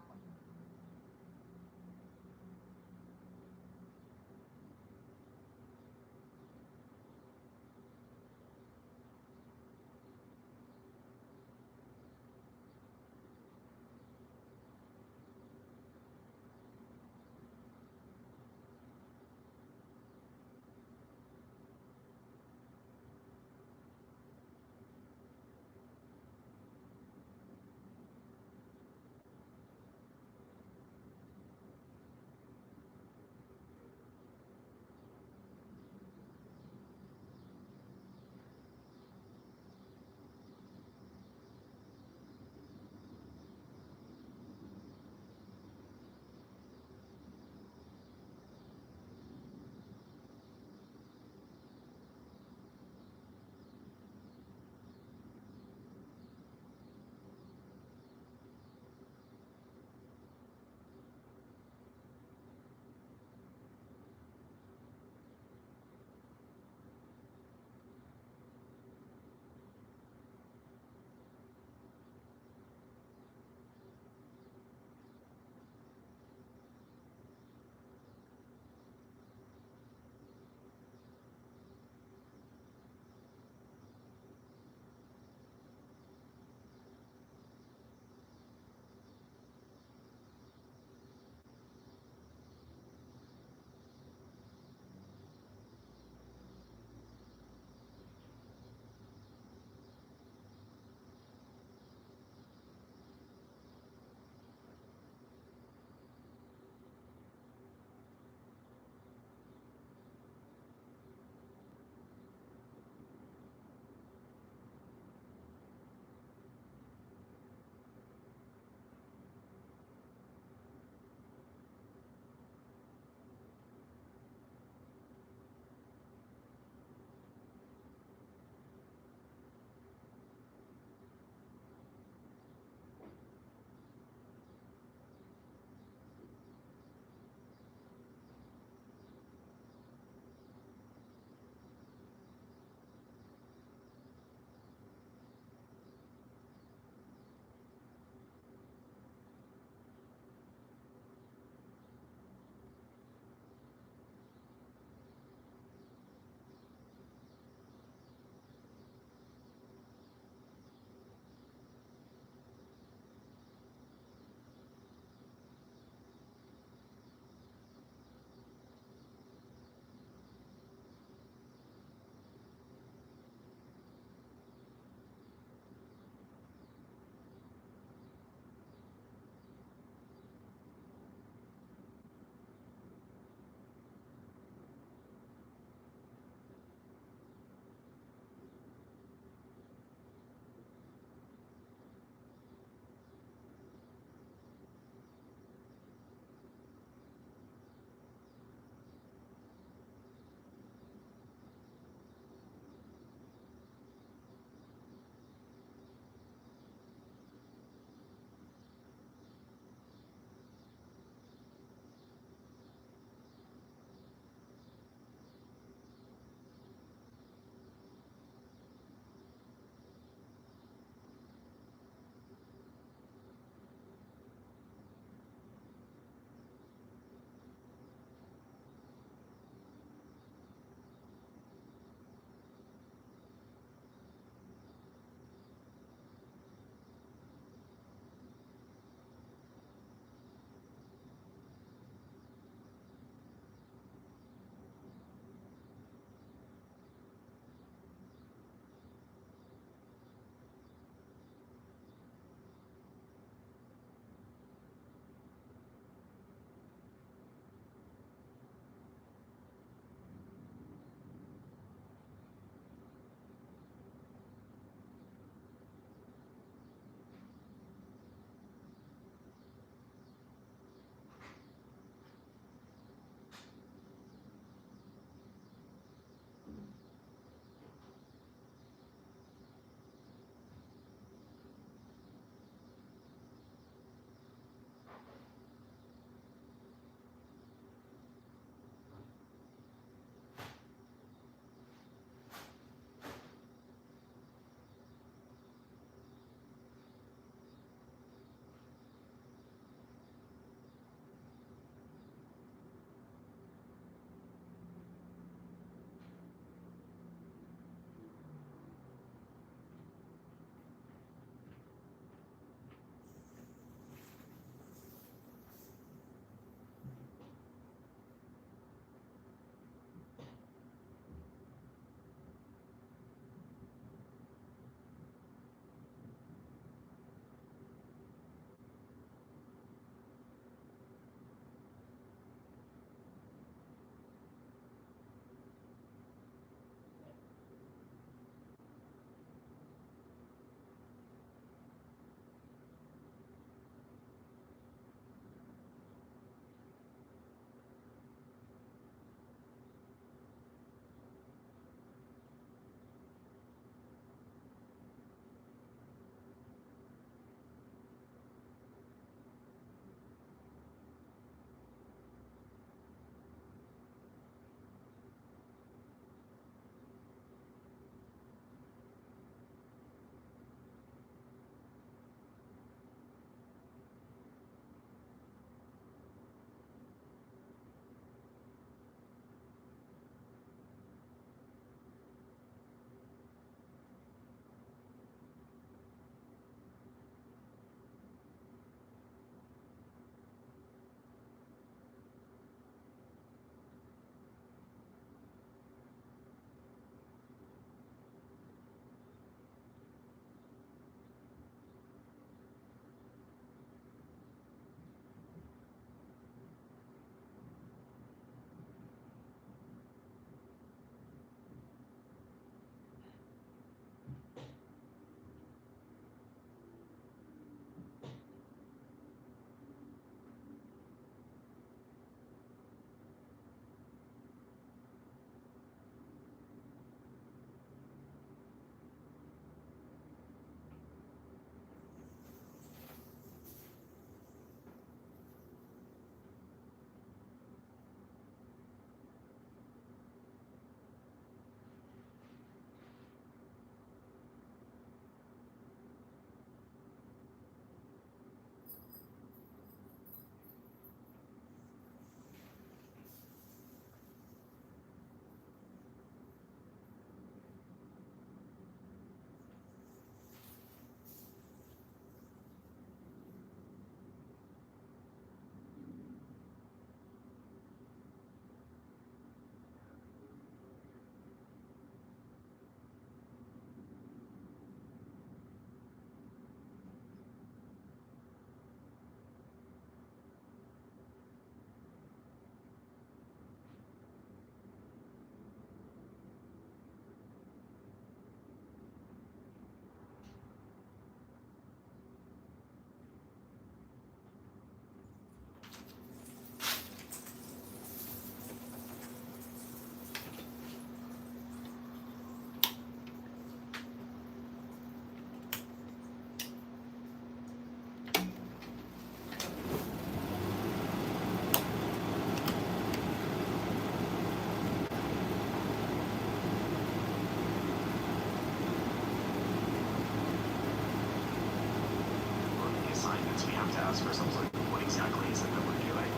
us for some sort of what exactly is it that we're doing.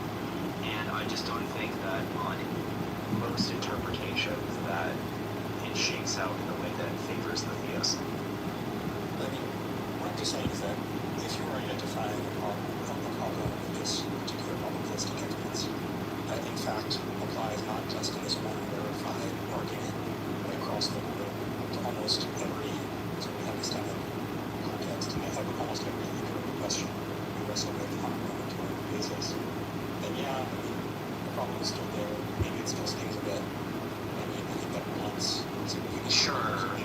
And I just don't think that on most interpretations that it shakes out in a way that favors the theist. I mean, what I'm just saying is that if you were identifying a problem with this particular probabilistic evidence, that in fact applies not just to this one verified argument, but across the board to almost every sort of epistemic context, and almost every empirical question we wrestle with on a moment-to-moment basis. And yeah, I mean, the problem is still there. Maybe it still stings a bit. I mean, I think that once significant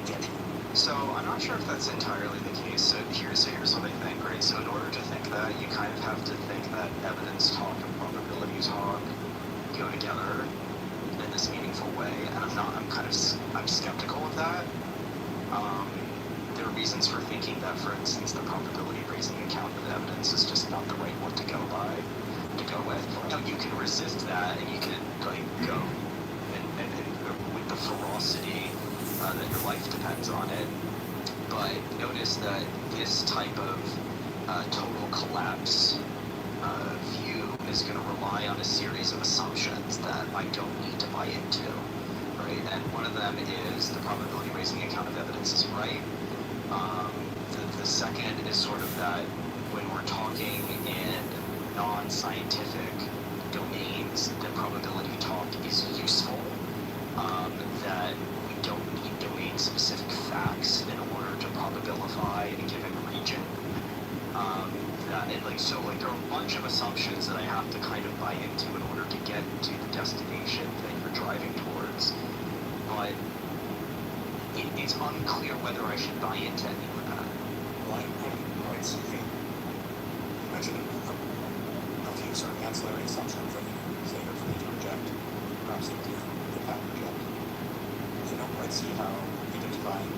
objection. So I'm not sure if that's entirely the case. So here's what I think, right? So in order to think that, you kind of have to think that evidence talk and probability talk go together in this meaningful way, and I'm skeptical of that. There are reasons for thinking that, for instance, the probability raising account of evidence is just not the right one to go with. Now you can resist that, and you can like go and with the ferocity that your life depends on it. But notice that this type of total collapse view is going to rely on a series of assumptions that I don't need to buy into, right? And one of them is the probability raising account of evidence is right. The second is sort of that when we're talking in non-scientific domains, the probability talk is useful, that we don't need domain-specific facts in order to probabilify a given region. There are a bunch of assumptions that I have to kind of buy into in order to get to the destination that you're driving towards. But it's unclear whether I should buy into any of that. Well, I'm quite seeing. You mentioned a few sort of ancillary assumptions that you say are free to reject, perhaps even to patent reject. I don't quite see how identifying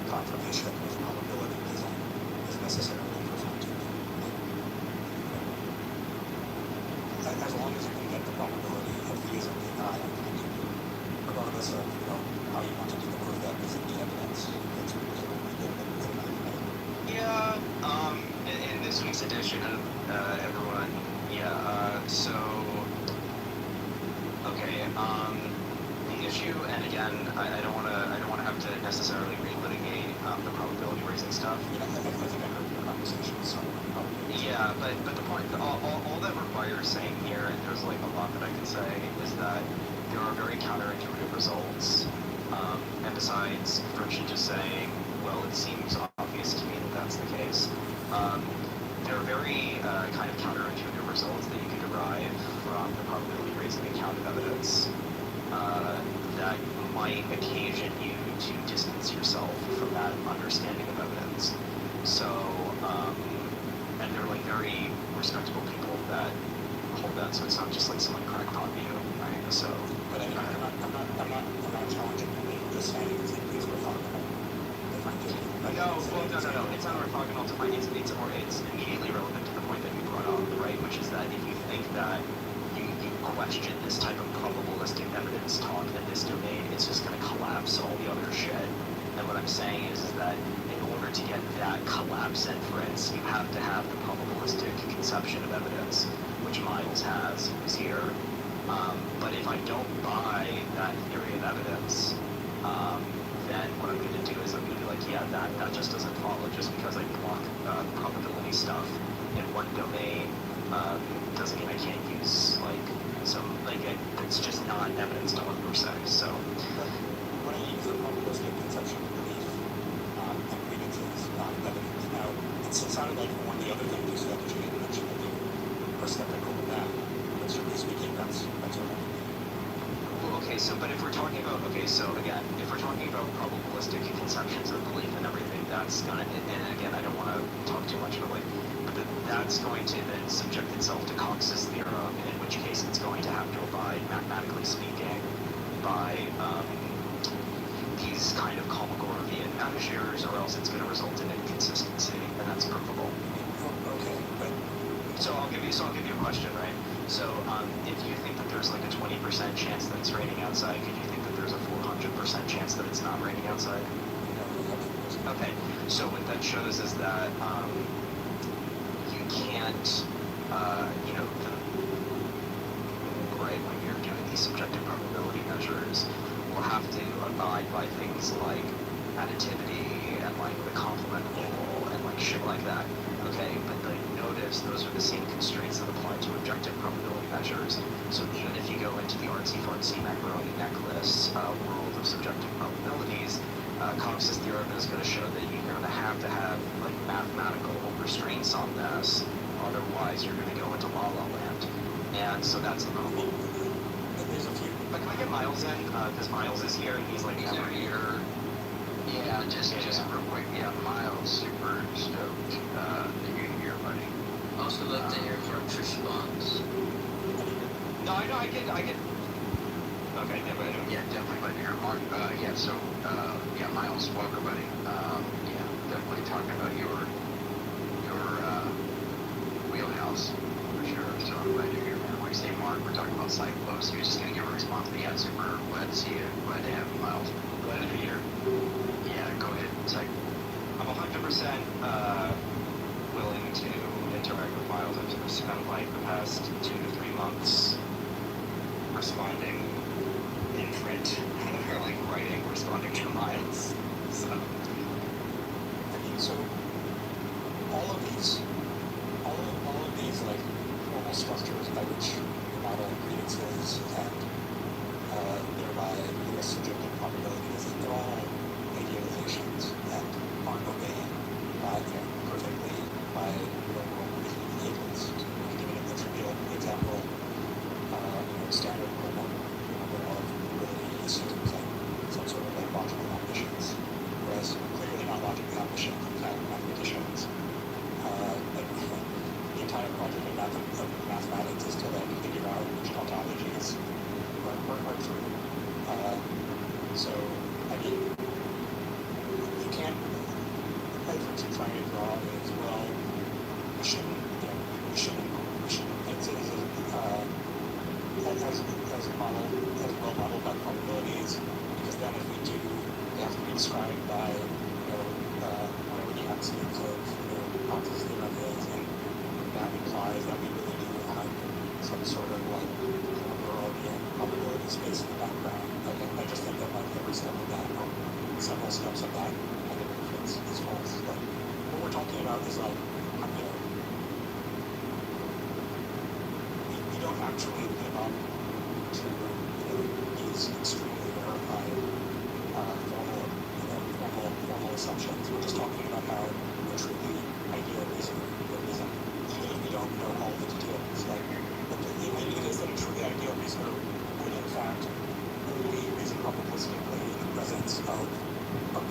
confirmation with probability is necessarily profound. As long as you can get the probability of theism being high on continuity, regardless of how you want to deliver that within the evidence, that's reasonably good. Yeah. In this week's edition, everyone. Yeah. Okay. The issue, and again, I don't want to have to necessarily relitigate the probability raising stuff. I think I heard your conversation, so probably. Yeah, but the point, all that requires saying here, and there's like a lot that I can say, is that there are very counterintuitive results. And besides virtually just saying, well, it seems obvious to me that that's the case, there are very kind of counterintuitive results that you can derive from the probability raising account of evidence that might occasion you to distance yourself from that understanding of evidence. So, and they're like very respectable people that hold that, so it's not just like some like crackpot view, right? So, but I'm not challenging them. I'm just saying these were orthogonal. No. It's not orthogonal to mine. It's immediately relevant to the point that you brought up, right? Which is that if you think that you question this type of probabilistic evidence talk in this domain, it's just going to collapse all the other shit. And what I'm saying is that in order to get that collapse inference, you have to have the probabilistic conception of evidence, which Miles has, who's here. But if I don't buy that theory of evidence, then what I'm going to do is I'm going to be like, yeah, that just doesn't follow. Just because I block probability stuff in one domain doesn't mean I can't use it's just not evidence talk per se. So when I use the probabilistic conception of belief, and credence is not evidence. Now, it sounded like one of the other things you said that you didn't mention that you are skeptical of that. But strictly speaking, that's what I mean. Okay, but if we're talking about, if we're talking about probabilistic conceptions of belief and everything, that's gonna, and again, I don't want to talk too much about but that's going to then subject itself to Cox's theorem, in which case it's going to have to abide, mathematically speaking, by these kind of Kolmogorovian measures, or else it's going to result in inconsistency, and that's provable. Okay, but so I'll give you a question, right? So if you think that there's like a 20% chance that it's raining outside, could you think that there's a 400% chance that it's not raining outside? Okay, so what that shows is that the same constraints that apply to objective probability measures. So even if you go into the artsy-fartsy macaroni necklace world of subjective probabilities, Cox's theorem is going to show that you're going to have like mathematical restraints on this, otherwise you're going to go into La La Land. And so that's the problem. There's a few. But can I get Miles in? Because Miles is here and he's like He's never here. Yeah, just real quick. Yeah, Miles, super stoked that you're here, buddy. Also love to hear Mark's response. No, I know, I get. Okay, never mind. Yeah, definitely glad to hear Mark. Yeah, Miles, welcome, buddy. Yeah, definitely talking about your wheelhouse for sure. So I'm glad you're here, man. When you say Mark, we're talking about Cyclos. He was just gonna give a response, but yeah, super glad to see you. Glad to have you, Miles. Glad to be here. Yeah, go ahead, Cyc. I'm 100% willing to interact with Miles. I've spent like the past 2 to 3 months responding in print or like writing, responding to Miles. So, so all of these like formal structures by which you model grievances and thereby the subjective probabilities, they're all idealizations and aren't obeyed by perfectly by real world behaviors. We can give it a trivial example. Standard normal law of probability assumes like some sort of like logical omniscience, whereas clearly not logically omniscient. In fact, mathematicians, the entire project of mathematics is to like figure out which tautologies are true. So I mean, you can't. The inference you're trying to draw is, well, we shouldn't as well modeled by probabilities, because then if we do, they have to be described by whatever the axioms of Cox's theorem is, and that implies that we really do have some sort of like Gaussian probability space in the background. I just think that like every step of that, or several steps of that kind of inference is false. Like what we're talking about is like we don't actually live up to these extremely verified formal assumptions. We're just talking about how a truly ideal reasoner isn't, even if we don't know all the details. Like it is that a truly ideal reasoner would in fact only reason probabilistically in the presence of a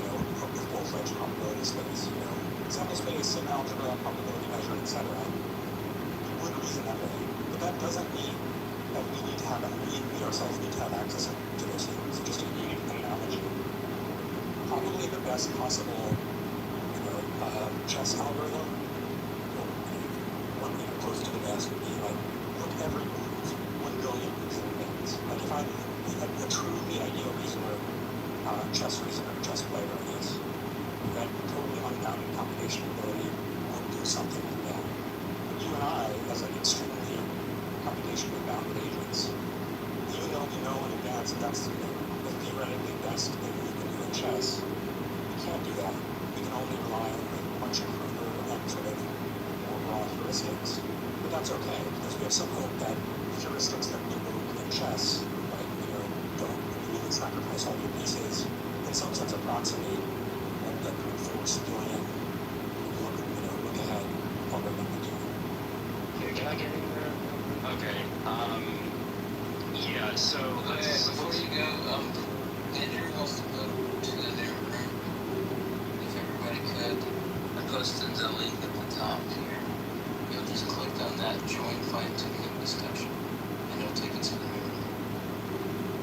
full-fledged probability space. Sample space and algebra, probability measure, etc. We would reason that way, but that doesn't mean that we ourselves need to have access to those things. Just to use an analogy, probably the best possible, chess algorithm, one close to the best would be like look every move 1 billion moves in advance. Like if I'm a truly ideal reasoner, chess player is that totally unbounded combination ability would do something like that. You and I, as like extremely computationally bounded agents, even though we know in advance that that's the theoretically best thing we can do in chess, we can't do that. We can only rely on much cruder and sort of more raw heuristics. But that's okay, because we have some hope that heuristics that we move in chess, like, don't really sacrifice all your pieces, in some sense approximate the brute force Boolean look ahead algorithm we do. Can I get in there? Okay. Yeah, so before you go, Andrew wants to go to the living room. If everybody could, I posted the link at the top here. You'll just click on that join fine-tuning discussion, and it'll take you to the living room.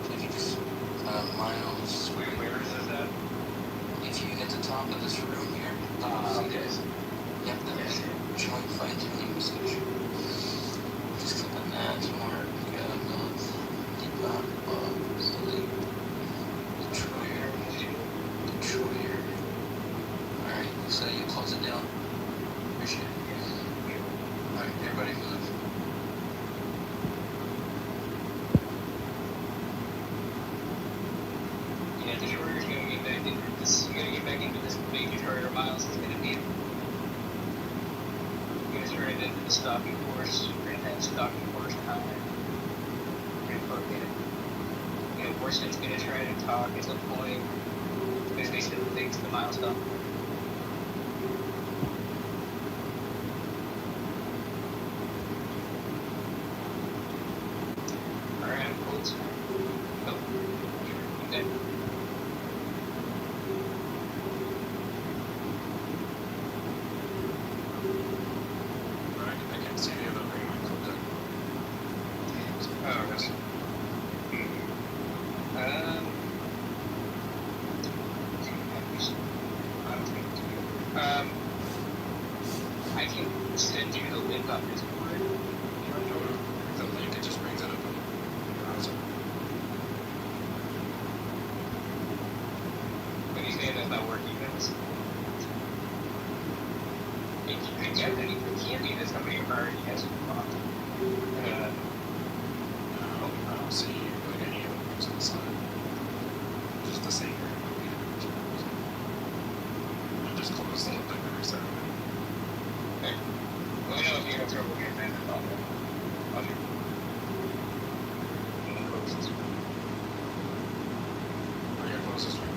So if you just, Miles. Where is it at? If you hit the top of this room here, okay. Yep, there's join fine-tuning discussion. Just click on that, Mark, Deepak, Bob, Sleep, Detroyer. Alright, so you close it down. Appreciate it. Alright, everybody move. Yeah, Detroyer's gonna get back into this. Big Detroyer Miles is gonna be. You guys ready into the stalking horse, and then stalking horse time. And fucking, horseman's gonna try to talk at some point. Because they still thinks the milestone. Alright, cool. Oh, okay. I can't see any of them bring my clip deck. Oh, okay. I can send you the link on Discord. The link, it just brings it up in the browser. When you say that's not working, that's... It can't be that somebody already has a bot. No, I don't see like any of them on the side. Just the same here. I just close the link and reset it. Okay. Let me know if you have trouble getting in and all that. Okay. Or your closest one.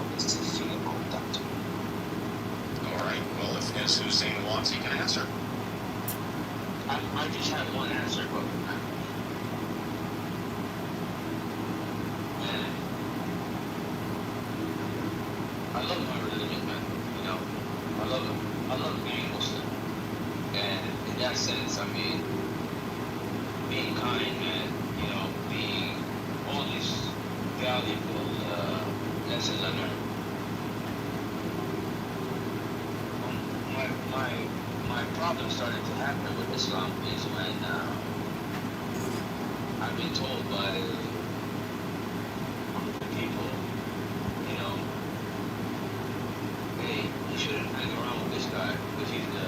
how Misty feel about that. All right. Well, if Ms. Hussein wants, he can answer. I just have one answer, but I love my religion, man. You know, I love being Muslim, and in that sense, I mean, being kind, man. You know, being all these valuable lessons I learned. My problem started to happen with Islam is when I've been told by people, you know, hey, you shouldn't hang around with this guy because he's the